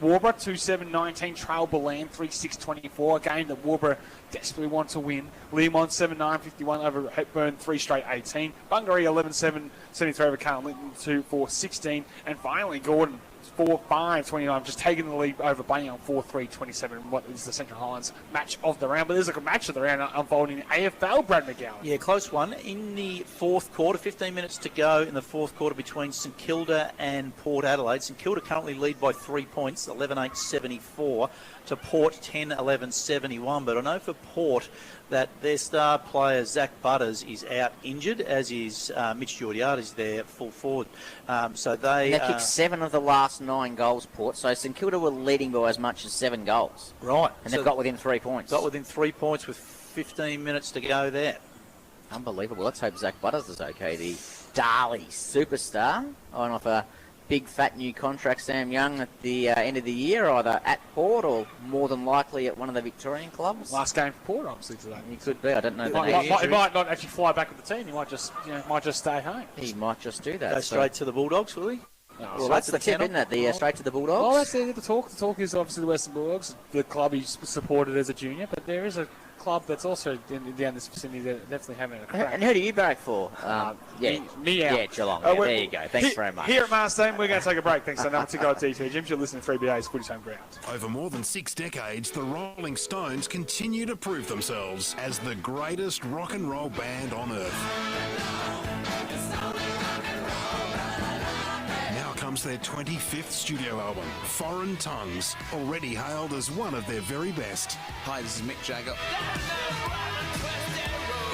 Speaker 4: Warburg 2-7-19, Trail Balan 3-6-24, a game that Warburg desperately want to win. Learmont 7-9-51 over Hepburn 3 straight 18. Bungaree 11-7-73 over Carl Linton 2-4-16, and finally Gordon 4-5-29, just taking the lead over Bunyan 4-3-27, what is the Central Highlands match of the round. But there's a match of the round unfolding in AFL, Brad McGowan.
Speaker 2: Yeah, close one. In the fourth quarter, 15 minutes to go in the fourth quarter between St Kilda and Port Adelaide. St Kilda currently lead by 3 points, 11-8-74 to Port 10-11-71. But I know for Port that their star player, Zach Butters, is out injured, as is Mitch Georgiades, their full forward. So they
Speaker 3: kicked 7 of the last 9 goals, Port. So St Kilda were leading by as much as 7 goals.
Speaker 2: Right.
Speaker 3: And they've got within 3 points.
Speaker 2: Got within 3 points with 15 minutes to go there.
Speaker 3: Unbelievable. Let's hope Zach Butters is okay. The Darley superstar on off a big fat new contract, Sam Young, at the end of the year, either at Port or more than likely at one of the Victorian clubs.
Speaker 4: Last game for Port, obviously, today.
Speaker 3: He could be. I don't know.
Speaker 4: He might not actually fly back with the team. He might just, stay home.
Speaker 3: He might just do that.
Speaker 2: Go straight to the Bulldogs, will he?
Speaker 3: Well, that's the tip, isn't it? The straight to the Bulldogs.
Speaker 4: Well, that's the talk. The talk is obviously the Western Bulldogs, the club he's supported as a junior, but there is a club that's also down this vicinity that definitely having a crack.
Speaker 3: And who do you barrack for?
Speaker 4: Me out.
Speaker 3: Yeah, Geelong. There you go. Thanks very much.
Speaker 4: Here at Marsden, we're going to take a break. Thanks to number 2 guy DT Jim. You're listening to 3BA's Footy's Home Ground.
Speaker 11: Over more than 6 decades, the Rolling Stones continue to prove themselves as the greatest rock and roll band on earth.
Speaker 9: comes their 25th studio album, Foreign Tongues, already hailed as one of their very best.
Speaker 16: Hi, this is Mick Jagger.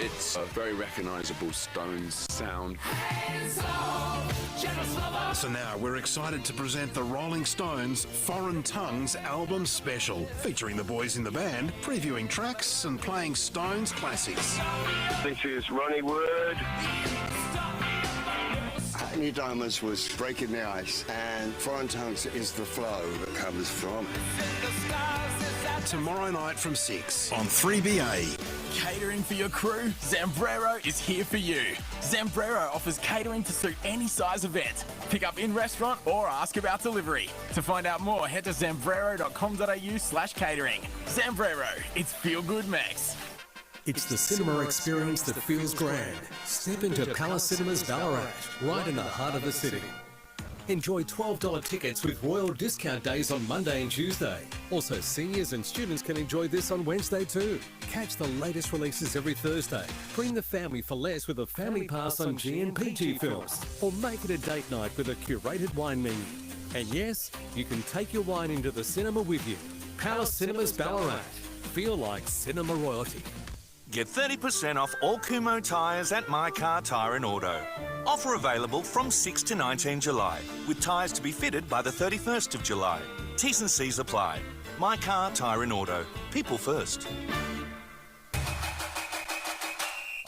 Speaker 16: It's a very recognisable Stones sound.
Speaker 9: So now we're excited to present the Rolling Stones' Foreign Tongues album special, featuring the boys in the band, previewing tracks and playing Stones classics.
Speaker 23: This is Ronnie Wood.
Speaker 24: New Diamonds was breaking the ice, and Foreign Tongues is the flow that comes from.
Speaker 9: Tomorrow night from 6 on 3BA.
Speaker 25: Catering for your crew? Zambrero is here for you. Zambrero offers catering to suit any size event. Pick up in restaurant or ask about delivery. To find out more, head to zambrero.com.au/catering. Zambrero, it's feel good Max.
Speaker 26: It's the cinema experience that feels grand. Step into Palace Cinemas Ballarat, right in the heart of the city. Enjoy $12 tickets with Royal Discount Days on Monday and Tuesday. Also, seniors and students can enjoy this on Wednesday too. Catch the latest releases every Thursday. Bring the family for less with a family pass on GNPG films. Or make it a date night with a curated wine menu. And yes, you can take your wine into the cinema with you. Palace Cinemas Ballarat. Feel like cinema royalty.
Speaker 27: Get 30% off all Kumho tyres at My Car Tyre and Auto. Offer available from 6 to 19 July, with tyres to be fitted by the 31st of July. T's and C's apply. My Car Tyre and Auto. People first.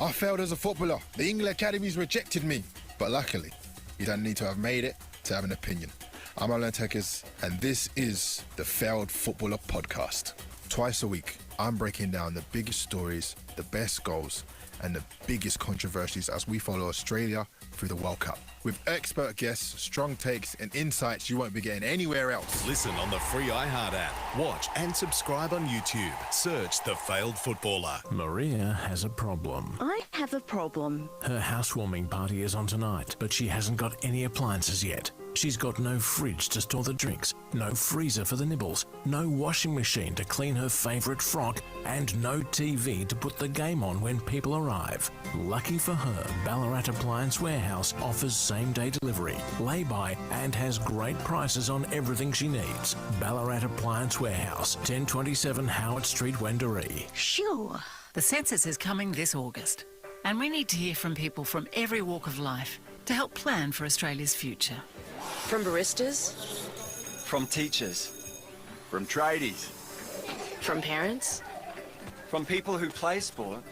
Speaker 28: I failed as a footballer. The England Academies rejected me. But luckily, you don't need to have made it to have an opinion. I'm Alan Tekers, and this is the Failed Footballer Podcast. Twice a week, I'm breaking down the biggest stories, the best goals, and the biggest controversies as we follow Australia through the World Cup. With expert guests, strong takes, and insights you won't be getting anywhere else.
Speaker 6: Listen on the free iHeart app. Watch and subscribe on YouTube. Search The Failed Footballer.
Speaker 29: Maria has a problem.
Speaker 30: I have a problem.
Speaker 29: Her housewarming party is on tonight, but she hasn't got any appliances yet. She's got no fridge to store the drinks, no freezer for the nibbles, no washing machine to clean her favourite frock, and no TV to put the game on when people arrive. Lucky for her, Ballarat Appliance Warehouse offers same-day delivery, lay-by, and has great prices on everything she needs. Ballarat Appliance Warehouse, 1027 Howard Street, Wendouree.
Speaker 19: Sure. The census is coming this August, and we need to hear from people from every walk of life to help plan for Australia's future.
Speaker 20: From baristas?
Speaker 21: From teachers. From tradies.
Speaker 20: From parents?
Speaker 21: From people who play sport.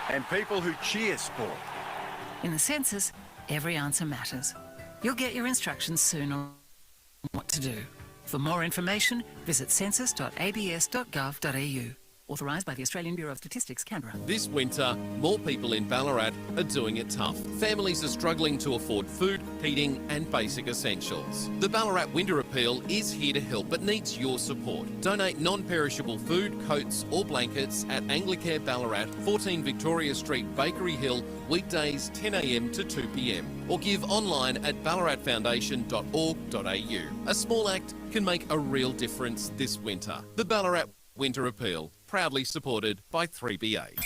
Speaker 21: And people who cheer sport.
Speaker 19: In the census, every answer matters. You'll get your instructions soon on what to do. For more information, visit census.abs.gov.au. Authorised by the Australian Bureau of Statistics, Canberra.
Speaker 31: This winter, more people in Ballarat are doing it tough. Families are struggling to afford food, heating and basic essentials. The Ballarat Winter Appeal is here to help but needs your support. Donate non-perishable food, coats or blankets at Anglicare Ballarat, 14 Victoria Street, Bakery Hill, weekdays 10 a.m. to 2 p.m. or give online at ballaratfoundation.org.au. A small act can make a real difference this winter. The Ballarat Winter Appeal, proudly supported by 3BA.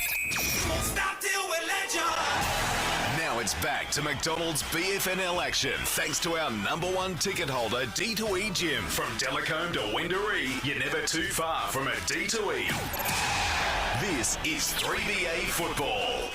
Speaker 6: Now it's back to McDonald's BFNL action. Thanks to our #1 ticket holder, D2E Gym. From Delacombe to Wendouree, you're never too far from a D2E. This is 3BA Football.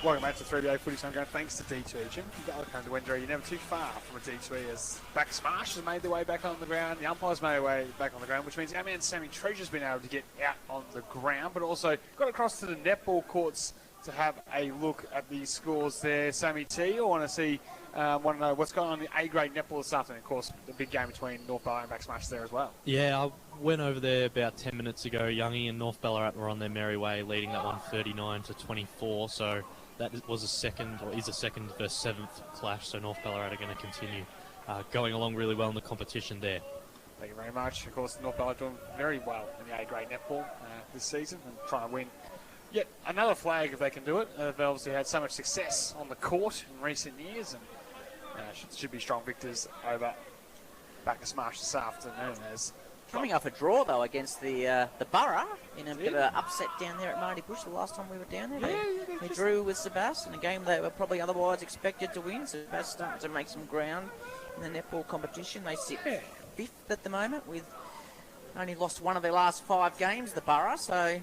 Speaker 4: Welcome back to 3BA Footy Sunday. Thanks to D2E Gym. Welcome to Wendouree. You're never too far from a D2E as Bacchus Marsh has made their way back on the ground. The umpires made their way back on the ground, which means our man Sammy Treasure's been able to get out on the ground, but also got across to the netball courts to have a look at the scores there. Sammy T, I want to know what's going on in the A-grade netball this afternoon. Of course, the big game between North Ballarat and Bacchus Marsh there as well.
Speaker 5: Yeah, I went over there about 10 minutes ago. Youngie and North Ballarat were on their merry way, leading that one 39-24, so that was a second versus seventh clash, so North Ballarat are going to continue going along really well in the competition there.
Speaker 4: Thank you very much. Of course, North Ballarat doing very well in the A-grade netball this season and trying to win yet another flag if they can do it. They've obviously had so much success on the court in recent years and should be strong victors over Bacchus Marsh this afternoon.
Speaker 3: Coming off a draw, though, against the Borough in a bit of an upset down there at Marty Bush the last time we were down there. They drew with Sebas in a game they were probably otherwise expected to win. Sebas starting to make some ground in the netball competition. They sit 5th at the moment with only lost one of their last 5 games, the Borough, so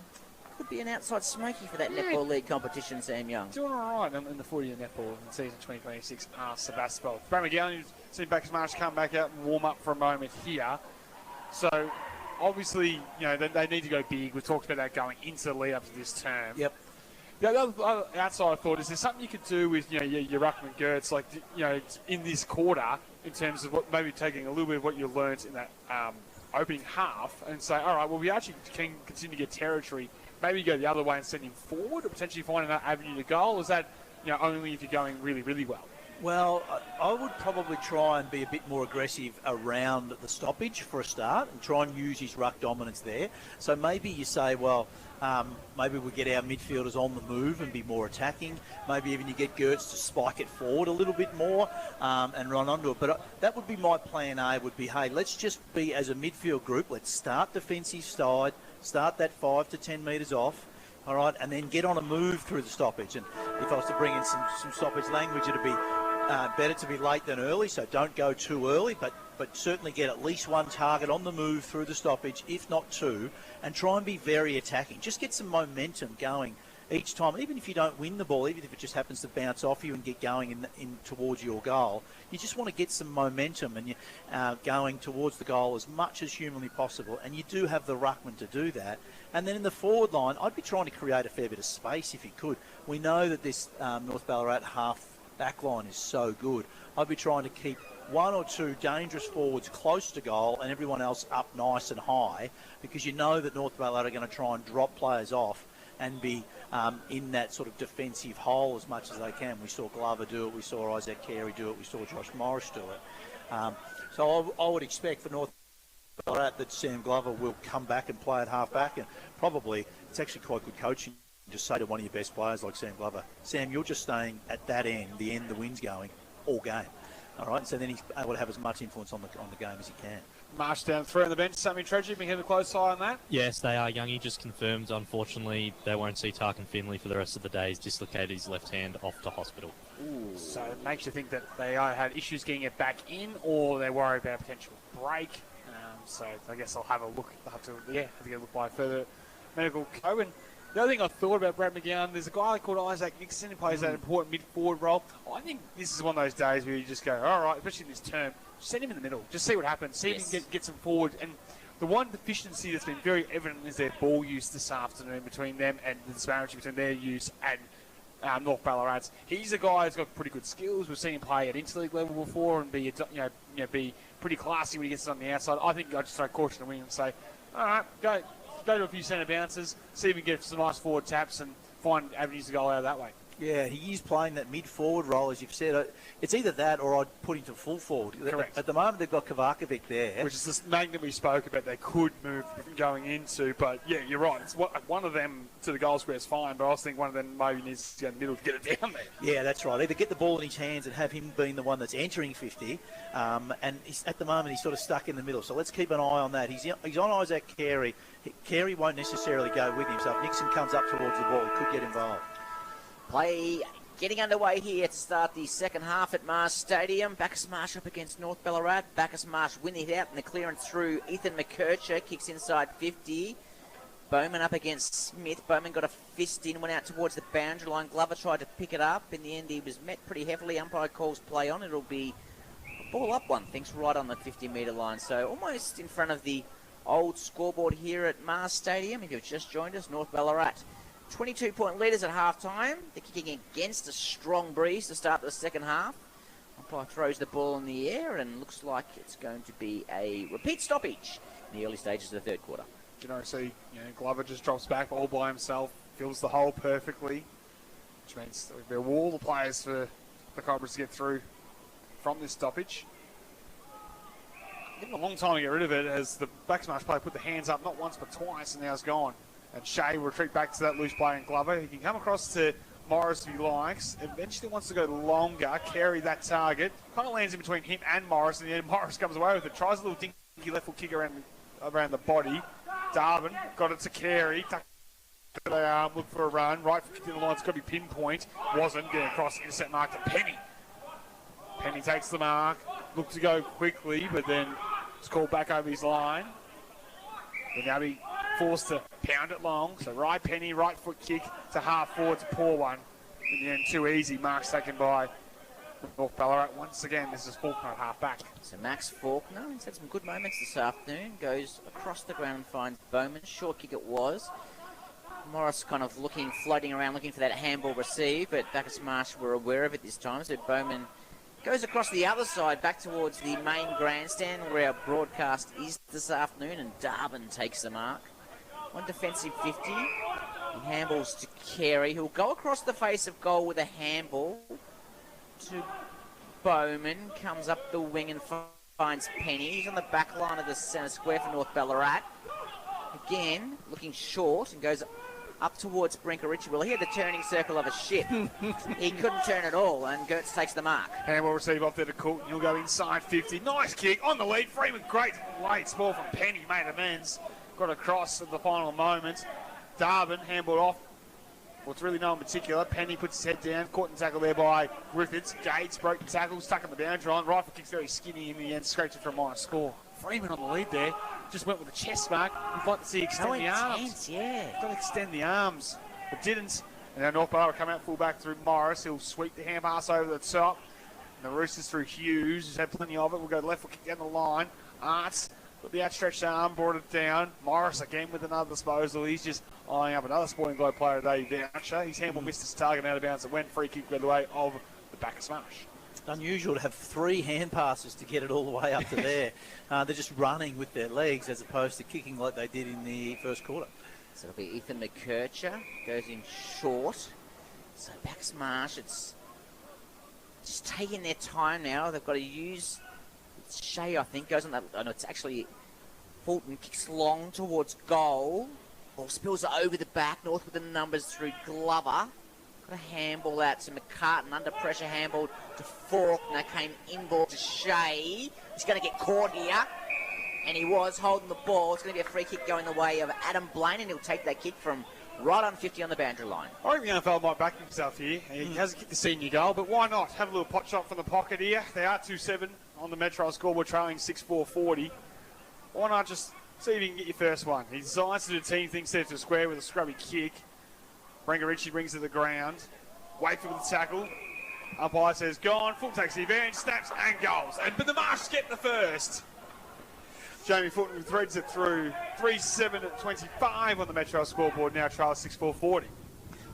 Speaker 3: could be an outside smoky for that netball league competition, Sam Young.
Speaker 4: Doing all right in the 40-year netball in season 2026 Sebastopol. Brad McGowan, you've seen Bacchus Marsh come back out and warm up for a moment here. So, obviously, they need to go big. We've talked about that going into the lead up to this term.
Speaker 2: Yep.
Speaker 4: The other outside thought is there something you could do with your Ruckman Gertz, like in this quarter, in terms of what maybe taking a little bit of what you learnt in that opening half and say, all right, well, we actually can continue to get territory. Maybe go the other way and send him forward, or potentially find another avenue to goal. Is that only if you're going really, really well?
Speaker 2: Well, I would probably try and be a bit more aggressive around the stoppage for a start and try and use his ruck dominance there. So maybe you say, well, maybe we get our midfielders on the move and be more attacking. Maybe even you get Gertz to spike it forward a little bit more and run onto it. But that would be my plan A, would be, hey, let's just be, as a midfield group, let's start defensive side, start that 5 to 10 metres off, all right, and then get on a move through the stoppage. And if I was to bring in some stoppage language, it'd be better to be late than early, so don't go too early, but certainly get at least one target on the move through the stoppage, if not 2, and try and be very attacking. Just get some momentum going each time, even if you don't win the ball, even if it just happens to bounce off you and get going in towards your goal. You just want to get some momentum and going towards the goal as much as humanly possible, and you do have the ruckman to do that. And then in the forward line, I'd be trying to create a fair bit of space if you could. We know that this North Ballarat half back line is so good. I'd be trying to keep 1 or 2 dangerous forwards close to goal and everyone else up nice and high, because you know that North Ballarat are going to try and drop players off and be in that sort of defensive hole as much as they can. We saw Glover do it, we saw Isaac Carey do it, we saw Josh Morris do it. So I would expect for North Ballarat that Sam Glover will come back and play at half-back, and probably it's actually quite good coaching. Just say to one of your best players like Sam Glover, Sam, you're just staying at that end, the wind's going, all game. All right, so then he's able to have as much influence on the game as he can.
Speaker 4: Marsh down 3 on the bench. Sammy Treasury, been keeping a close eye on that?
Speaker 5: Yes, they are. Youngie just confirmed, unfortunately, they won't see Tarkin Finley for the rest of the day. He's dislocated his left hand, off to hospital.
Speaker 4: Ooh. So it makes you think that they either had issues getting it back in, or they're worried about a potential break. So I guess I'll have a look. I'll have to get a look by further medical co. And the other thing I thought about Brad McGowan, there's a guy called Isaac Nixon who plays that important mid-forward role. I think this is one of those days where you just go, all right, especially in this term, send him in the middle. Just see what happens. See if he can get some forward. And the one deficiency that's been very evident is their ball use this afternoon between them, and the disparity between their use and North Ballarat's. He's a guy who's got pretty good skills. We've seen him play at interleague level before and be pretty classy when he gets it on the outside. I think I'd just throw caution to the wind and say, all right, go to a few centre bounces, see if we can get some nice forward taps and find avenues to go out that way.
Speaker 2: Yeah, he is playing that mid-forward role, as you've said. It's either that or I'd put him to full forward.
Speaker 4: Correct.
Speaker 2: At the moment, they've got Kovacevic there.
Speaker 4: Which is this magnet we spoke about they could move going into. But, yeah, you're right. It's one of them to the goal square is fine, but I was thinking one of them maybe needs to go in the middle to get it down there.
Speaker 2: Yeah, that's right. Either get the ball in his hands and have him being the one that's entering 50, and at the moment he's sort of stuck in the middle. So let's keep an eye on that. He's on Isaac Carey. Carey won't necessarily go with him, so if Nixon comes up towards the ball, he could get involved.
Speaker 3: Play getting underway here to start the second half at Mars Stadium. Bacchus Marsh up against North Ballarat. Bacchus Marsh winning it out in the clearance through Ethan McKercher. Kicks inside 50. Bowman up against Smith. Bowman got a fist in, went out towards the boundary line. Glover tried to pick it up. In the end, he was met pretty heavily. Umpire calls play on. It'll be a ball up one. Thinks right on the 50-metre line. So almost in front of the old scoreboard here at Mars Stadium. If you've just joined us, North Ballarat 22-point leaders at half-time. They're kicking against a strong breeze to start the second half. Umpire throws the ball in the air and looks like it's going to be a repeat stoppage in the early stages of the third quarter.
Speaker 4: Glover just drops back all by himself, fills the hole perfectly, which means there'll be a wall of players for the Cobras to get through from this stoppage. Given a long time to get rid of it, as the Bacchus Marsh player put the hands up not once but twice, and now it's gone. And Shea will retreat back to that loose play in Glover. He can come across to Morris if he likes. Eventually wants to go longer, carry that target. Kind of lands in between him and Morris, and then Morris comes away with it. Tries a little dinky left foot kick around the body. Darwin got it to Carey. Tucked to the arm, look for a run. Right foot kick in the line, it's got to be pinpoint. Wasn't. Getting across, intercept mark to Penny. Penny takes the mark. looked to go quickly, but then it's called back over his line. He'll now be forced to pound it long. So right penny, right foot kick to half forward to poor one. In the end, too easy. Mark's taken by North Ballarat. Once again, this is Faulkner at half back.
Speaker 3: So Max Faulkner, he's had some good moments this afternoon. Goes across the ground and finds Bowman. Short kick it was. Morris kind of floating around, looking for that handball receive, but Bacchus Marsh were aware of it this time. So Bowman goes across the other side, back towards the main grandstand where our broadcast is this afternoon, and Darbin takes the mark. One defensive 50. He handballs to Carey, who'll go across the face of goal with a handball to Bowman. Comes up the wing and finds Penny. He's on the back line of the centre square for North Ballarat. Again, looking short, and goes up towards Brinker-Ritchie. Well, he had the turning circle of a ship. He couldn't turn at all, and Gertz takes the mark.
Speaker 4: Handball receive off there to Cook. He'll go inside 50. Nice kick on the lead. Freeman, great late ball from Penny. Made amends. Got across at the final moment. Darbin, handball off. Well, it's really no in particular. Penny puts his head down. Caught in tackle there by Griffiths. Gates broke the tackle. Stuck on the boundary line. Rifle kick's very skinny in the end. Scraped it for a minor score. Freeman on the lead there. Just went with a chest mark. We'd like to see extend the arms.
Speaker 3: Yeah.
Speaker 4: Got to extend the arms. But didn't. And now North Ballarat come out full back through Morris. He'll sweep the hand pass over the top. And the Roosters through Hughes, who's had plenty of it. We'll go left foot kick down the line. Arts with the outstretched arm, brought it down. Morris again with another disposal. He's just eyeing up another Sporting Globe player today, Voucher. His handball missed his target out of bounds. It went free kick by the way of the Bacchus Marsh.
Speaker 2: Unusual to have 3 hand passes to get it all the way up to there. They're just running with their legs as opposed to kicking like they did in the first quarter.
Speaker 3: So it'll be Ethan McKercher. Goes in short. So Bacchus Marsh, it's just taking their time now. They've got to use Shea, I think, goes on that. Oh, no, it's actually Fulton kicks long towards goal. Ball spills over the back. North with the numbers through Glover. Got a handball out to McCartan. Under pressure handball to Faulkner. Came in ball to Shea. He's going to get caught here. And he was holding the ball. It's going to be a free kick going the way of Adam Blaine. And he'll take that kick from right on 50 on the boundary line.
Speaker 4: I reckon the NFL might back himself here. He hasn't kicked the senior goal, but why not? Have a little pot shot from the pocket here. They are 2-7 on the Metro scoreboard, trailing 6-4-40. Why not just see if you can get your first one? He decides to do team things there to the square with a scrubby kick. Brinker-Ritchie brings it to the ground. Wait for the tackle. Umpire says, gone. Full takes the advantage, snaps and goals. But the Marsh get the first. Jamie Fulton threads it through. 3-7-25 on the Metro scoreboard, now trial 6-4-40.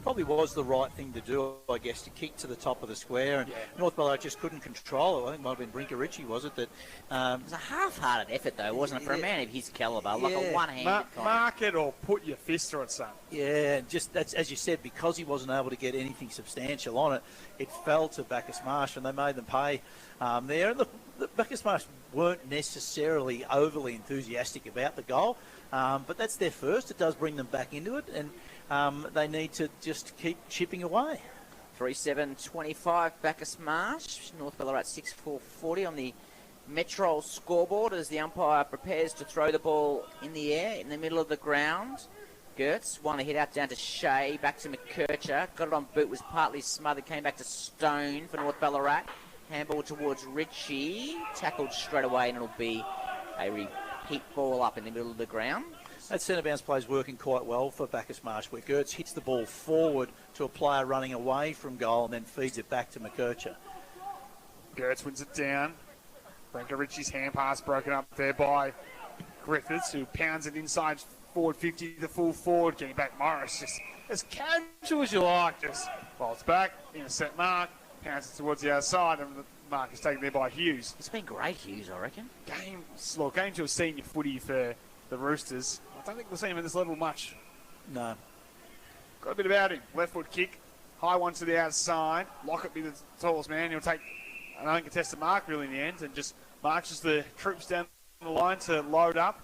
Speaker 2: Probably was the right thing to do, I guess, to kick to the top of the square. And North Ballarat just couldn't control it. I think it might have been Brinker-Ritchie, was it? That
Speaker 3: it was a half-hearted effort, though, wasn't it, for a man of his calibre? Like a one-handed
Speaker 4: Mark it or put your fist through it, son.
Speaker 2: Yeah, just that's as you said, because he wasn't able to get anything substantial on it, it fell to Bacchus Marsh, and they made them pay there. And look, the Bacchus Marsh weren't necessarily overly enthusiastic about the goal, but that's their first. It does bring them back into it, and they need to just keep chipping away.
Speaker 3: 3-7-25 Bacchus Marsh. North Ballarat 6-4-40 on the Metro scoreboard as the umpire prepares to throw the ball in the air in the middle of the ground. Gertz won a hit out down to Shea, back to McKercher. Got it on boot, was partly smothered, came back to Stone for North Ballarat. Handball towards Ritchie. Tackled straight away, and it'll be a repeat ball up in the middle of the ground.
Speaker 2: That centre bounce play is working quite well for Bacchus Marsh, where Gertz hits the ball forward to a player running away from goal and then feeds it back to McKercher.
Speaker 4: Gertz wins it down. Brinker-Ritchie's hand pass broken up there by Griffiths, who pounds it inside forward 50, the full forward, getting back Morris. Just as casual as you like. Just while it's back, in a set mark, pounds it towards the outside, and the mark is taken there by Hughes.
Speaker 3: It's been great, Hughes, I reckon.
Speaker 4: Game to a senior footy for the Roosters. I don't think we'll see him at this level much.
Speaker 2: No.
Speaker 4: Got a bit about him. Left foot kick. High one to the outside. Lockett be the tallest man. He'll take an uncontested mark really in the end and just marches the troops down the line to load up.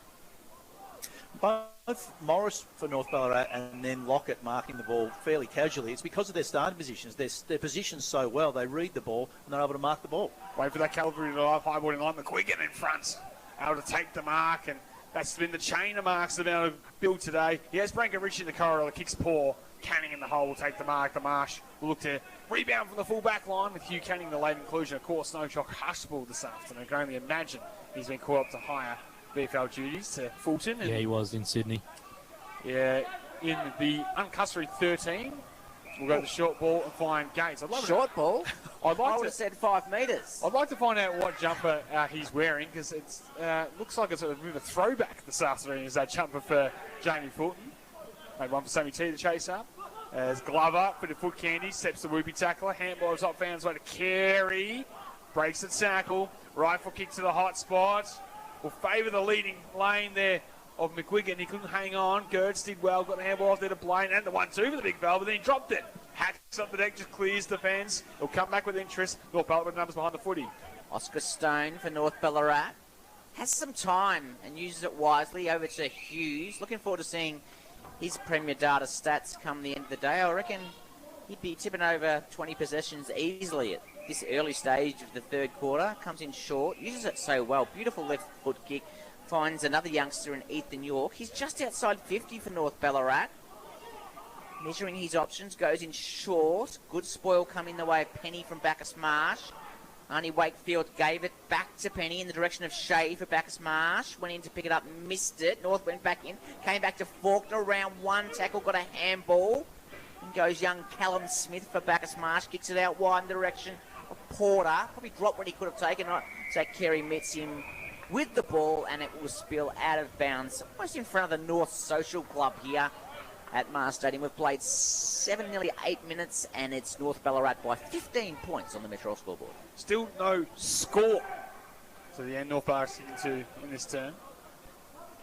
Speaker 2: Both Morris for North Ballarat and then Lockett marking the ball fairly casually. It's because of their starting positions. They're positioned so well. They read the ball and they're able to mark the ball.
Speaker 4: Wait for that cavalry to live. High ball in line. McQuiggan in front. Able to take the mark, and that's been the chain of marks they've been able to build today. He has Brinker-Ritchie in the corridor. The kick's poor. Canning in the hole will take the mark. The Marsh will look to rebound from the full back line with Hugh Canning, the late inclusion. Of course, no shock Hushball this afternoon. I can only imagine he's been called up to higher VFL duties to Fulton.
Speaker 5: Yeah, he was in Sydney.
Speaker 4: Yeah, in the uncustomary 13. We'll go to the short ball and find Gates.
Speaker 3: Short ball?
Speaker 4: I would
Speaker 3: have said 5 metres.
Speaker 4: I'd like to find out what jumper he's wearing, because it looks like it's a bit of a throwback this afternoon. Is that jumper for Jamie Fulton? Made one for Sammy T to chase up. As Glover, bit of foot candy, steps the whoopie tackler. Handball is up, fans way to Carey. Breaks the tackle. Rifle kick to the hot spot. Will favour the leading lane there of McGuigan. He couldn't hang on. Gertz did well, got the handball off there to Blaine, and the 1-2 for the big valve, but then he dropped it. Hacks up the deck, just clears the fence. He'll come back with interest. North Ballarat with numbers behind the footy.
Speaker 3: Oscar Stone for North Ballarat. Has some time and uses it wisely. Over to Hughes. Looking forward to seeing his Premier Data stats come the end of the day. I reckon he'd be tipping over 20 possessions easily at this early stage of the third quarter. Comes in short, uses it so well. Beautiful left foot kick. Finds another youngster in Ethan York. He's just outside 50 for North Ballarat. Measuring his options, goes in short. Good spoil coming the way of Penny from Bacchus Marsh. Arnie Wakefield gave it back to Penny in the direction of Shea for Bacchus Marsh. Went in to pick it up, missed it. North went back in, came back to Faulkner. Round one tackle, got a handball. And goes young Callum Smith for Bacchus Marsh. Kicks it out wide in the direction of Porter. Probably dropped what he could have taken. Right, so Kerry meets him with the ball, and it will spill out of bounds. Almost in front of the North Social Club here at Marsh Stadium. We've played 7, nearly 8 minutes, and it's North Ballarat by 15 points on the Metro scoreboard.
Speaker 4: Still no score to the end. North Ballarat sticking to in this turn.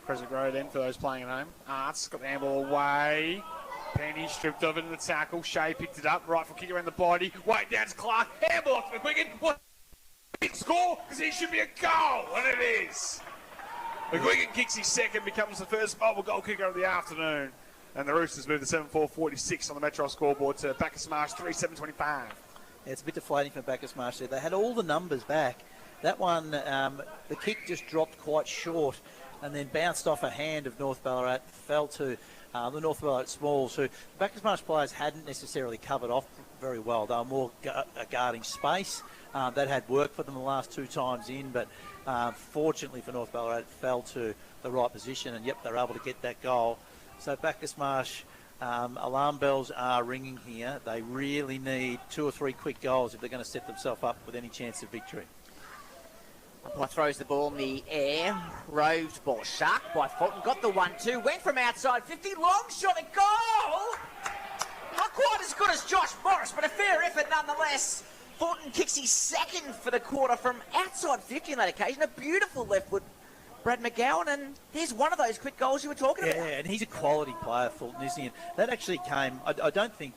Speaker 4: Crescent Road then for those playing at home. Arts got the handball away. Penny stripped of it in the tackle. Shea picked it up. Rightful kick around the body. Way down to Clark. Handball off to McGuigan. What? Big score, because he should be a goal, and it is. McGuigan kicks his second, becomes the first mobile goal kicker of the afternoon. And the Roosters move to 7-4-46 on the Metro scoreboard to Bacchus Marsh 3-7-25.
Speaker 2: Yeah, it's a bit deflating for Bacchus Marsh there. They had all the numbers back. That one, the kick just dropped quite short and then bounced off a hand of North Ballarat, fell to the North Ballarat Smalls, who Bacchus Marsh players hadn't necessarily covered off very well. They were more guarding space. That had worked for them the last 2 times in, but fortunately for North Ballarat, it fell to the right position, and yep, they're able to get that goal. So Bacchus Marsh, alarm bells are ringing here. They really need 2 or 3 quick goals if they're going to set themselves up with any chance of victory.
Speaker 3: Umpire throws the ball in the air. Roved ball sharked by Fulton. Got the 1-2. Went from outside 50. Long shot at goal. Not quite as good as Josh Morris, but a fair effort nonetheless. Fulton kicks his second for the quarter from outside 50 on that occasion. A beautiful left foot, Brad McGowan, and there's one of those quick goals you were talking about.
Speaker 2: Yeah, and he's a quality player, Fulton, isn't he? And that actually came, I don't think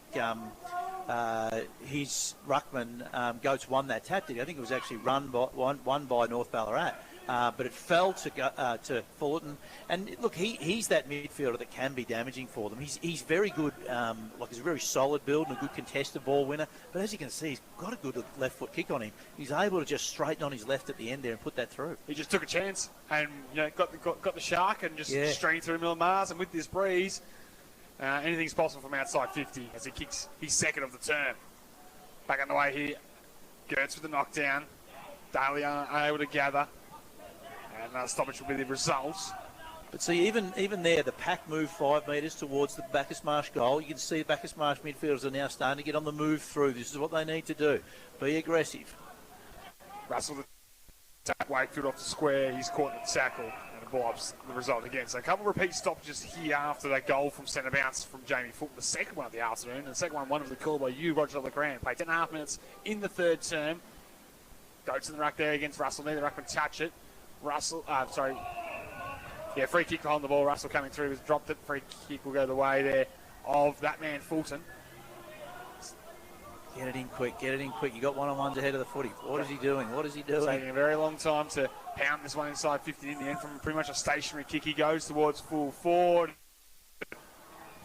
Speaker 2: his ruckman, Goats, won that tap, did he? I think it was actually won by North Ballarat. But it fell to Fulton. And look, he's that midfielder that can be damaging for them. He's very good, he's a very solid build and a good contested ball winner. But as you can see, he's got a good left foot kick on him. He's able to just straighten on his left at the end there and put that through.
Speaker 4: He just took a chance and got the shark and just straight through Mill Mars. And with this breeze, anything's possible from outside 50 as he kicks his second of the term. Back on the way here, Gertz with the knockdown. Daly unable to gather. And stoppage will be the result.
Speaker 2: But see, even there, the pack moved 5 metres towards the Bacchus Marsh goal. You can see the Bacchus Marsh midfielders are now starting to get on the move through. This is what they need to do. Be aggressive.
Speaker 4: Russell the tap, Wakefield off the square. He's caught in the tackle and the ball ups the result again. So a couple of repeat stoppages here after that goal from centre bounce from Jamie Fulton. The second one of the afternoon. And the second one wonderfully called by you, Roger LeGrand. Played 10.5 minutes in the third term. Goats in the ruck there against Russell. Neither ruckman touch it. Free kick behind the ball. Russell coming through, has dropped it. Free kick will go the way there of that man Fulton.
Speaker 2: Get it in quick. You got one-on-ones ahead of the footy. What is he doing?
Speaker 4: Taking a very long time to pound this one inside 50 in the end. From pretty much a stationary kick, he goes towards full forward.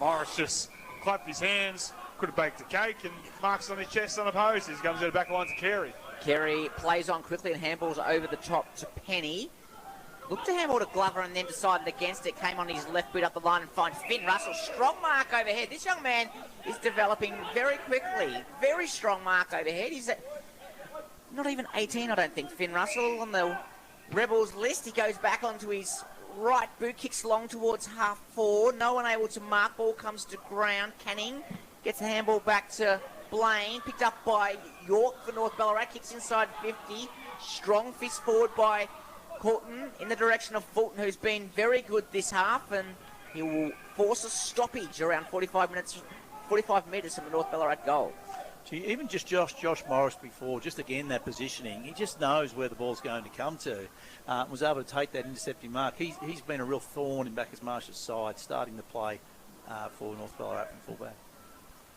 Speaker 4: Morris just clapped his hands, could have baked a cake, and marks on his chest unopposed. He comes out of back line to Carey.
Speaker 3: Carey plays on quickly and handballs over the top to Penny. looked to handball to Glover and then decided against it. Came on his left boot up the line and finds Finn Russell. Strong mark overhead. This young man is developing very quickly. Very strong mark overhead. He's not even 18, I don't think. Finn Russell on the Rebels list. He goes back onto his right boot, kicks long towards half forward. No one able to mark. Ball comes to ground. Canning gets the handball back to Blaine. Picked up by York for North Ballarat. Kicks inside 50. Strong fist forward by Courtney in the direction of Fulton, who's been very good this half, and he will force a stoppage around 45 metres from the North Ballarat goal.
Speaker 2: Gee, even just Josh Morris before, just again that positioning, he just knows where the ball's going to come to. Was able to take that intercepting mark. He's been a real thorn in Bacchus Marsh's side, starting to play for North Ballarat from fullback.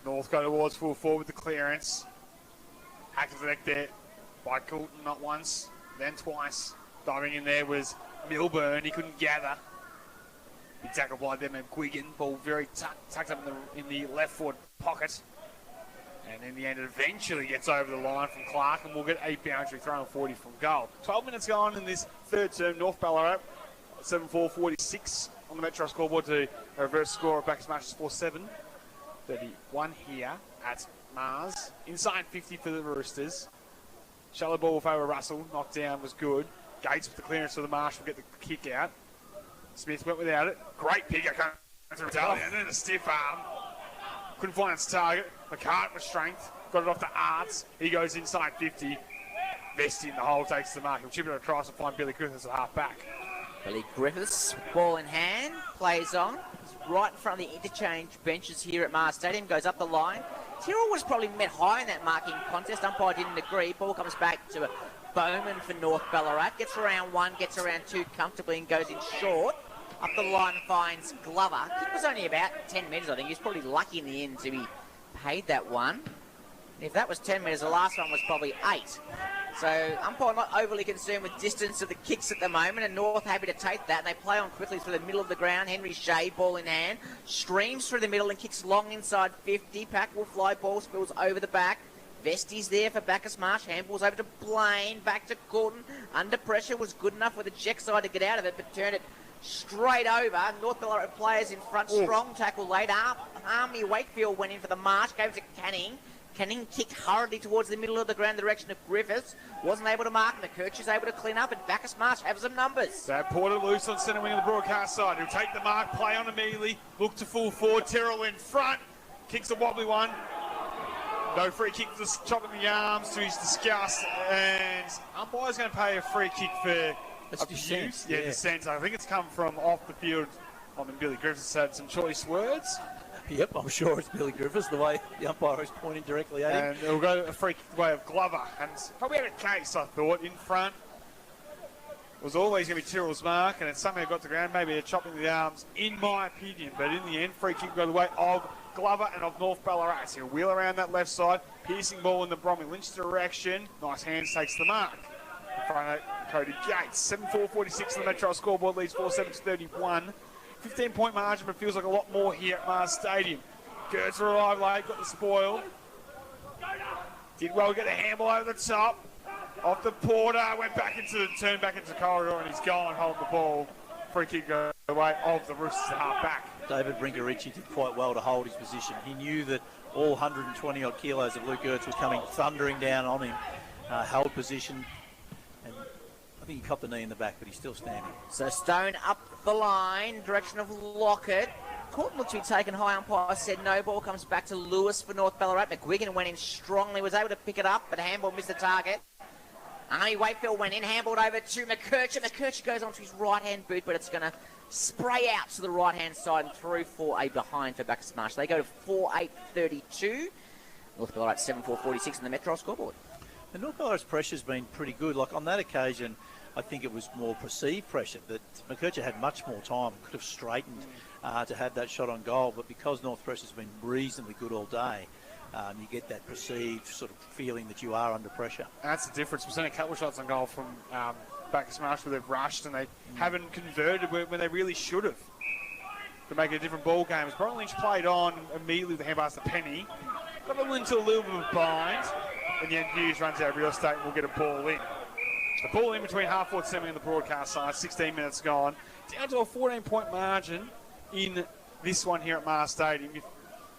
Speaker 4: North go towards full forward with the clearance. Hackers the neck there by Coulton, not once, then twice. Diving in there was Milburn. He couldn't gather. He tackled by them and Quiggin. Ball very tucked up in the left forward pocket. And in the end, it eventually gets over the line from Clark, and we'll get a boundary throw on 40 from goal. 12 minutes gone in this third term. North Ballarat 7-4-46 on the Metro scoreboard to a reverse score of Bacchus Marsh 4-7. 31 here at Mars. Inside 50 for the Roosters. Shallow ball favour Russell. Knockdown was good. Gates with the clearance for the Marsh will get the kick out. Smith went without it. Great pick. I can't and then a stiff arm. Couldn't find its target. McCart with strength. Got it off to Arts. He goes inside 50. Vesty in the hole takes the mark. He'll chip it across and find Billy Griffiths at half back.
Speaker 3: Billy Griffiths, ball in hand, plays on. He's right in front of the interchange benches here at Mars Stadium. Goes up the line. Tyrrell was probably met high in that marking contest. Umpire didn't agree. Ball comes back to Bowman for North Ballarat. Gets around one, gets around two comfortably and goes in short. Up the line finds Glover. Kick was only about 10 metres, I think. He was probably lucky in the end to be paid that one. If that was 10 metres, the last one was probably 8. So umpire not overly concerned with distance of the kicks at the moment, and North happy to take that. And they play on quickly through the middle of the ground. Henry Shea, ball in hand, streams through the middle and kicks long inside 50. Pack will fly, ball spills over the back. Vesty's there for Bacchus Marsh. Handballs over to Blaine, back to Courtney. Under pressure, was good enough with the check side to get out of it, but turned it straight over. North Ballarat players in front. Strong tackle late. Army Wakefield went in for the Marsh, gave it to Canning. Canning kicked hurriedly towards the middle of the ground, direction of Griffiths. Wasn't able to mark. McCurch is able to clean up, and Bacchus Marsh have some numbers.
Speaker 4: So Porter loose on centre wing of the broadcast side. He'll take the mark, play on immediately. Look to full forward. Tyrrell in front. Kicks a wobbly one. No free kick for the chopping the arms to his disgust. And umpire's going to pay a free kick for
Speaker 2: dissent.
Speaker 4: Yeah, dissent. I think it's come from off the field. I mean, Billy Griffiths had some choice words.
Speaker 2: Yep, I'm sure it's Billy Griffiths, the way the umpire is pointing directly at him.
Speaker 4: And it'll go a free kick the way of Glover. And probably had a case, I thought, in front. It was always going to be Tyrrell's mark, and it somehow got to the ground. Maybe a chopping the arms, in my opinion. But in the end, free kick go the way of Glover and of North Ballarat. So he'll wheel around that left side. Piercing ball in the Bromley Lynch direction. Nice hands, takes the mark. In front of Cody Gates. 7-4-46 on the Metro scoreboard, leads 4-7-31. 15-point margin, but feels like a lot more here at Mars Stadium. Gertz arrived late, got the spoil. Did well to get the handball over the top. Off the Porter, turned back into the corridor, and he's gone, holding the ball. Free kick away of the Roosters at half back.
Speaker 2: David Brinkericci did quite well to hold his position. He knew that all 120-odd kilos of Luke Gertz was coming thundering down on him. Held position. I think he copped the knee in the back, but he's still standing.
Speaker 3: So Stone up the line, direction of Lockett. Courtney looked to be taken high. Umpire said no. Ball comes back to Lewis for North Ballarat. McGuigan went in strongly, was able to pick it up, but handball missed the target. Army Wakefield went in, handballed over to McCurch. McCurch goes onto his right-hand boot, but it's going to spray out to the right-hand side and through for a behind for Bacchus Marsh. They go to 4-8-32. North Ballarat 7-4-46 in the Metro scoreboard.
Speaker 2: The North Ballarat's pressure's been pretty good. Like on that occasion, I think it was more perceived pressure that McCurcher had much more time, could have straightened to have that shot on goal, but because North pressure's been reasonably good all day, you get that perceived sort of feeling that you are under pressure.
Speaker 4: And that's the difference. We've seen a couple of shots on goal from Bacchus Marsh where they've rushed and they haven't converted when they really should have to make it a different ball game. As Bromley Lynch played on immediately, the handpass to Penny. Got them into a little bit of a bind. And then Hughes runs out of real estate and will get a ball in. The ball in between half-forward semi and the broadcast side, 16 minutes gone. Down to a 14-point margin in this one here at Mars Stadium. If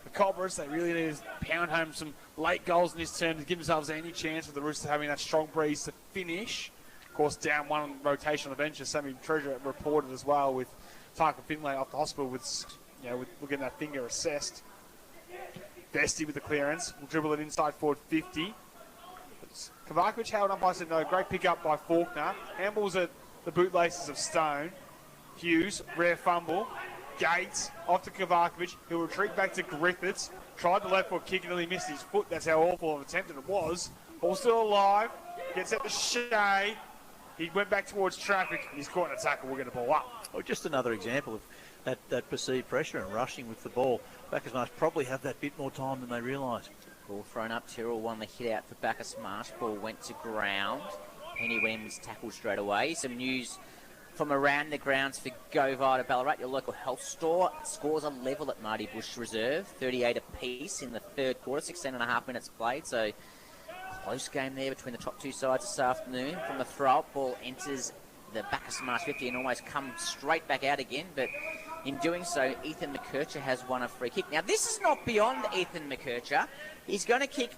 Speaker 4: the Cobras, they really need to pound home some late goals in this term to give themselves any chance with the Roosters having that strong breeze to finish. Of course, down one rotation on the bench, as Sammy Treasure reported as well, with Tyker Finlay off the hospital with getting that finger assessed. Bestie with the clearance. Will dribble it inside forward 50. Kovacic held up by no. Great pick up by Faulkner. Handballs at the bootlaces of Stone. Hughes, rare fumble. Gates off to Kovacic. He'll retreat back to Griffiths. Tried the left foot kick and nearly missed his foot. That's how awful of an attempt it was. Ball still alive. Gets at the Shea. He went back towards traffic. He's caught in a tackle. We're going to ball up.
Speaker 2: Oh, just another example of that perceived pressure and rushing with the ball. Bacchus Marsh probably have that bit more time than they realise.
Speaker 3: Ball thrown up. Tyrrell won the hit out for Bacchus Marsh. Ball went to ground. Penny Williams tackled straight away. Some news from around the grounds for Go Vita Ballarat, your local health store. Scores are level at Marty Bush Reserve. 38 apiece in the third quarter. 16.5 minutes played. So close game there between the top two sides this afternoon. From the throw-up, ball enters the Bacchus Marsh 50 and almost comes straight back out again. But in doing so, Ethan McKercher has won a free kick. Now, this is not beyond Ethan McKercher. He's going to kick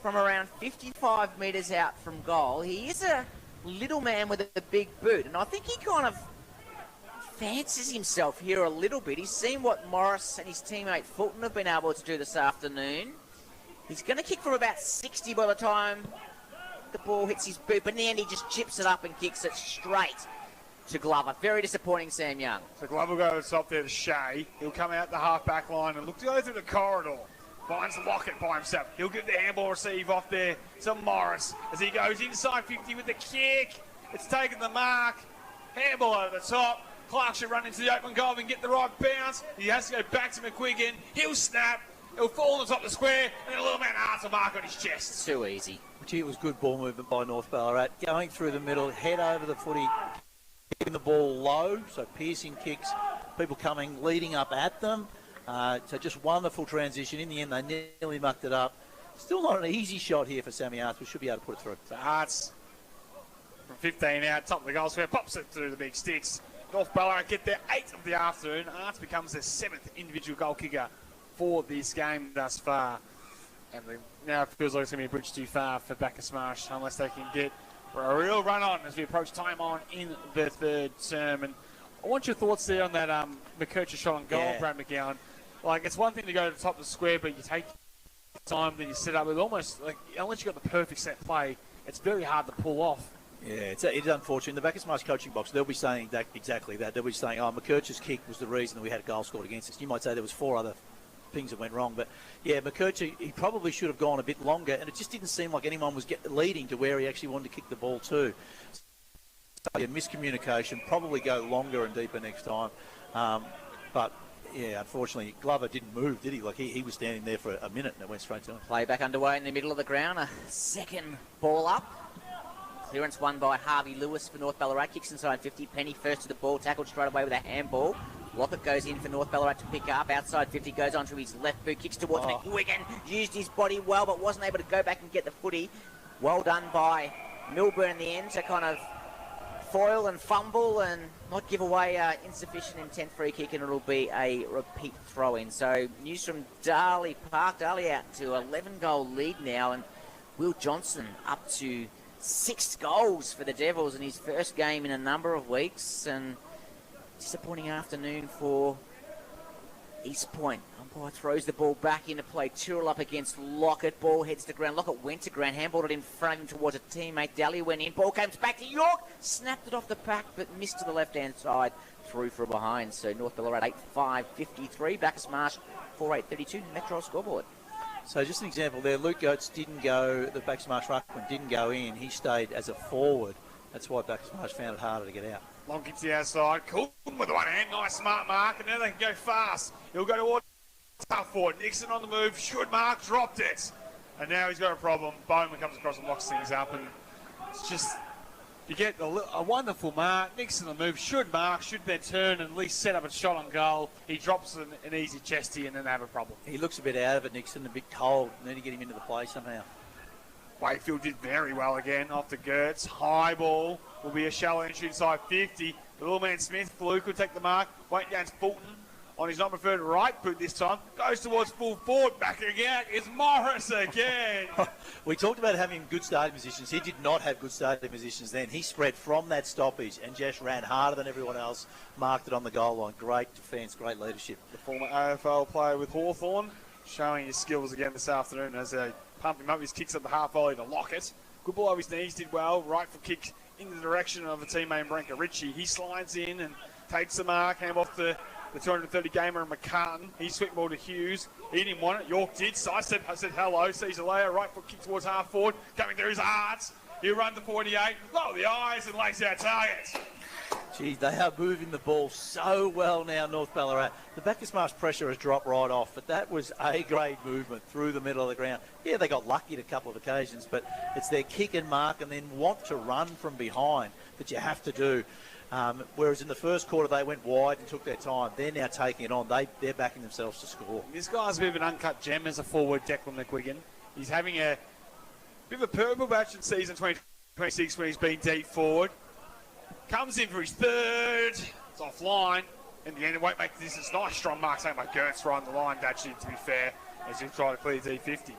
Speaker 3: from around 55 metres out from goal. He is a little man with a big boot, and I think he kind of fancies himself here a little bit. He's seen what Morris and his teammate Fulton have been able to do this afternoon. He's going to kick from about 60 by the time the ball hits his boot, but in the end he just chips it up and kicks it straight to Glover. Very disappointing, Sam Young.
Speaker 4: So Glover will go to the top there to Shea. He'll come out the half-back line and look to go through the corridor. Finds Lockett by himself. He'll give the handball receive off there to Morris as he goes inside 50 with the kick. It's taken the mark. Handball over the top. Clark should run into the open goal and get the right bounce. He has to go back to McQuiggan. He'll snap. He'll fall on the top of the square, and then a little man arts a mark on his chest.
Speaker 3: Too easy.
Speaker 2: Gee, it was good ball movement by North Ballarat. Going through the middle, head over the footy, keeping the ball low, so piercing kicks, people coming, leading up at them. So just wonderful transition. In the end, they nearly mucked it up. Still not an easy shot here for Sammy Arts. We should be able to put it through.
Speaker 4: So Arts from 15 out, top of the goal square, pops it through the big sticks. North Ballarat get their 8th of the afternoon. Arts becomes their 7th individual goal kicker for this game thus far. And now it feels like it's going to be a bridge too far for Bacchus Marsh unless they can get a real run on as we approach time on in the third term. And I want your thoughts there on that McKercher shot on goal,
Speaker 2: Yeah.
Speaker 4: Brad McGowan. Like, it's one thing to go to the top of the square, but you take time, then you set up with almost, like, unless you've got the perfect set play, it's very hard to pull off.
Speaker 2: Yeah, it's unfortunate. In the Bacchus Marsh coaching box, they'll be saying exactly that. They'll be saying, McKercher's kick was the reason that we had a goal scored against us. You might say there was 4 other things that went wrong, but yeah, McKercher, he probably should have gone a bit longer, and it just didn't seem like anyone was leading to where he actually wanted to kick the ball to. So, yeah, miscommunication, probably go longer and deeper next time. But yeah, unfortunately, Glover didn't move, did he? Like, he was standing there for a minute and it went straight to him.
Speaker 3: Play back underway in the middle of the ground. A second ball up. Clearance won by Harvey Lewis for North Ballarat. Kicks inside 50. Penny first to the ball. Tackled straight away with a handball. Lockett goes in for North Ballarat to pick up. Outside 50 goes onto his left boot. Kicks towards McWigan. Used his body well, but wasn't able to go back and get the footy. Well done by Milburn in the end to kind of foil and fumble and not give away insufficient intent free kick, and it'll be a repeat throw-in. So news from Darley Park. Darley out to 11-goal lead now, and Will Johnson up to 6 goals for the Devils in his first game in a number of weeks, and disappointing afternoon for East Point. Umpire throws the ball back into play. Tyrrell up against Lockett. Ball heads to ground. Lockett went to ground. Handballed it in front of him towards a teammate. Daly went in. Ball comes back to York. Snapped it off the pack, but missed to the left-hand side. Through from behind. So North Ballarat 8-5-53. Bacchus Marsh 4-8-32. Metro scoreboard.
Speaker 2: So just an example there. Luke Goetz didn't go, the Bacchus Marsh ruckman didn't go in. He stayed as a forward. That's why Bacchus Marsh found it harder to get out.
Speaker 4: Long kick to the outside. Cool with the one hand. Nice smart mark. And now they can go fast. He'll go towards tough forward. Nixon on the move. Should mark. Dropped it. And now he's got a problem. Bowman comes across and locks things up. And it's just, you get a wonderful mark. Nixon on the move. Should mark. Should then turn and at least set up a shot on goal. He drops an easy chesty and then they have a problem.
Speaker 2: He looks a bit out of it, Nixon. A bit cold. Need to get him into the play somehow.
Speaker 4: Wakefield did very well again off the Gertz. High ball will be a shallow entry inside 50. The little man Smith, Fluke will take the mark. Waiting down to Fulton on his not-preferred right boot this time. Goes towards full forward. Back again is Morris again.
Speaker 2: We talked about having good starting positions. He did not have good starting positions then. He spread from that stoppage and just ran harder than everyone else, marked it on the goal line. Great defence, great leadership.
Speaker 4: The former AFL player with Hawthorn showing his skills again this afternoon as they pump him up. His kicks at the half volley to Lockett. Good ball over his knees, did well. Right foot kick in the direction of a teammate, Branka Ritchie. He slides in and takes the mark, hand off the 230 gamer and McCartan. He swept ball to Hughes. He didn't want it. York did. Sidestep. I said hello. Sees a layer. Right foot kick towards half forward. Coming through his arts. He'll run the 48. Lower the eyes and lays out target.
Speaker 2: Geez, they are moving the ball so well now, North Ballarat. The Bacchus Marsh pressure has dropped right off, but that was A-grade movement through the middle of the ground. Yeah, they got lucky at a couple of occasions, but it's their kick and mark and then want to run from behind that you have to do. Whereas in the first quarter, they went wide and took their time. They're now taking it on. They're backing themselves to score.
Speaker 4: This guy's a bit of an uncut gem as a forward, Declan McGuigan. He's having a bit of a purple batch in season 2026 when he's been deep forward. Comes in for his third. It's offline. In the end, it won't make the distance. Nice strong mark. Saying by Gertz right on the line, actually, to be fair, as he'll try to clear D50.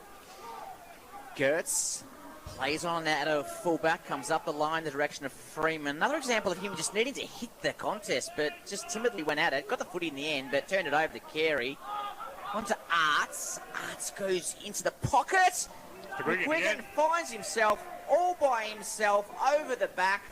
Speaker 3: Gertz plays on out of fullback, comes up the line, the direction of Freeman. Another example of him just needing to hit the contest, but just timidly went at it. Got the footy in the end, but turned it over to Carey. On to Arts. Arts goes into the pocket. McGuigan finds himself all by himself over the back.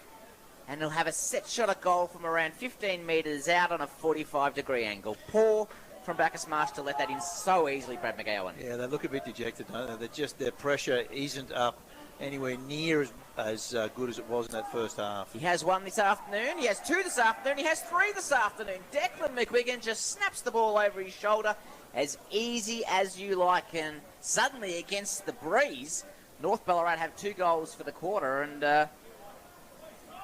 Speaker 3: And he'll have a set shot at goal from around 15 metres out on a 45-degree angle. Poor from Bacchus Marsh to let that in so easily, Brad McGowan.
Speaker 2: Yeah, they look a bit dejected, don't they? Their pressure isn't up anywhere near as good as it was in that first half.
Speaker 3: He has one this afternoon. He has two this afternoon. He has three this afternoon. Declan McGuigan just snaps the ball over his shoulder as easy as you like. And suddenly against the breeze, North Ballarat have 2 goals for the quarter and...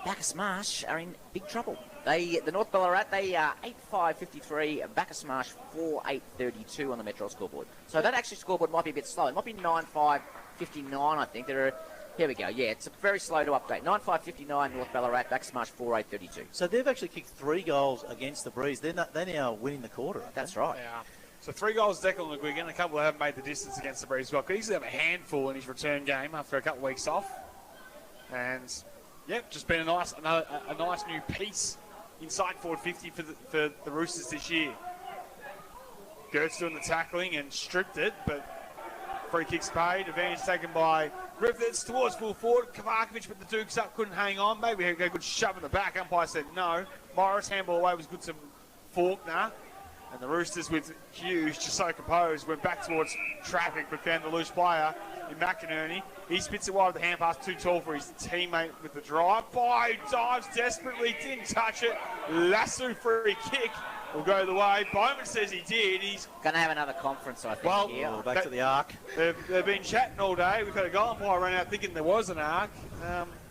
Speaker 3: Bacchus Marsh are in big trouble. The North Ballarat, they are 8-5-53, Bacchus Marsh 4-8-32 on the Metro scoreboard. So that actually scoreboard might be a bit slow. It might be 9-5-59, I think. Here we go. Yeah, it's very slow to update. 9-5-59 North Ballarat, Bacchus Marsh 4-8-32.
Speaker 2: So they've actually kicked 3 goals against the breeze. They're now winning the quarter.
Speaker 3: That's right.
Speaker 4: Yeah. So 3 goals Declan McGuigan. A couple haven't made the distance against the breeze. Well, could easily have a handful in his return game after a couple of weeks off. And... yep, just been a nice new piece inside forward 50 for the Roosters this year. Gertz doing the tackling and stripped it, but free kicks paid. Advantage taken by Griffiths towards full forward. Kavakovic with the Dukes up, couldn't hang on. Maybe a good shove in the back. Umpire said no. Morris handball away was good to Faulkner. And the Roosters with Hughes just so composed went back towards traffic but found the loose player in McInerney. He spits it wide with the hand pass, too tall for his teammate with the drive. By dives desperately, didn't touch it. Lasso free kick will go the way. Bowman says he did. He's
Speaker 3: going to have another conference, I think. Here.
Speaker 2: Back to the arc.
Speaker 4: They've been chatting all day. We've had a goal umpire run out thinking there was an arc.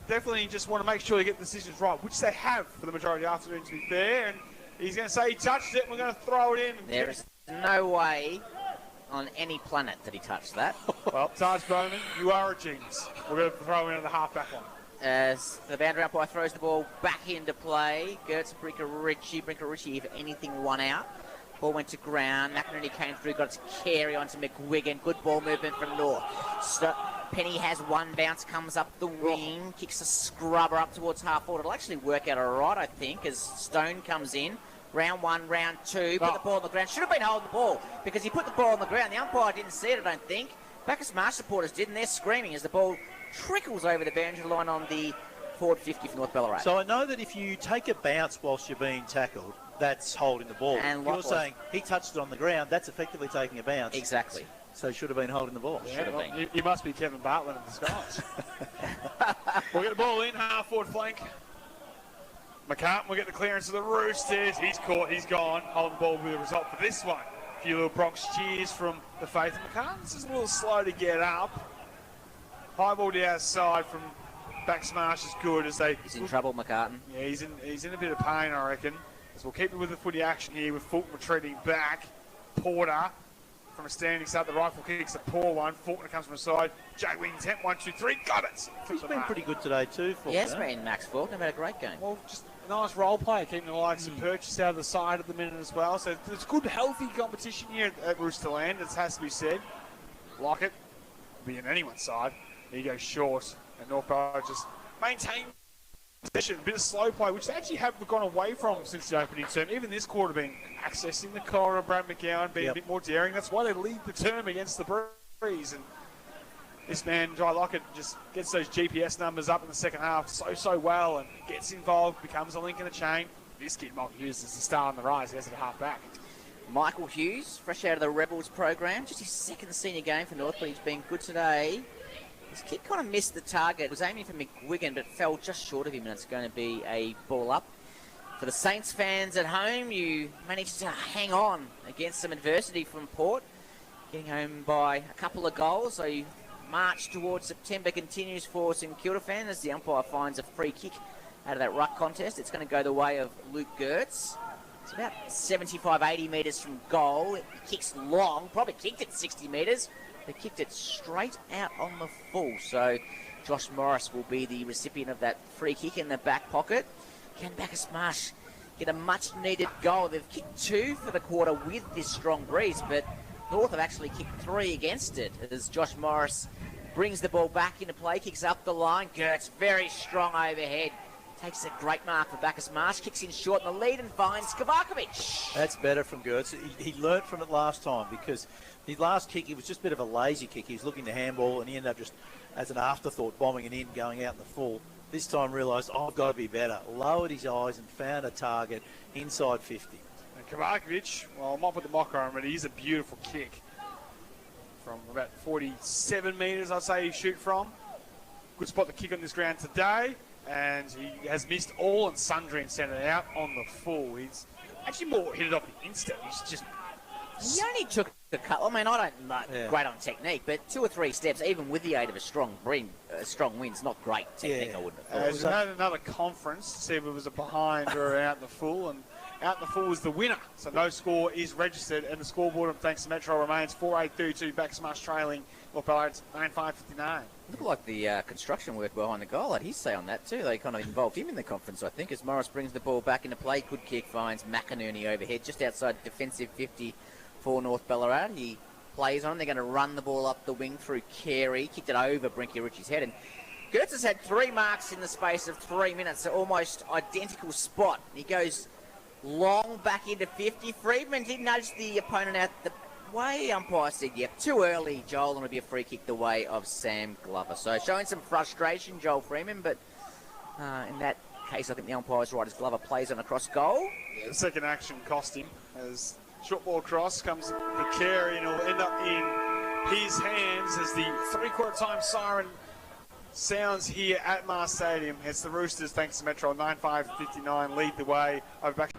Speaker 4: Definitely just want to make sure they get the decisions right, which they have for the majority of the afternoon, to be fair. And he's going to say he touched it, and we're going to throw it in.
Speaker 3: There is no way on any planet that he touched that.
Speaker 4: Well, Taj Bowman, you are a genius. We're going to throw in the half-back line.
Speaker 3: As the boundary umpire throws the ball back into play, Gertz, Brinker Ritchie, if anything, one out. Ball went to ground. McInerney came through, got to Carey onto McGuigan. Good ball movement from North. Penny has one bounce, comes up the wing, kicks a scrubber up towards half forward. It'll actually work out all right, I think, as Stone comes in. Round 1, round 2, put the ball on the ground. Should have been holding the ball because he put the ball on the ground. The umpire didn't see it, I don't think. Bacchus Marsh supporters did, and they're screaming as the ball trickles over the boundary line on the forward 50 for North Ballarat.
Speaker 2: So I know that if you take a bounce whilst you're being tackled, that's holding the ball.
Speaker 3: And
Speaker 2: you're saying he touched it on the ground, that's effectively taking a bounce.
Speaker 3: Exactly.
Speaker 2: So should have been holding the ball.
Speaker 4: Yeah, well, you must be Kevin Bartlett in disguise. We'll get the ball in, half forward flank. McCartan will get the clearance of the Roosters. He's caught, he's gone. Holding the ball with a result for this one. A few little Bronx cheers from the Faith. McCartan's just a little slow to get up. High ball to the outside from Bacchus Marsh is good as they...
Speaker 3: He's in trouble, McCartan.
Speaker 4: Yeah, he's in a bit of pain, I reckon. As we'll keep it with the footy action here with Fulton retreating back. Porter from a standing start. The rifle kick's a poor one. Faulkner comes from the side. Jay Wings, 1, 2, 3, got it.
Speaker 2: He's been pretty good today too, Faulkner.
Speaker 3: Yes, man, Max Faulkner had a great game.
Speaker 4: Well, just a nice role play, keeping the likes of Purchase out of the side at the minute as well. So there's good, healthy competition here at Roosterland, it has to be said. Like it, be in anyone's side. He goes short, and North Ballarat just maintain possession. A bit of slow play, which they actually have gone away from since the opening term. Even this quarter, been accessing the corner, Brad McGowan being a bit more daring. That's why they lead the term against the Breeze. And this man, Jai Lockett, just gets those GPS numbers up in the second half so well and gets involved, becomes a link in the chain. This kid, Michael Hughes, is the star on the rise. He has it at half back.
Speaker 3: Michael Hughes, fresh out of the Rebels program, just his second senior game for North, but he's been good today. This kid kind of missed the target. Was aiming for McGuigan, but fell just short of him, and it's going to be a ball up. For the Saints fans at home, you managed to hang on against some adversity from Port, getting home by a couple of goals. So you march towards September continues for St Kilda fans as the umpire finds a free kick out of that ruck contest. It's going to go the way of Luke Gertz. It's about 75, 80 metres from goal. He kicks long, probably kicked it 60 metres. They kicked it straight out on the full. So Josh Morris will be the recipient of that free kick in the back pocket. Can Bacchus Marsh get a much-needed goal? They've kicked 2 for the quarter with this strong breeze, but North have actually kicked 3 against it as Josh Morris brings the ball back into play, kicks up the line. Gertz very strong overhead. Takes a great mark for Bacchus Marsh, kicks in short in the lead and finds Kovakovic.
Speaker 2: That's better from Gertz. He learnt from it last time because the last kick, it was just a bit of a lazy kick. He was looking to handball and he ended up just, as an afterthought, bombing it in, going out in the full. This time realised, I've got to be better. Lowered his eyes and found a target inside 50.
Speaker 4: And Kovakovic, well, I might put the mocker on, but it is a beautiful kick. From about 47 metres, I'd say he shoot from. Good spot to kick on this ground today. And he has missed all and sundry and sent it out on the full. He's actually more hit it off the instant. He's just...
Speaker 3: He only took a couple. I mean, I don't like great on technique, but 2 or 3 steps, even with the aid of a strong wind's not great technique, I wouldn't have thought.
Speaker 4: We've had another conference to see if it was a behind or out the full, and out the full was the winner. So no score is registered, and the scoreboard, thanks to Metro, remains 4-8-32. Bacchus Marsh trailing North Ballarat 9-5-59.
Speaker 3: Looked like the construction work behind the goal. I'd his say on that too. They kind of involved him in the conference, I think, as Morris brings the ball back into play. Good kick, finds McInerney overhead, just outside defensive 50 for North Ballarat. He plays on. They're going to run the ball up the wing through Carey. Kicked it over Brinky Ritchie's head. And Gertz has had 3 marks in the space of 3 minutes. So almost identical spot. He goes long back into 50. Friedman did nudge the opponent out the way. Umpire said, yep, too early, Joel, and it'll be a free kick the way of Sam Glover. So showing some frustration, Joel Freeman, but in that case, I think the umpire's right as Glover plays on across goal.
Speaker 4: Yeah, the second action cost him as short ball cross comes for Carey and it'll end up in his hands as the 3/4 time siren sounds here at Mars Stadium. It's the Roosters, thanks to Metro, 9-5-59, lead the way over back.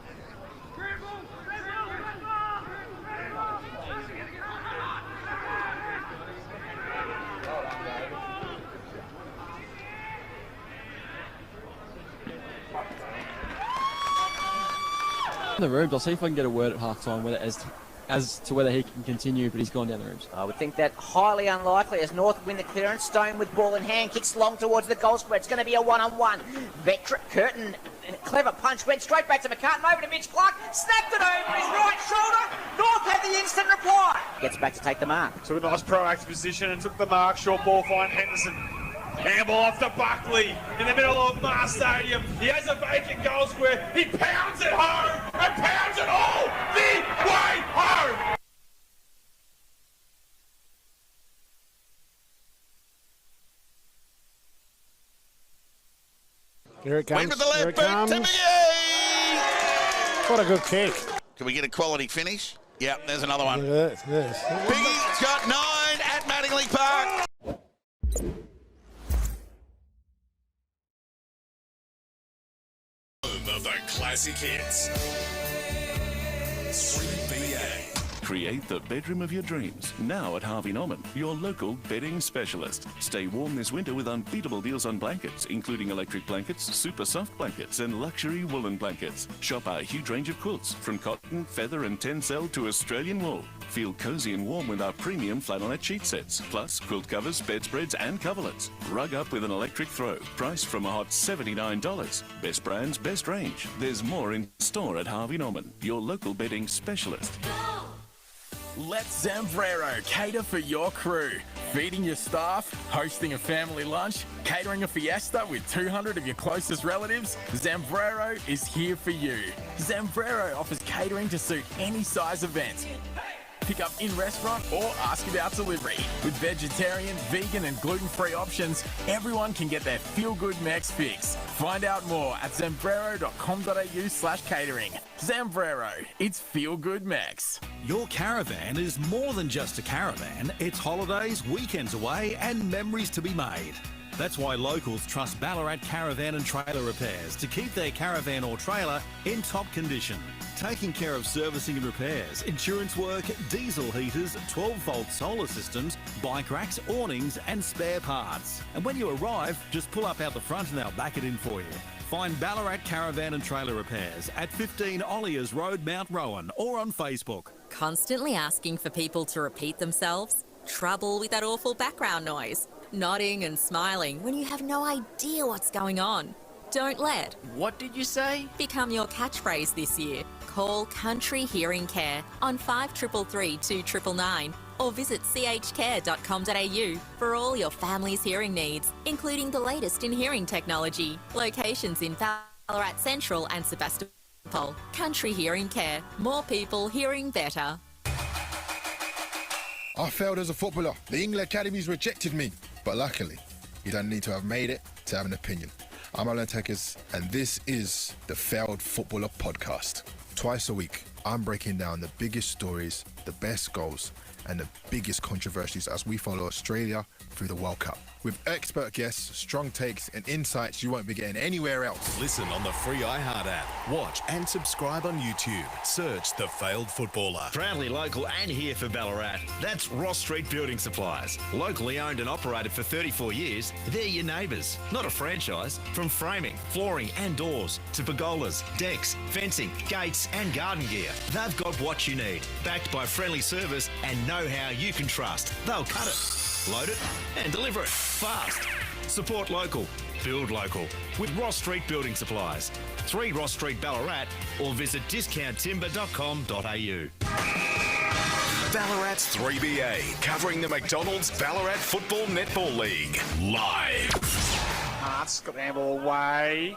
Speaker 7: In the rooms, I'll see if I can get a word at half-time whether as to whether he can continue, but he's gone down the rooms.
Speaker 3: I would think that highly unlikely as North win the clearance. Stone with ball in hand, kicks long towards the goal square. It's going to be a one-on-one. Curtin, clever punch, went straight back to McCartan, over to Mitch Clark, snapped it over his right shoulder. North had the instant reply. Gets back to take the mark.
Speaker 4: Took a nice proactive position and took the mark. Short ball, find Henderson. Handball off to Buckley in the middle of Mars Stadium. He has a vacant goal square. He pounds it home and pounds it all the way home.
Speaker 8: Here it comes.
Speaker 10: Wait with the left
Speaker 8: Here it
Speaker 10: boot
Speaker 8: comes.
Speaker 10: to McGee.
Speaker 8: What a good kick.
Speaker 10: Can we get a quality finish? Yep, there's another one.
Speaker 8: Yes.
Speaker 10: Biggie's got 9 at Mattingly Park.
Speaker 6: Home of the classic hits. 3BA.
Speaker 1: Create the bedroom of your dreams. Now at Harvey Norman, your local bedding specialist. Stay warm this winter with unbeatable deals on blankets, including electric blankets, super soft blankets, and luxury woolen blankets. Shop our huge range of quilts, from cotton, feather, and tencel to Australian wool. Feel cozy and warm with our premium flannelette sheet sets, plus quilt covers, bedspreads, and coverlets. Rug up with an electric throw, priced from a hot $79. Best brands, best range. There's more in store at Harvey Norman, your local bedding specialist.
Speaker 25: Let Zambrero cater for your crew. Feeding your staff, hosting a family lunch, catering a fiesta with 200 of your closest relatives, Zambrero is here for you. Zambrero offers catering to suit any size event. Pick up in restaurant or ask about delivery. With vegetarian, vegan and gluten-free options, everyone can get their feel-good Mex fix. Find out more at zambrero.com.au/catering. Zambrero, it's feel-good Mex.
Speaker 8: Your caravan is more than just a caravan. It's holidays, weekends away and memories to be made. That's why locals trust Ballarat Caravan and Trailer Repairs to keep their caravan or trailer in top condition. Taking care of servicing and repairs, insurance work, diesel heaters, 12-volt solar systems, bike racks, awnings and spare parts. And when you arrive, just pull up out the front and they'll back it in for you. Find Ballarat Caravan and Trailer Repairs at 15 Olliers Road, Mount Rowan, or on Facebook.
Speaker 11: Constantly asking for people to repeat themselves? Trouble with that awful background noise? Nodding and smiling when you have no idea what's going on? Don't let
Speaker 12: What did you say?
Speaker 11: become your catchphrase this year. Call Country Hearing Care on 5333 2999 or visit chcare.com.au for all your family's hearing needs, including the latest in hearing technology. Locations in Ballarat Central and Sebastopol. Country Hearing Care. More people hearing better.
Speaker 28: I failed as a footballer. The England academies rejected me. But luckily, you don't need to have made it to have an opinion. I'm Alan Tekers, and this is the Failed Footballer Podcast. Twice a week, I'm breaking down the biggest stories, the best goals, and the biggest controversies as we follow Australia through the World Cup. With expert guests, strong takes, and insights you won't be getting anywhere else.
Speaker 6: Listen on the free iHeart app. Watch and subscribe on YouTube. Search The Failed Footballer.
Speaker 13: Proudly local and here for Ballarat. That's Ross Street Building Supplies. Locally owned and operated for 34 years, they're your neighbours, not a franchise. From framing, flooring and doors to pergolas, decks, fencing, gates and garden gear. They've got what you need, backed by friendly service and know-how you can trust. They'll cut it, load it and deliver it fast. Support local, build local with Ross Street Building Supplies. 3 Ross Street Ballarat or visit discounttimber.com.au.
Speaker 6: Ballarat's 3BA, covering the McDonald's Ballarat Football Netball League. Live.
Speaker 4: Hart's got the handball away.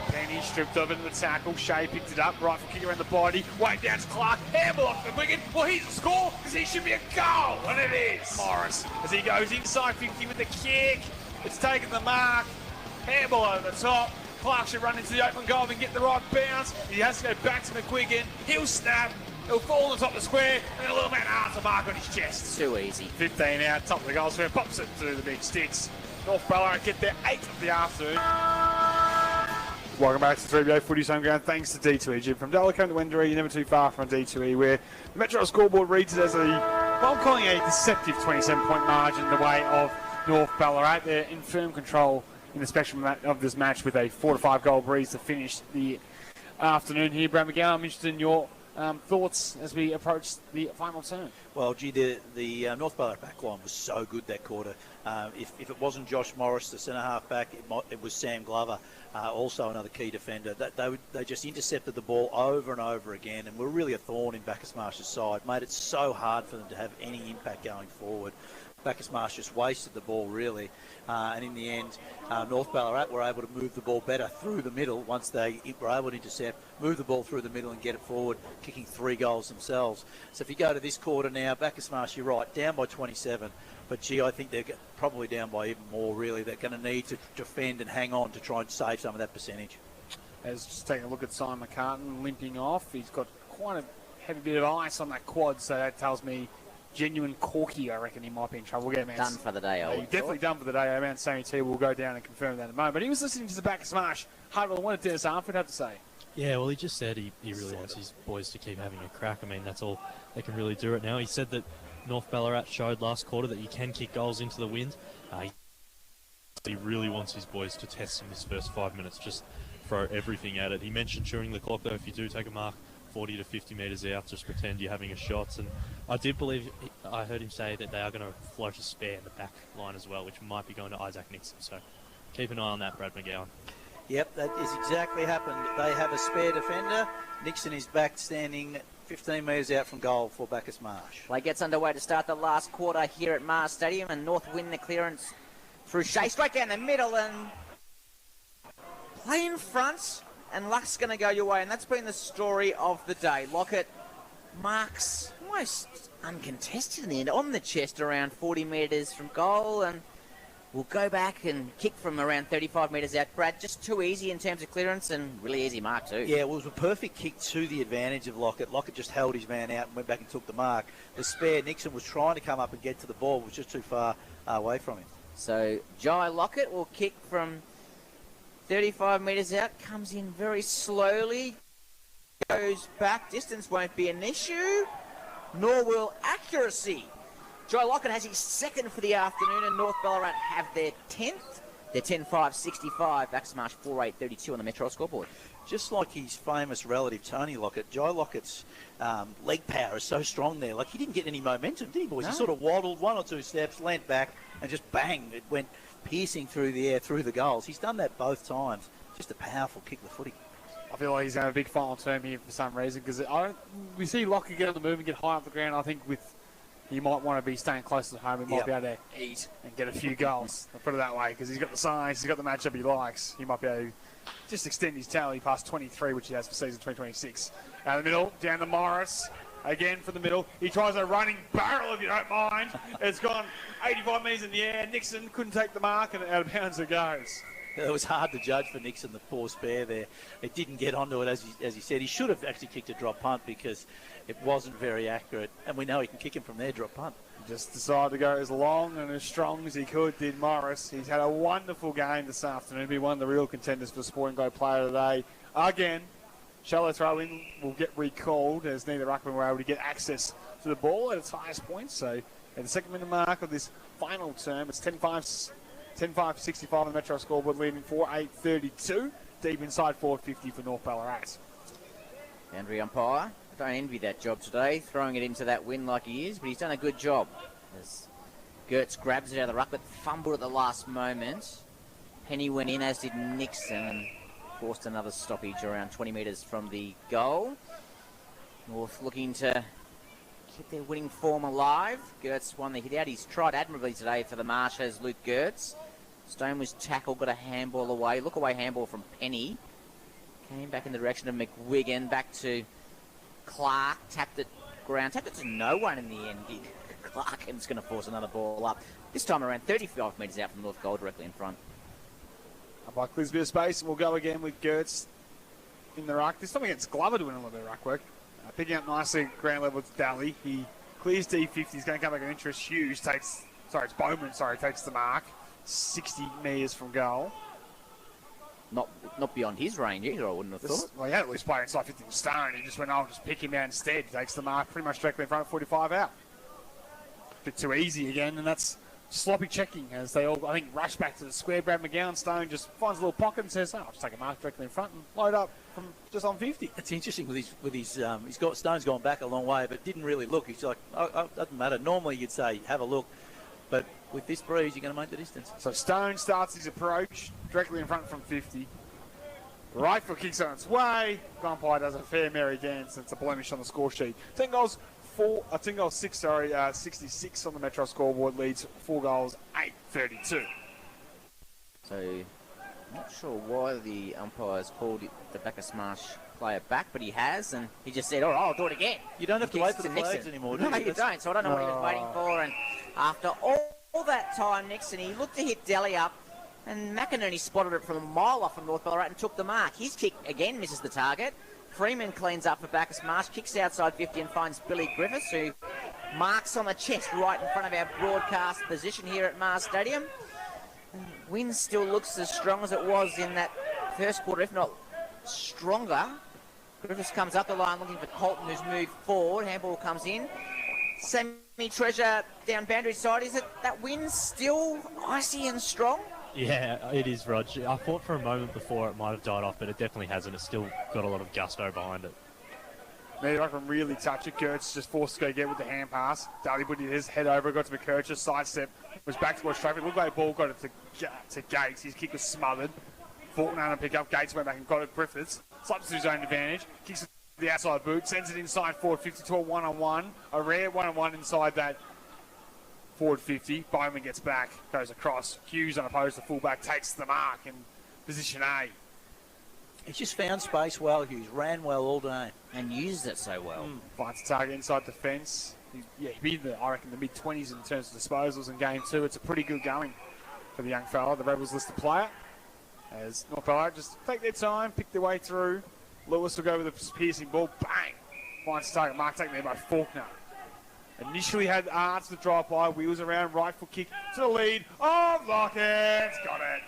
Speaker 4: Penny stripped over into the tackle. Shea picked it up. Right for kick around the body. Way down to Clark. Handball off the wicket. Well, he's a score because he should be a goal. And it is. Morris as he goes inside 50 with the kick. It's taken the mark. Handball over the top. Clark should run into the open goal and get the right bounce. He has to go back to McGuigan. He'll snap. He'll fall on the top of the square. And a little man Hart's a mark on his chest.
Speaker 3: Too easy.
Speaker 4: 15 out. Top of the goal square. Pops it through the big sticks. North Ballarat get there 8th of the afternoon. Welcome back to 3BA Footy's Home Ground. Thanks to D2E Gym. From Dallicombe to Wendouree, you're never too far from D2E, where the Metro scoreboard reads it as I'm calling a deceptive 27-point margin the way of North Ballarat. They're in firm control in the spectrum of this match with a 4-5 goal breeze to finish the afternoon here. Brad McGowan, I'm interested in your thoughts as we approach the final turn.
Speaker 2: Well, gee, the North Ballarat backline was so good that quarter. If it wasn't Josh Morris, the centre-half back, it was Sam Glover, also another key defender. They just intercepted the ball over and over again and were really a thorn in Bacchus Marsh's side. Made it so hard for them to have any impact going forward. Bacchus Marsh just wasted the ball, really. And in the end, North Ballarat were able to move the ball better through the middle once they were able to intercept, move the ball through the middle and get it forward, kicking 3 goals themselves. So if you go to this quarter now, Bacchus Marsh, you're right, down by 27. But, gee, I think they're probably down by even more, really. They're going to need to defend and hang on to try and save some of that percentage.
Speaker 4: As just taking a look at Simon McCartan limping off, he's got quite a heavy bit of ice on that quad, so that tells me genuine corky, I reckon he might be in trouble. We'll get him
Speaker 3: Done for the day, I would
Speaker 4: definitely done for the day. Mount Sammy T will go down and confirm that in a moment. But he was listening to the Bacchus Marsh huddle. What did Dennis Armford have to say?
Speaker 5: Yeah, well, he just said he really wants his boys to keep having a crack. I mean, that's all they can really do right now. He said that North Ballarat showed last quarter that you can kick goals into the wind. He really wants his boys to test in this first 5 minutes, just throw everything at it. He mentioned during the clock, though, if you do take a mark 40 to 50 metres out, just pretend you're having a shot. And I did believe, I heard him say that they are going to float a spare in the back line as well, which might be going to Isaac Nixon. So keep an eye on that, Brad McGowan.
Speaker 2: Yep, that is exactly happened. They have a spare defender. Nixon is back standing 15 metres out from goal for Bacchus Marsh.
Speaker 3: Play gets underway to start the last quarter here at Marsh Stadium, and North win the clearance through Shea, straight down the middle, and play in front, and luck's going to go your way, and that's been the story of the day. Lockett marks almost uncontested in the end, on the chest around 40 metres from goal, and we'll go back and kick from around 35 metres out. Brad, just too easy in terms of clearance, and really easy mark too.
Speaker 2: Yeah, well, it was a perfect kick to the advantage of Lockett. Lockett just held his man out and went back and took the mark. The spare, Nixon was trying to come up and get to the ball, was just too far away from him.
Speaker 3: So Jai Lockett will kick from 35 metres out, comes in very slowly, goes back. Distance won't be an issue, nor will accuracy. Jai Lockett has his second for the afternoon, and North Ballarat have their 10th. They're 10-5-65, Bacchus Marsh 4-8-32 on the Metro scoreboard.
Speaker 2: Just like his famous relative Tony Lockett, Jai Lockett's leg power is so strong there. Like, he didn't get any momentum, did he, boys?
Speaker 3: No.
Speaker 2: He sort of waddled 1 or 2 steps, leant back, and just bang, it went piercing through the air, through the goals. He's done that both times. Just a powerful kick of the footy.
Speaker 4: I feel like he's going to have a big final term here for some reason, because we see Lockett get on the move and get high up the ground. I think he might want to be staying close to home. He might be able to eat and get a few goals. I'll put it that way, because he's got the size, he's got the matchup he likes. He might be able to just extend his tally past 23, which he has for season 2026. Out of the middle, down to Morris. Again from the middle. He tries a running barrel, if you don't mind. It's gone 85 metres in the air. Nixon couldn't take the mark, and out of bounds it goes.
Speaker 2: It was hard to judge for Nixon, the poor spare there. It didn't get onto it, as he said. He should have actually kicked a drop punt because it wasn't very accurate. And we know he can kick him from there, drop punt.
Speaker 4: He just decided to go as long and as strong as he could, did Morris. He's had a wonderful game this afternoon. He won the real contenders for Sporting Go Player today. Again, shallow throw-in will get recalled as neither ruckman were able to get access to the ball at its highest point. So at the second minute mark of this final term, it's 10-5-65 on the Metro scoreboard, leading 4-8-32. Deep inside 450 for North Ballarat.
Speaker 3: Boundary umpire. I don't envy that job today, throwing it into that wind like he is, but he's done a good job. As Gertz grabs it out of the ruck, but fumbled at the last moment. Penny went in, as did Nixon, and forced another stoppage around 20 metres from the goal. North looking to keep their winning form alive. Gertz won the hit out. He's tried admirably today for the Marsh, as Luke Gertz. Stone was tackled, got a handball away. Look away handball from Penny. Came back in the direction of McGuigan, back to Clark, tapped it ground, tapped it to no one in the end. Clark, and it's going to force another ball up. This time around 35 metres out from North goal, directly in front.
Speaker 4: Up by clears a bit of space, and we'll go again with Gertz in the ruck. This time against Glover doing a little bit of ruck work. Picking up nicely at ground level to Daly. He clears D50. He's going to come back with interest. Hughes takes, it's Bowman, takes the mark. 60 metres from goal.
Speaker 3: Not beyond his range either, I wouldn't have thought.
Speaker 4: Well, he had at least played inside 50 Stone. He just went, I'll just pick him out instead. He takes the mark pretty much directly in front of 45 out. A bit too easy again, and that's sloppy checking as they all, I think, rush back to the square. Brad McGowan, Stone just finds a little pocket and says, I'll just take a mark directly in front and load up from just on 50.
Speaker 2: It's interesting with his he's got Stone's gone back a long way, but didn't really look. He's like, oh, doesn't matter. Normally you'd say, have a look. But with this breeze, you're going to make the distance.
Speaker 4: So Stone starts his approach directly in front from 50. Right foot kicks on its way. Umpire does a fair merry dance. It's a blemish on the score sheet. 10 goals, 66 on the Metro scoreboard, leads 4 goals, 8-32.
Speaker 3: So, not sure why the umpire's called the Bacchus Marsh player back, but he has, and he just said, all right, I'll do it again.
Speaker 2: You don't have to wait for the flags anymore, do you?
Speaker 3: No, you don't, so I don't know what he was waiting for. And after all that time, Nixon, he looked to hit Daly up, and McInerney spotted it from a mile off from North Ballarat and took the mark. His kick, again, misses the target. Freeman cleans up for Bacchus Marsh, kicks outside 50 and finds Billy Griffiths, who marks on the chest right in front of our broadcast position here at Mars Stadium. Wind still looks as strong as it was in that first quarter, if not stronger. Griffiths comes up the line looking for Colton, who's moved forward. Handball comes in. Sammy Treasure down boundary side. Is it that wind still icy and strong?
Speaker 5: Yeah, it is, Rog. I thought for a moment before it might have died off, but it definitely hasn't. It's still got a lot of gusto behind it.
Speaker 4: Maybe I can really touch it. Gertz just forced to go get with the hand pass. Daly put his head over, got to McKercher, sidestep, was back towards traffic. Looked like the ball got it to Gates. His kick was smothered. Faulkner on a pick up. Gates went back and got it. Griffiths slaps to his own advantage. Kicks it to the outside boot, sends it inside forward 50 to a one-on-one. A rare one-on-one inside that forward 50. Bowman gets back, goes across. Hughes unopposed, the fullback, takes the mark in position A.
Speaker 2: He's just found space well, Hughes. Ran well all day.
Speaker 3: And used it so well.
Speaker 4: Finds a target inside the fence. He beat I reckon, the mid-20s in terms of disposals in game 2. It's a pretty good going for the young fella, the Rebels listed player. As North Ballarat just take their time, pick their way through. Lewis will go with a piercing ball. Bang! Finds a target. Mark taken there by Faulkner. Initially had Arts to drop by. Wheels around. Right foot kick to the lead of Lockett. Got it.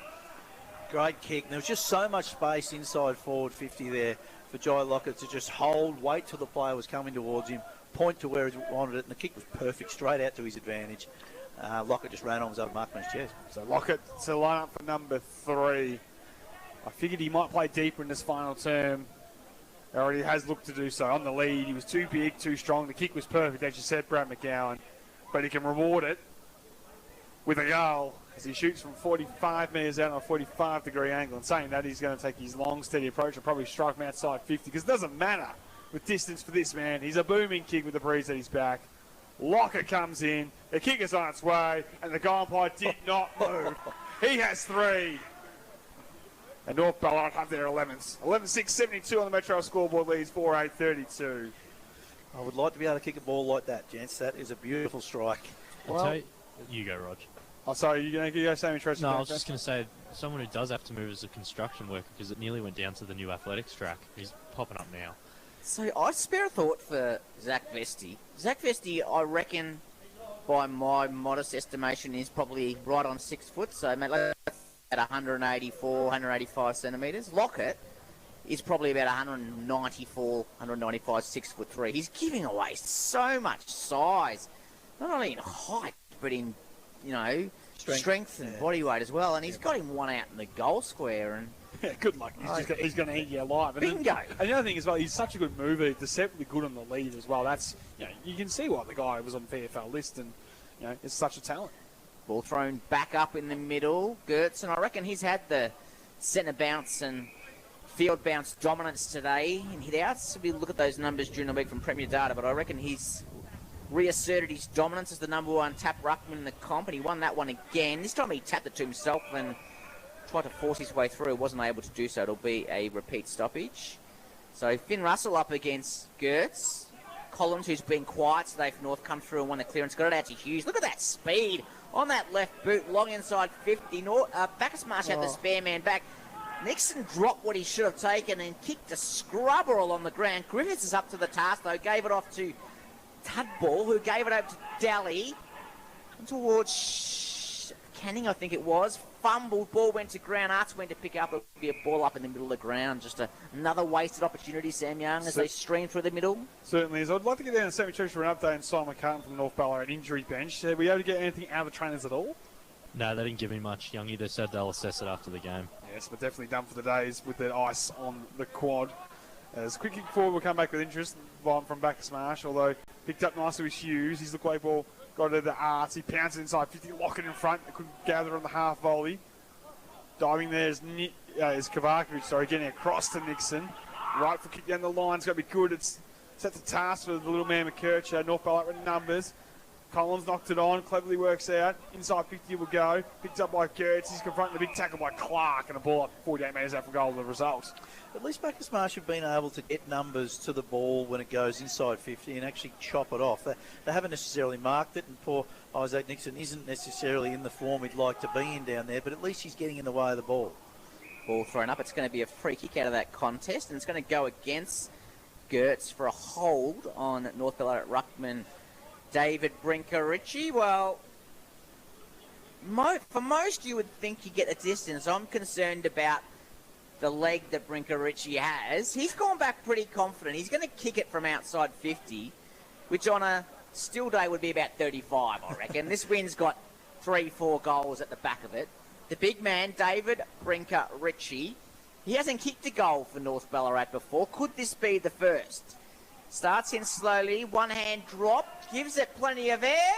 Speaker 2: Great kick. There was just so much space inside forward 50 there for Jai Lockett to just hold, wait till the player was coming towards him, point to where he wanted it, and the kick was perfect, straight out to his advantage. Lockett just ran on his own markman's chest.
Speaker 4: So Lockett to line up for number 3. I figured he might play deeper in this final term. He already has looked to do so. On the lead, he was too big, too strong. The kick was perfect, as you said, Brad McGowan. But he can reward it with a goal as he shoots from 45 metres out on a 45-degree angle. And saying that, he's going to take his long, steady approach and probably strike him outside 50, because it doesn't matter with distance for this man. He's a booming kick with the breeze at his back. Lockett comes in, the kick is on its way, and the goal umpire did not move. He has 3. And North Ballarat have their 11th. 11-6, 72 on the Metro scoreboard, leads 4-8, 32.
Speaker 2: I would like to be able to kick a ball like that, gents. That is a beautiful strike.
Speaker 5: I'll tell you, you go, Rog.
Speaker 4: Oh, sorry, you're going to go Sammy Treasure?
Speaker 5: No, I was just going to say, someone who does have to move is a construction worker, because it nearly went down to the new athletics track. He's popping up now.
Speaker 3: So I spare a thought for Zach Vesti. Zach Vesti, I reckon, by my modest estimation, is probably right on 6 foot. So mate, at 184, 185 centimetres. Lockett is probably about 194, 195, 6'3". He's giving away so much size, not only in height, but in, strength and body weight as well. And he's got him one out in the goal square. And
Speaker 4: yeah, good luck. He's going to eat you alive. And
Speaker 3: bingo.
Speaker 4: And the other thing as well, he's such a good mover, deceptively good on the lead as well. That's, you can see why the guy was on the VFL list, and is such a talent.
Speaker 3: Ball thrown back up in the middle. Gertz, and I reckon he's had the centre bounce and field bounce dominance today in hit-outs. We look at those numbers during the week from Premier Data, but I reckon he's reasserted his dominance as the number 1 tap ruckman in the comp, and he won that one again. This time he tapped it to himself and tried to force his way through. Wasn't able to do so. It'll be a repeat stoppage. So Finn Russell up against Gertz. Collins, who's been quiet today for North, come through and won the clearance. Got it out to Hughes. Look at that speed on that left boot, long inside 50. Bacchus Marsh had the spare man back. Nixon dropped what he should have taken and kicked a scrubber along the ground. Griffiths is up to the task, though. Gave it off to Tudball, who gave it over to Daly. Towards Canning, I think it was. Fumbled, ball went to ground. Arts went to pick up. It'll be a ball up in the middle of the ground. Just another wasted opportunity, Sam Young, as they stream through the middle.
Speaker 4: Certainly is. I'd like to get down to Sammy Treasure for an update on Simon McCartan from the North Ballarat injury bench. Were you able to get anything out of the trainers at all?
Speaker 5: No, they didn't give me much, Youngie. They said they'll assess it after the game.
Speaker 4: Yes, but definitely done for the days with the ice on the quad. As quick kick forward will come back with interest from Bacchus Marsh, although picked up nicely with Hughes. He's the way ball got to the Arts. He pounced it inside 50, Lockett in front. They couldn't gather on the half volley. Diving there is Kavakovic, getting across to Nixon. Right foot kick down the line. It's got to be good. It's set the task for the little man McKercher. North Ballarat with numbers. Collins knocked it on, cleverly works out. Inside 50 will go. Picked up by Gertz. He's confronting the big tackle by Clark, and a ball up 48 metres out for goal, the result.
Speaker 2: At least Bacchus Marsh have been able to get numbers to the ball when it goes inside 50 and actually chop it off. They haven't necessarily marked it, and poor Isaac Nixon isn't necessarily in the form he'd like to be in down there, but at least he's getting in the way of the ball.
Speaker 3: Ball thrown up. It's going to be a free kick out of that contest, and it's going to go against Gertz for a hold on North Ballarat ruckman David Brinker-Ritchie. Well, for most you would think you get a distance. I'm concerned about the leg that Brinker-Ritchie has. He's gone back pretty confident. He's going to kick it from outside 50, which on a still day would be about 35, I reckon. This wind's got 3-4 goals at the back of it. The big man, David Brinker-Ritchie, he hasn't kicked a goal for North Ballarat before. Could this be the first? Starts in slowly, one hand drop, gives it plenty of air.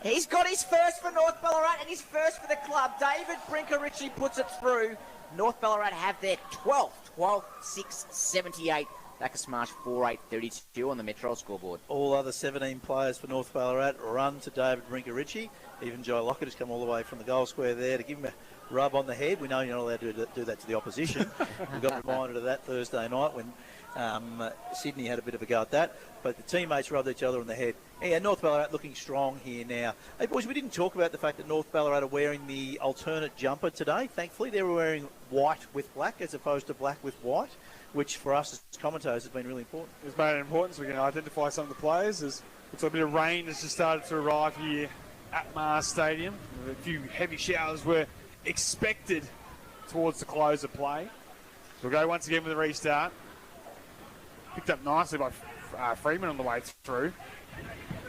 Speaker 3: He's got his first for North Ballarat and his first for the club. David Brinker-Ritchie puts it through. North Ballarat have their 12-6-78. Bacchus Marsh 4-8-32 on the Metro scoreboard.
Speaker 2: All other 17 players for North Ballarat run to David Brinker-Ritchie. Even Joe Lockett has come all the way from the goal square there to give him a rub on the head. We know you're not allowed to do that to the opposition. We got reminded of that Thursday night when Sydney had a bit of a go at that. But the teammates rubbed each other on the head. Yeah, North Ballarat looking strong here now. Hey, boys, we didn't talk about the fact that North Ballarat are wearing the alternate jumper today. Thankfully, they were wearing white with black as opposed to black with white, which for us as commentators has been really important.
Speaker 4: It's made an importance. We can identify some of the players. Looks like a bit of rain has just started to arrive here at Mars Stadium. A few heavy showers were expected towards the close of play. We'll go once again with the restart. Picked up nicely by Freeman on the way through.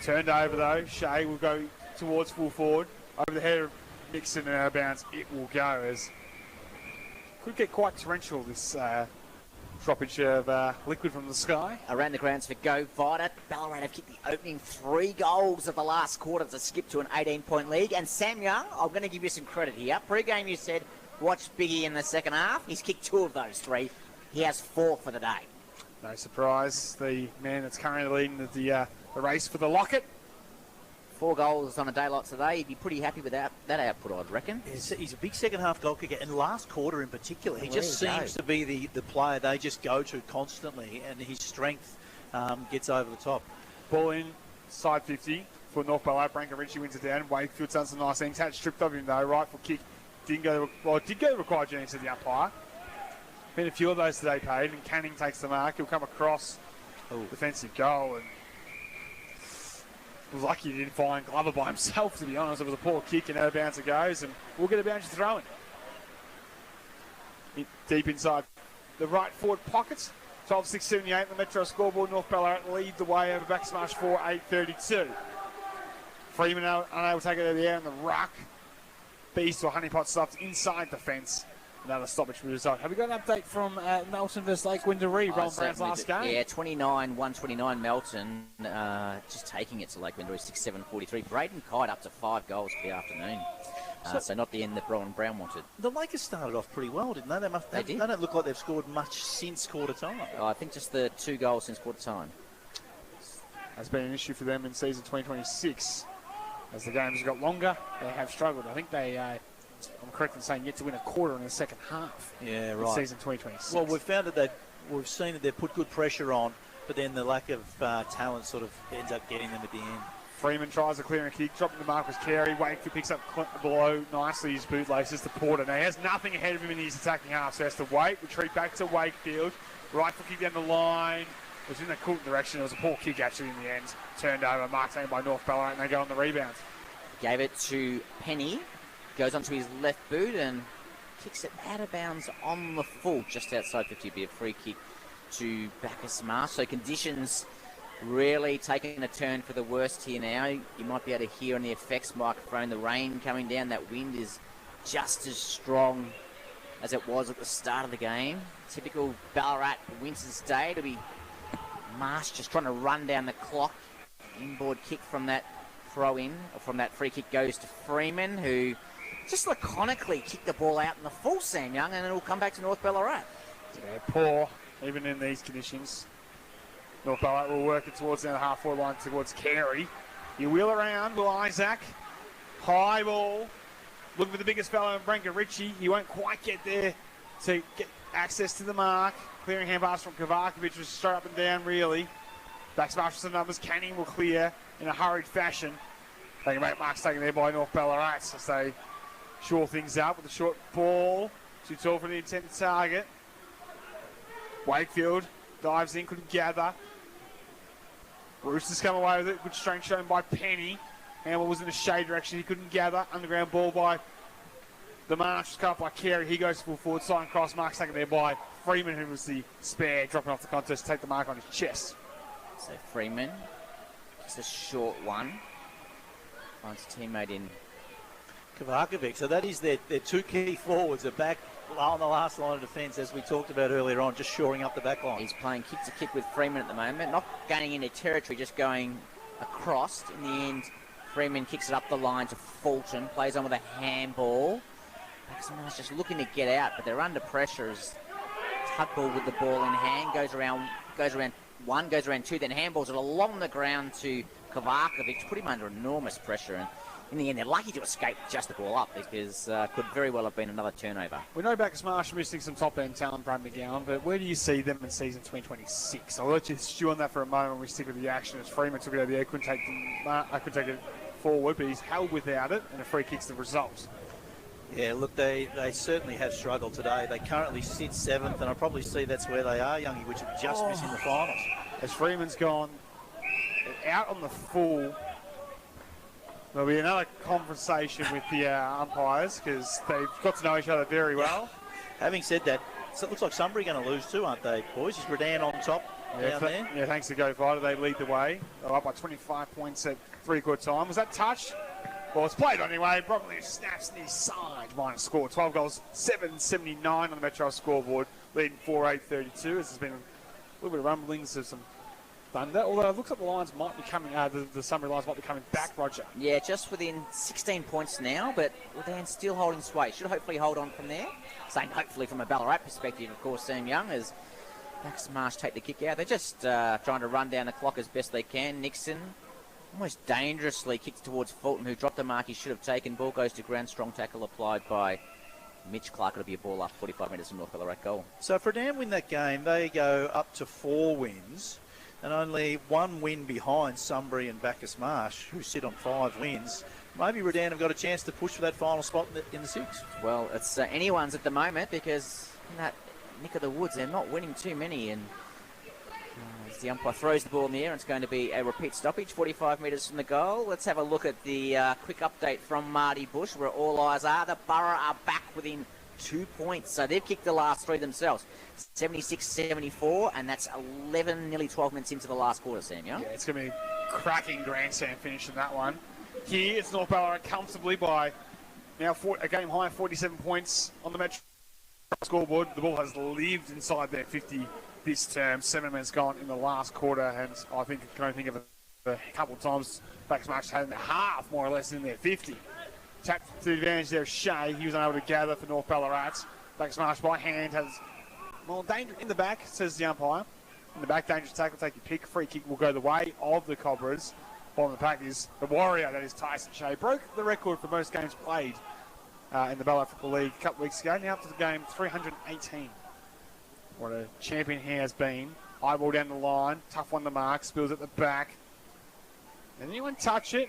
Speaker 4: Turned over though. Shea will go towards full forward. Over the head of Nixon and out of bounds. It will go as could get quite torrential this droppage of liquid from the sky.
Speaker 3: Around the grounds for Go Vita. Ballarat have kicked the opening 3 goals of the last quarter to skip to an 18-point lead. And Sam Young, I'm going to give you some credit here. Pre-game you said, watch Biggie in the second half. He's kicked 2 of those 3. He has 4 for the day.
Speaker 4: No surprise. The man that's currently leading the race for the locket.
Speaker 3: 4 goals on a day like today. He'd be pretty happy with that output, I'd reckon.
Speaker 2: He's a big second-half goal kicker, and last quarter in particular, he just seems to be the player they just go to constantly, and his strength gets over the top.
Speaker 4: Ball in, side 50 for North Ballarat. Brinker-Ritchie wins it down. Wakefield's done some nice things. Had stripped of him, though. Rightful kick. Did go to require Jennings to the umpire. Been a few of those today paid, and Canning takes the mark. He'll come across defensive goal, and was lucky he didn't find Glover by himself, to be honest. It was a poor kick, and out of bounds it goes, and we'll get a bounce throw in. Deep inside the right forward pockets. 12-6-78 the Metro scoreboard. North Ballarat lead the way over Bacchus Marsh 4-8-32. Freeman unable to take it out of the air in the ruck. Beast or Honeypot stuffed inside the fence. Another stoppage for the result. Have we got an update from Melton versus Lake Windaree, Rowan Brown's last game?
Speaker 3: Yeah, 129 Melton, just taking it to Lake Windaree, 6-7-43. Braden Kite up to 5 goals for the afternoon. So not the end that Rowan Brown wanted.
Speaker 2: The Lakers started off pretty well, didn't they? They did. They don't look like they've scored much since quarter time.
Speaker 3: I think just the 2 goals since quarter time.
Speaker 4: That's been an issue for them in season 2026. As the games have got longer, they have struggled. I think they... I'm correct in saying yet to win a quarter in the second half.
Speaker 2: Yeah, right.
Speaker 4: Season 2026.
Speaker 2: Well, we've found that we've seen that they've put good pressure on, but then the lack of talent sort of ends up getting them at the end.
Speaker 4: Freeman tries a clearing kick, dropping the Marcus Carey. Wakefield picks up below nicely his bootlaces to Porter. Now he has nothing ahead of him in his attacking half, so he has to wait. Retreat back to Wakefield. Rightful kick down the line. It was in the Coulton direction. It was a poor kick actually in the end. Turned over, marked by North Ballarat, and they go on the rebound.
Speaker 3: Gave it to Penny. Goes onto his left boot and kicks it out of bounds on the full, just outside 50. Be a free kick to Bacchus Marsh. So conditions really taking a turn for the worst here now. You might be able to hear on the effects microphone the rain coming down. That wind is just as strong as it was at the start of the game. Typical Ballarat winter's day. It'll be Marsh just trying to run down the clock. Inboard kick from that throw in, or from that free kick goes to Freeman, who just laconically kicked the ball out in the full, Sam Young, and it'll come back to North Ballarat.
Speaker 4: Yeah, poor, even in these conditions. North Ballarat will work it towards the half-forward line towards Carey. You wheel around, Will Isaac. High ball. Looking for the biggest fellow in Brinker-Ritchie. He won't quite get there to get access to the mark. Clearing hand pass from Kovacevic was straight up and down, really. Backs Marsh for some numbers. Canning will clear in a hurried fashion. They can make marks taken there by North Ballarat as they shore things up with a short ball. Too tall for the intended target. Wakefield dives in, couldn't gather. Roosters come away with it. Good strength shown by Penny. Hamble was in the shade direction. He couldn't gather. Underground ball by the Marsh. Was cut up by Carey. He goes full forward. Side cross. Mark's taken there by Freeman, who was the spare, dropping off the contest to take the mark on his chest.
Speaker 3: So Freeman, just a short one. Finds a teammate in
Speaker 2: Kovakovic. So that is their two key forwards are back on the last line of defence, as we talked about earlier on, just shoring up the back line.
Speaker 3: He's playing kick to kick with Freeman at the moment, not gaining any territory, just going across. In the end, Freeman kicks it up the line to Fulton, plays on with a handball. Bacchus Marsh just looking to get out, but they're under pressure as Tugbull with the ball in hand goes around one, goes around two, then handballs it along the ground to Kovakovic, put him under enormous pressure. And in the end, they're lucky to escape just the ball up because could very well have been another turnover.
Speaker 4: We know Bacchus Marsh are missing some top-end talent, Brad McGowan, but where do you see them in season 2026? I'll let you stew on that for a moment when we stick with the action as Freeman took it over the air, couldn't take it forward, but he's held without it, and a free kick's the result.
Speaker 2: Yeah, look, they certainly have struggled today. They currently sit 7th, and I probably see that's where they are, Youngie, which are just missing the finals.
Speaker 4: As Freeman's gone out on the full, there'll be another conversation with the umpires because they've got to know each other very well.
Speaker 2: Having said that, so it looks like Sunbury going to lose too, aren't they, boys? Is Redan on top down there?
Speaker 4: Yeah, thanks to Go Fighter, they lead the way. They're up by 25 points at three-quarter time. Was that touched? Well, it's played on anyway. Probably snaps near side minus score. 12 goals, 7.79 on the Metro scoreboard, leading 4-8-32. As there's been a little bit of rumblings of some thunder. Although it looks like the Lions might be coming, the Sunbury Lions might be coming back, Roger.
Speaker 3: Yeah, just within 16 points now, but Redan still holding sway. Should hopefully hold on from there. Saying hopefully from a Ballarat perspective, of course, Sam Young, as Bacchus Marsh take the kick out. They're just trying to run down the clock as best they can. Nixon almost dangerously kicked towards Fulton, who dropped the mark he should have taken. Ball goes to ground. Strong tackle applied by Mitch Clark. It'll be a ball up 45 metres from North Ballarat goal.
Speaker 2: So if Redan win that game, they go up to 4 wins and only 1 win behind Sunbury and Bacchus Marsh, who sit on 5 wins. Maybe Redan have got a chance to push for that final spot in the 6.
Speaker 3: Well, it's anyone's at the moment because in that nick of the woods, they're not winning too many. And as the umpire throws the ball in the air, it's going to be a repeat stoppage, 45 metres from the goal. Let's have a look at the quick update from Marty Bush, where all eyes are. The Borough are back within 2 points, so they've kicked the last 3 themselves. 76-74, and that's 11, nearly 12 minutes into the last quarter, Sam Young.
Speaker 4: Yeah, it's going to be a cracking grandstand finish in that one. Here, it's North Ballarat comfortably by now a game high, 47 points on the Metro scoreboard. The ball has lived inside their 50 this term. 7 minutes gone in the last quarter, and I think I can only think of a couple of times Bacchus Marsh had in the half, more or less, in their 50. Tapped to the advantage there, Shea. He was unable to gather for North Ballarat. Bacchus Marsh by hand has, well, danger in the back, says the umpire. In the back, dangerous tackle, take your pick. Free kick will go the way of the Cobras. On the pack is the Warrior, that is Tyson Shea. Broke the record for most games played in the Ballarat Football League a couple of weeks ago. Now up to the game 318. What a champion he has been. High ball down the line, tough one to mark, spills at the back. Did anyone touch it?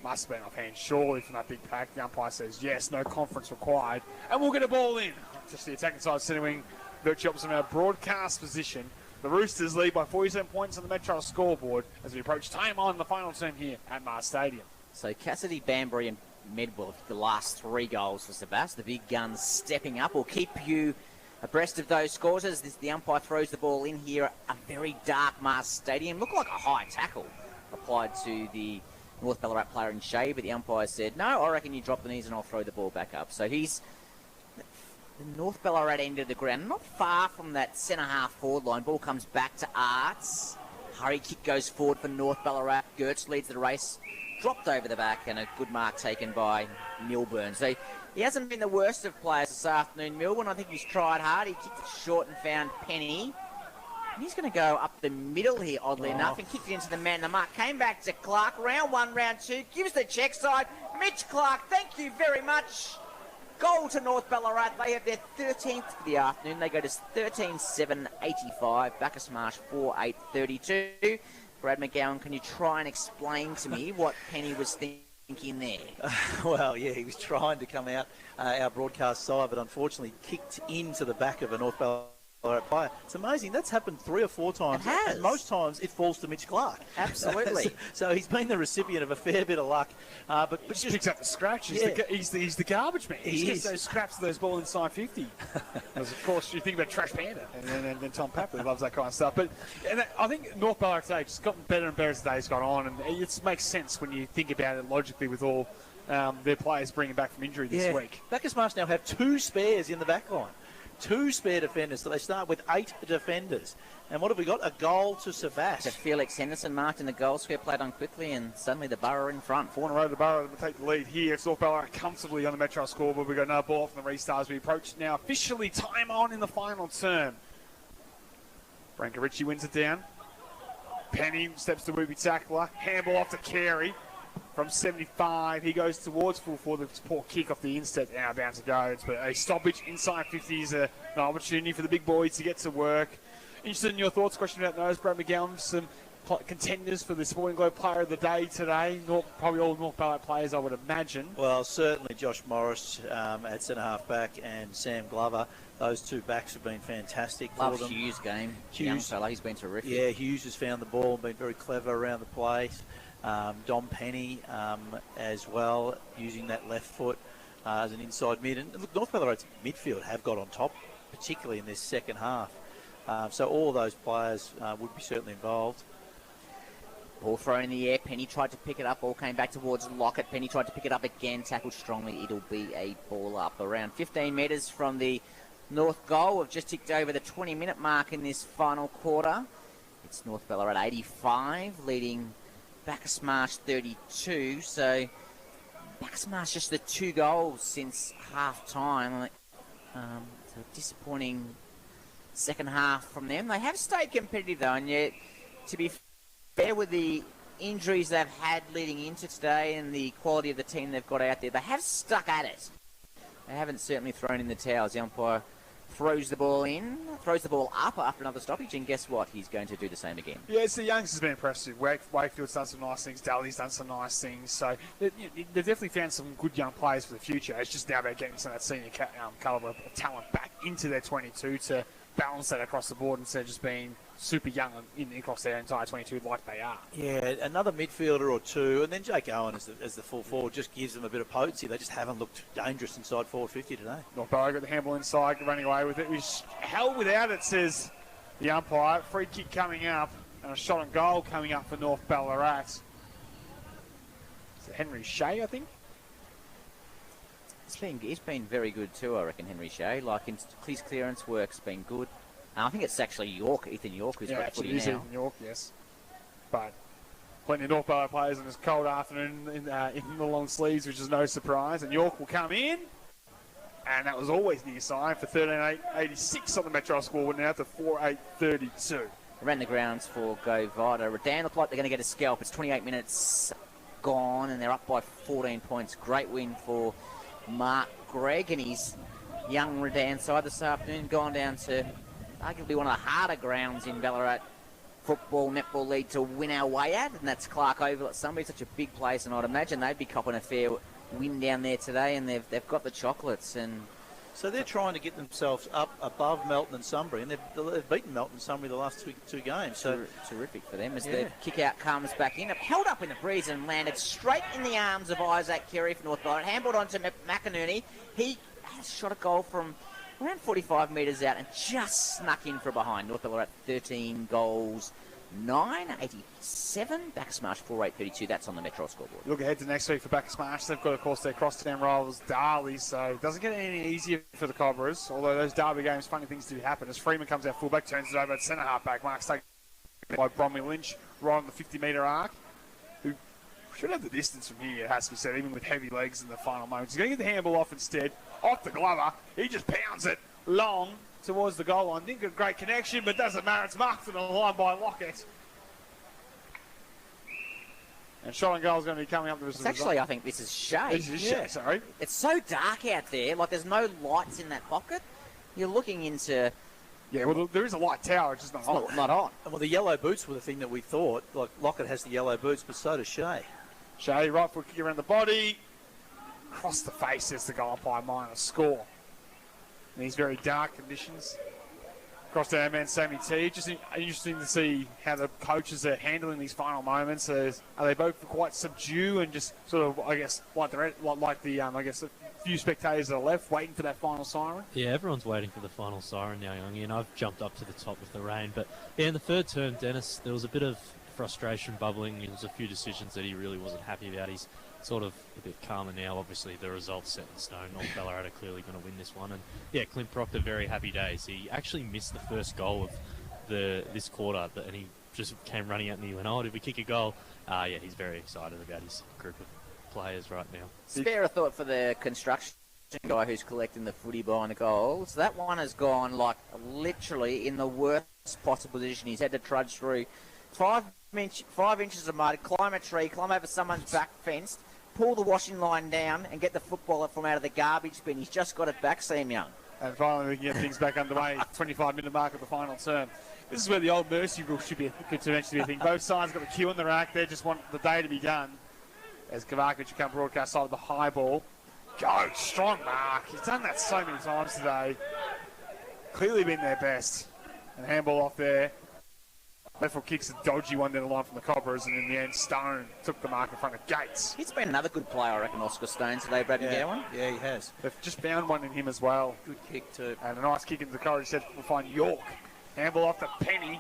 Speaker 4: Must have been offhand, surely, from that big pack. The umpire says yes, no conference required. And we'll get a ball in. Just the attacking side, centre wing, virtually opposite our broadcast position. The Roosters lead by 47 points on the Metro scoreboard as we approach time on the final term here at Mars Stadium.
Speaker 3: So Cassidy, Banbury and Medwell, the last 3 goals for Sebas. The big guns stepping up. We'll keep you abreast of those scores as the umpire throws the ball in here. A very dark Mars Stadium. Looked like a high tackle applied to the North Ballarat player in Shea, but the umpire said, no, I reckon you drop the knees and I'll throw the ball back up. So he's the North Ballarat end of the ground, not far from that centre-half forward line. Ball comes back to Arts. Hurry kick goes forward for North Ballarat. Gertz leads the race. Dropped over the back and a good mark taken by Milburn. So he hasn't been the worst of players this afternoon, Milburn. I think he's tried hard. He kicked it short and found Penny. And he's going to go up the middle here, oddly enough, and kicked it into the man the mark. Came back to Clark. Round 1, round 2. Gives the check side. Mitch Clark, thank you very much. Goal to North Ballarat. They have their 13th for the afternoon. They go to 13-7-85. Bacchus Marsh 4-8-32. Brad McGowan, can you try and explain to me what Penny was thinking there?
Speaker 2: Well, yeah, he was trying to come out our broadcast side, but unfortunately kicked into the back of a North Ballarat player. It's amazing. That's happened 3 or 4 times.
Speaker 3: It has.
Speaker 2: And most times it falls to Mitch Clark.
Speaker 3: Absolutely.
Speaker 2: So he's been the recipient of a fair bit of luck. But
Speaker 4: He just picks up the scratch. He's the garbage man. He gets those scraps of those ball inside 50. Because, of course, you think about Trash Panda and then Tom Papley loves that kind of stuff. But I think North Ballarat today just gotten better and better as the day's gone on. And it makes sense when you think about it logically with all their players bringing back from injury this week.
Speaker 2: Bacchus Marsh now have 2 spares in the back line. 2 spare defenders, so they start with 8 defenders. And what have we got? A goal to Savas.
Speaker 3: To Felix Henderson marked in the goal square, played on quickly, and suddenly the Borough in front.
Speaker 4: 4 in a row, the Borough will take the lead here. It's North Ballarat comfortably on the Metro scoreboard. We've got another ball from the Restarts. We approach now officially time on in the final term. Branko Ritchie wins it down. Penny steps to Ruby Tackler. Handball off to Carey. From 75, he goes towards full for the poor kick off the instep. Now bound to go. It's a stoppage inside 50 is an opportunity for the big boys to get to work. Interested in your thoughts? Question about those. Brad McGowan, some contenders for the Sporting Globe Player of the Day today. Probably all North Ballarat players, I would imagine.
Speaker 2: Well, certainly Josh Morris at centre-half back and Sam Glover. Those 2 backs have been fantastic for them.
Speaker 3: Hughes' game.
Speaker 2: Hughes,
Speaker 3: young fella, he's been terrific.
Speaker 2: Yeah, Hughes has found the ball and been very clever around the place. Dom Penny as well, using that left foot as an inside mid. And look, North Ballarat's midfield have got on top, particularly in this second half. So all of those players would be certainly involved.
Speaker 3: Ball thrown in the air. Penny tried to pick it up. Ball came back towards Lockett. Penny tried to pick it up again. Tackled strongly. It'll be a ball up. Around 15 metres from the North goal. We've just ticked over the 20-minute mark in this final quarter. It's North Ballarat 85, leading Bacchus Marsh 32. So Bacchus Marsh just the 2 goals since half-time. So disappointing second half from them. They have stayed competitive, though, and yet, to be fair with the injuries they've had leading into today and the quality of the team they've got out there, they have stuck at it. They haven't certainly thrown in the towels. The umpire throws the ball up after another stoppage, and guess what? He's going to do the same again.
Speaker 4: Yeah, it's the youngsters have been impressive. Wakefield's done some nice things. Daly's done some nice things. So they've definitely found some good young players for the future. It's just now about getting some of that senior calibre of talent back into their 22 to balance that across the board instead of just being super young across their entire 22 like they are.
Speaker 2: Yeah, another midfielder or 2, and then Jake Owen as the full forward just gives them a bit of potency. They just haven't looked dangerous inside forward 50 today.
Speaker 4: North Ballarat got the handball inside, running away with it. Which hell without it, says the umpire. Free kick coming up, and a shot on goal coming up for North Ballarat. Is it Henry Shea, I think?
Speaker 3: He's been very good too, I reckon, Henry Shea. His clearance work's been good. I think it's actually Ethan York, who's got footy now.
Speaker 4: Ethan York, yes. But plenty of North Ballarat players on this cold afternoon in the long sleeves, which is no surprise. And York will come in. And that was always near side for 13.86 on the Metro scoreboard now to 4.832.
Speaker 3: Around the grounds for Go Vida. Redan look like they're going to get a scalp. It's 28 minutes gone, and they're up by 14 points. Great win for Mark Gregg and his young Redan side this afternoon, gone down to arguably one of the harder grounds in Ballarat football, netball league to win our way at, and that's Clark Oval at Sunbury. Such a big place, and I'd imagine they'd be copping a fair win down there today, and they've got the chocolates. And
Speaker 2: so they're trying to get themselves up above Melton and Sunbury, and they've beaten Melton and Sunbury the last two games. So
Speaker 3: terrific for them as the kick out comes back in. It held up in the breeze and landed straight in the arms of Isaac Carey for North Ballarat. Handballed onto McInerney. He has shot a goal from around 45 metres out and just snuck in from behind. North Ballarat 13 goals, 9.87. Bacchus Marsh 4.832. That's on the Metro scoreboard.
Speaker 4: Look ahead to next week for Bacchus Marsh. They've got, of course, their crosstown rivals, Darley, so it doesn't get any easier for the Cobras. Although those derby games, funny things do happen. As Freeman comes out fullback, turns it over at centre halfback. Mark's taken by Bromley Lynch right on the 50-metre arc, who should have the distance from here, it has to be said, even with heavy legs in the final moments. He's going to get the handball off instead. Off the Glover. He just pounds it long towards the goal line. Didn't get a great connection, but doesn't matter. It's marked on the line by Lockett. And shot on goal is going to be coming up.
Speaker 3: I think this is Shea.
Speaker 4: This is Shea, sorry.
Speaker 3: It's so dark out there. Like, there's no lights in that pocket. You're looking into...
Speaker 4: Yeah, well, there is a light tower. It's just not on.
Speaker 3: Not on.
Speaker 2: Well, the yellow boots were the thing that we thought. Like, Lockett has the yellow boots, but so does Shea.
Speaker 4: Shea, right foot kick around the body. Across the face as the goal umpire minus score. In these very dark conditions. across to our man Sammy T. Just interesting to see how the coaches are handling these final moments. Are they both quite subdued and just sort of, I guess, like the few spectators that are left waiting for that final siren?
Speaker 5: Yeah, everyone's waiting for the final siren now, Youngie, and I've jumped up to the top with the rain. But yeah, in the third term, Dennis, there was a bit of frustration bubbling. There was a few decisions that he really wasn't happy about. He's sort of a bit calmer now. Obviously, the result's set in stone. North Ballarat are clearly going to win this one. And yeah, Clint Proctor, very happy days. He actually missed the first goal of this quarter, and he just came running out and he went, "Oh, did we kick a goal?" Yeah, he's very excited about his group of players right now.
Speaker 3: Spare a thought for the construction guy who's collecting the footy behind the goals. That one has gone like literally in the worst possible position. He's had to trudge through 5 inches of mud, climb a tree, climb over someone's back fence, pull the washing line down and get the footballer from out of the garbage bin. He's just got it back, Sam Young.
Speaker 4: And finally we can get things back underway. 25-minute mark of the final term. This is where the old mercy rule should be eventually be a thing. Both sides got the cue on the rack. They just want the day to be done. As Kovacic come broadcast side of the high ball. Go, strong mark. He's done that so many times today. Clearly been their best. And handball off there. Left foot kicks a dodgy one down the line from the Cobras, and in the end, Stone took the mark in front of Gates.
Speaker 3: He's been another good player, I reckon, Oscar Stone today, Brad McGowan.
Speaker 2: Yeah, he has.
Speaker 4: They've just found one in him as well.
Speaker 2: Good kick too.
Speaker 4: And a nice kick into the corridor. He said we'll find York. Handball off to Penny.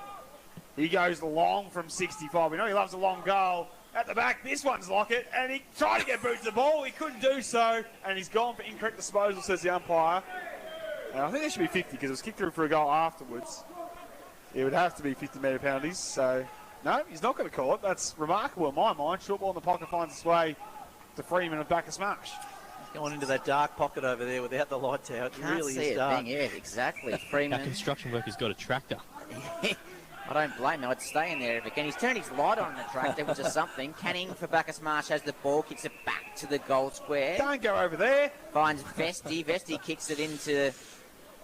Speaker 4: He goes long from 65. We know he loves a long goal. At the back, this one's Lockett, and he tried to get boots the ball. He couldn't do so, and he's gone for incorrect disposal, says the umpire. And I think there should be 50 because it was kicked through for a goal afterwards. It would have to be 50-metre penalties, so no, he's not going to call it. That's remarkable in my mind. Short ball in the pocket finds its way to Freeman of Bacchus Marsh.
Speaker 2: He's going into that dark pocket over there without the lights out. It really
Speaker 3: see
Speaker 2: is
Speaker 3: it
Speaker 2: dark.
Speaker 3: being, yeah, exactly. Freeman.
Speaker 5: Our construction worker's got a tractor.
Speaker 3: I don't blame him. I'd stay in there if he can. He's turned his light on in the tractor, which is something. Canning for Bacchus Marsh has the ball, kicks it back to the goal square.
Speaker 4: Don't go over there.
Speaker 3: Finds Vesti. Vesti kicks it into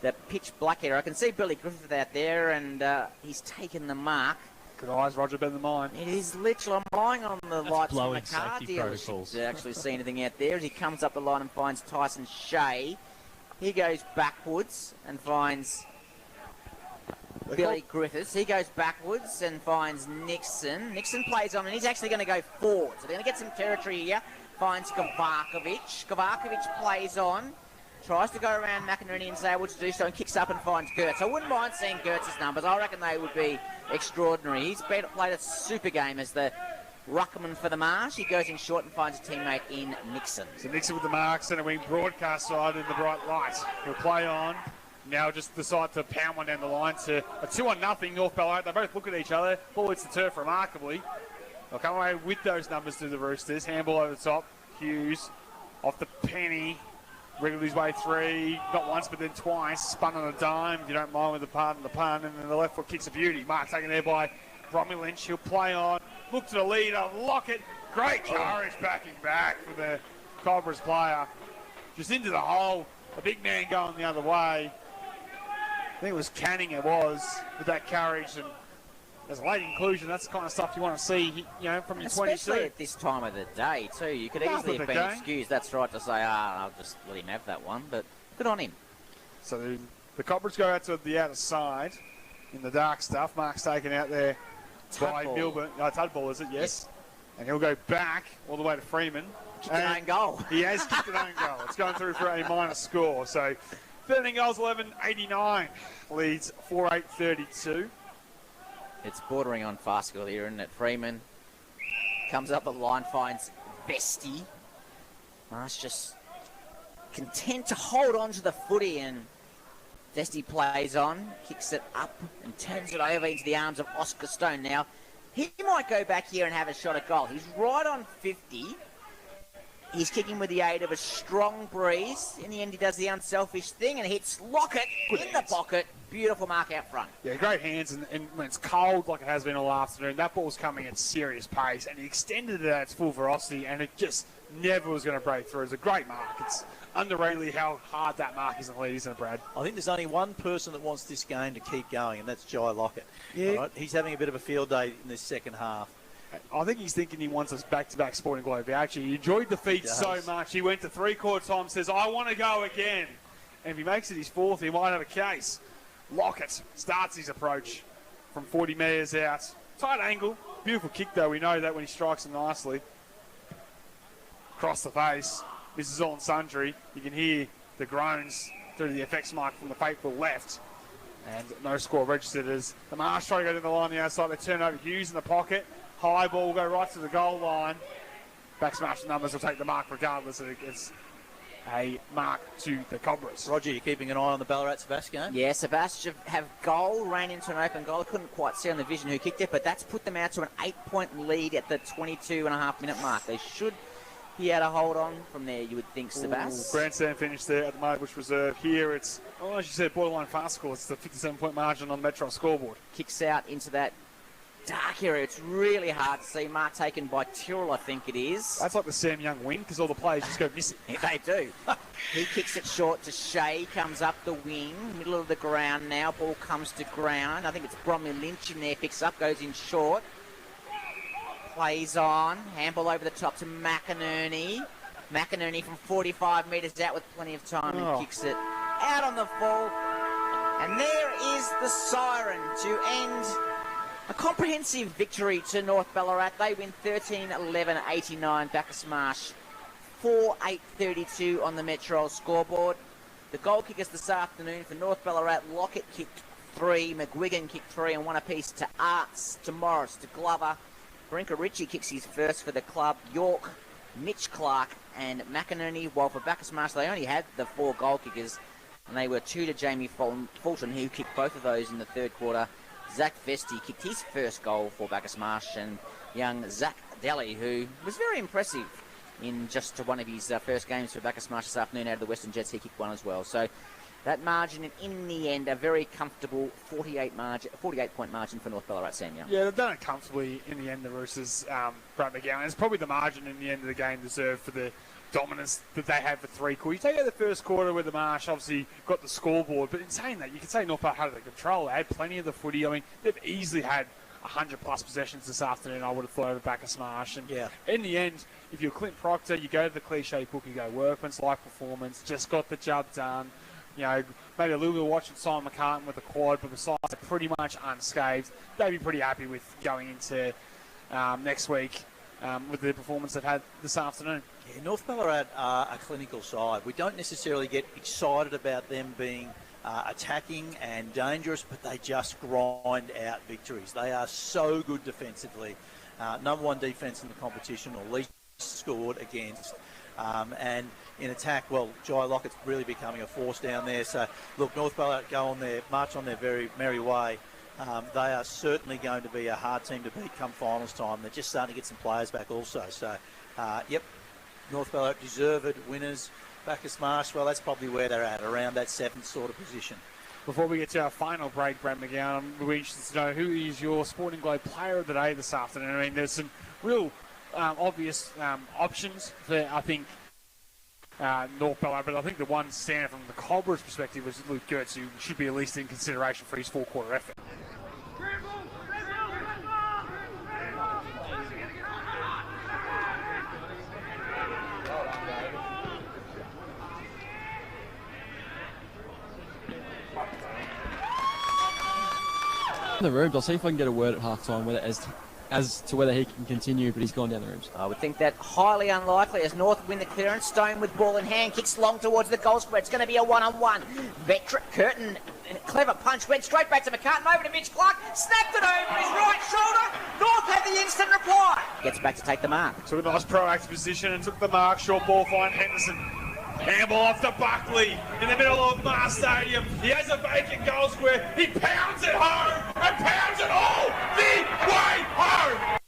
Speaker 3: the pitch black area. I can see Billy Griffith out there, and he's taken the mark.
Speaker 4: Good eyes, Roger, better than mine.
Speaker 3: It is literally, I'm lying on the lights from the
Speaker 5: blowing
Speaker 3: car
Speaker 5: safety
Speaker 3: dealership
Speaker 5: protocols.
Speaker 3: to actually see anything out there. As he comes up the line and finds Tyson Shea. He goes backwards and finds Billy Griffiths. He goes backwards and finds Nixon. Nixon plays on, and he's actually going to go forward. So they're going to get some territory here. Finds Kovacic. Kovacic plays on. Tries to go around McInerney and say able to do so, and kicks up and finds Gertz. I wouldn't mind seeing Gertz's numbers. I reckon they would be extraordinary. He's played a super game as the ruckman for the Marsh. He goes in short and finds a teammate in Nixon.
Speaker 4: So Nixon with the mark, centre wing broadcast side in the bright light. He'll play on. Now just decide to pound one down the line to a 2-0 North Ballarat. They both look at each other. Ball hits the turf remarkably. They'll come away with those numbers to the Roosters. Handball over the top. Hughes off the Penny. Wriggled his way through, not once but then twice. Spun on a dime, if you don't mind with the pun. And then the left foot kicks a beauty. Mark taken there by Bromley Lynch. He'll play on. Look to the leader. Lockett. Great courage backing back for the Cobras player. Just into the hole. A big man going the other way. I think it was Canning it was with that courage. And as a late inclusion, that's the kind of stuff you want to see, from your 22.
Speaker 3: Especially at this time of the day, too. You could easily have been excused, that's right, to say, I'll just let him have that one. But good on him.
Speaker 4: So the Cobras go out to the outer side in the dark stuff. Mark's taken out there by Milburn. Tudball, is it? Yes. And he'll go back all the way to Freeman.
Speaker 3: Kicked an own goal.
Speaker 4: He has kicked an own goal. It's going through for a minor score. So 13 goals, 11-89. Leads 4-8-32.
Speaker 3: It's bordering on farcical here, isn't it? Freeman comes up the line, finds Vesti. Marsh just content to hold on to the footy, and Vesti plays on, kicks it up and turns it over into the arms of Oscar Stone. Now, he might go back here and have a shot at goal. He's right on 50. He's kicking with the aid of a strong breeze. In the end, he does the unselfish thing and hits Lockett in the pocket. Beautiful mark out front.
Speaker 4: Yeah, great hands, and when it's cold like it has been all afternoon, that ball's coming at serious pace, and he extended it at its full velocity, and it just never was going to break through. It's a great mark. It's underratedly how hard that mark is in the lead, isn't it, Brad?
Speaker 2: I think there's only one person that wants this game to keep going, and that's Jai Lockett.
Speaker 4: Yeah.
Speaker 2: Right? He's having a bit of a field day in this second half.
Speaker 4: I think he's thinking he wants us back-to-back Sporting Globe. Actually, he enjoyed the feat so much. He went to three-quarter time, says, I want to go again. And if he makes it his fourth, he might have a case. Lockett starts his approach from 40 metres out. Tight angle. Beautiful kick, though. We know that when he strikes him nicely. Across the face. Misses all and sundry. You can hear the groans through the effects mic from the faithful left. And no score registered as the Marsh try to go to the line on the outside. They turn over Hughes in the pocket. High ball will go right to the goal line. Bacchus Marsh numbers will take the mark regardless. It's a mark to the Cobras.
Speaker 2: Roger, you're keeping an eye on the Ballarat-Sebas game?
Speaker 3: Yeah, Sebastian have goal, ran into an open goal. I couldn't quite see on the vision who kicked it, but that's put them out to an 8-point lead at the 22.5-minute mark. They should be able to hold on from there, you would think, Sebas.
Speaker 4: Grandstand finish there at the Marbush Reserve. Here it's, as you said, borderline fast score. It's the 57-point margin on the Metro scoreboard.
Speaker 3: Kicks out into that dark area. It's really hard to see. Mark taken by Tyrrell, I think it is.
Speaker 4: That's like the Sam Young win because all the players just go missing.
Speaker 3: They do. He kicks it short to Shea, comes up the wing, middle of the ground now. Ball comes to ground. I think it's Bromley Lynch in there, picks up, goes in short. Plays on, handball over the top to McInerney. McInerney from 45 metres out with plenty of time and kicks it out on the full. And there is the siren to end a comprehensive victory to North Ballarat. They win 13-11-89. Bacchus Marsh 4-8-32 on the Metro scoreboard. The goal kickers this afternoon for North Ballarat, Lockett kicked 3, McGuigan kicked 3, and one apiece to Arts, to Morris, to Glover. Brinker Ritchie kicks his first for the club. York, Mitch Clark and McInerney. While for Bacchus Marsh, they only had the 4 goal kickers, and they were 2 to Jamie Fulton, who kicked both of those in the third quarter. Zach Vesti kicked his first goal for Bacchus Marsh, and young Zach Daly, who was very impressive in just one of his first games for Bacchus Marsh this afternoon out of the Western Jets. He kicked one as well. So that margin, in the end, a very comfortable 48-point margin for North Ballarat Senior.
Speaker 4: Yeah, they've done it comfortably in the end, the Roosters, Brad McGowan. It's probably the margin in the end of the game deserved for the dominance that they had for 3 quarters. You take out the first quarter where the Marsh obviously got the scoreboard, but in saying that, you can say North Ballarat had the control. They had plenty of the footy. I mean, they've easily had 100-plus possessions this afternoon, I would have thought, over Bacchus Marsh. And in the end, if you're Clint Proctor, you go to the cliche book, you go workman's-like performance, just got the job done. You know, maybe a little bit of watching Simon McCartan with the quad, but besides, they're pretty much unscathed. They'd be pretty happy with going into next week with the performance they've had this afternoon.
Speaker 2: Yeah, North Ballarat are a clinical side. We don't necessarily get excited about them being attacking and dangerous, but they just grind out victories. They are so good defensively. Number 1 defence in the competition, or least scored against. And in attack, well, Jai Lockett's really becoming a force down there. So, look, North Ballarat march on their very merry way. They are certainly going to be a hard team to beat come finals time. They're just starting to get some players back also. So, North Ballarat deserved winners. Bacchus Marsh, well, that's probably where they're at, around that 7th sort of position.
Speaker 4: Before we get to our final break, Brad McGowan, I'm really interested to know who is your Sporting Globe Player of the Day this afternoon. I mean, there's some real obvious options for, I think, North Ballarat, but I think the one standing from the Cobras' perspective was Luke Gertz, who should be at least in consideration for his 4-quarter effort.
Speaker 7: In the rooms, I'll see if I can get a word at half-time as to whether he can continue, but he's gone down the rooms.
Speaker 3: I would think that highly unlikely as North win the clearance. Stone with ball in hand, kicks long towards the goal square. It's going to be a one-on-one. Curtin, clever punch, went straight back to McCartan, over to Mitch Clark, snapped it over his right shoulder. North had the instant reply. Gets back to take the mark.
Speaker 4: Took a nice proactive position and took the mark. Short ball, fine Henderson. Handball off to Buckley in the middle of Mars Stadium. He has a vacant goal square. He pounds it home and pounds it all the way home.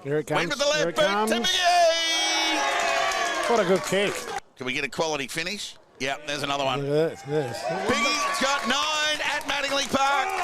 Speaker 9: Here it comes.
Speaker 10: Went with the left boot, Timmy!
Speaker 9: What a good kick.
Speaker 10: Can we get a quality finish? Yep, there's another one.
Speaker 9: Yes.
Speaker 10: Biggie's got 9 at Mattingly Park.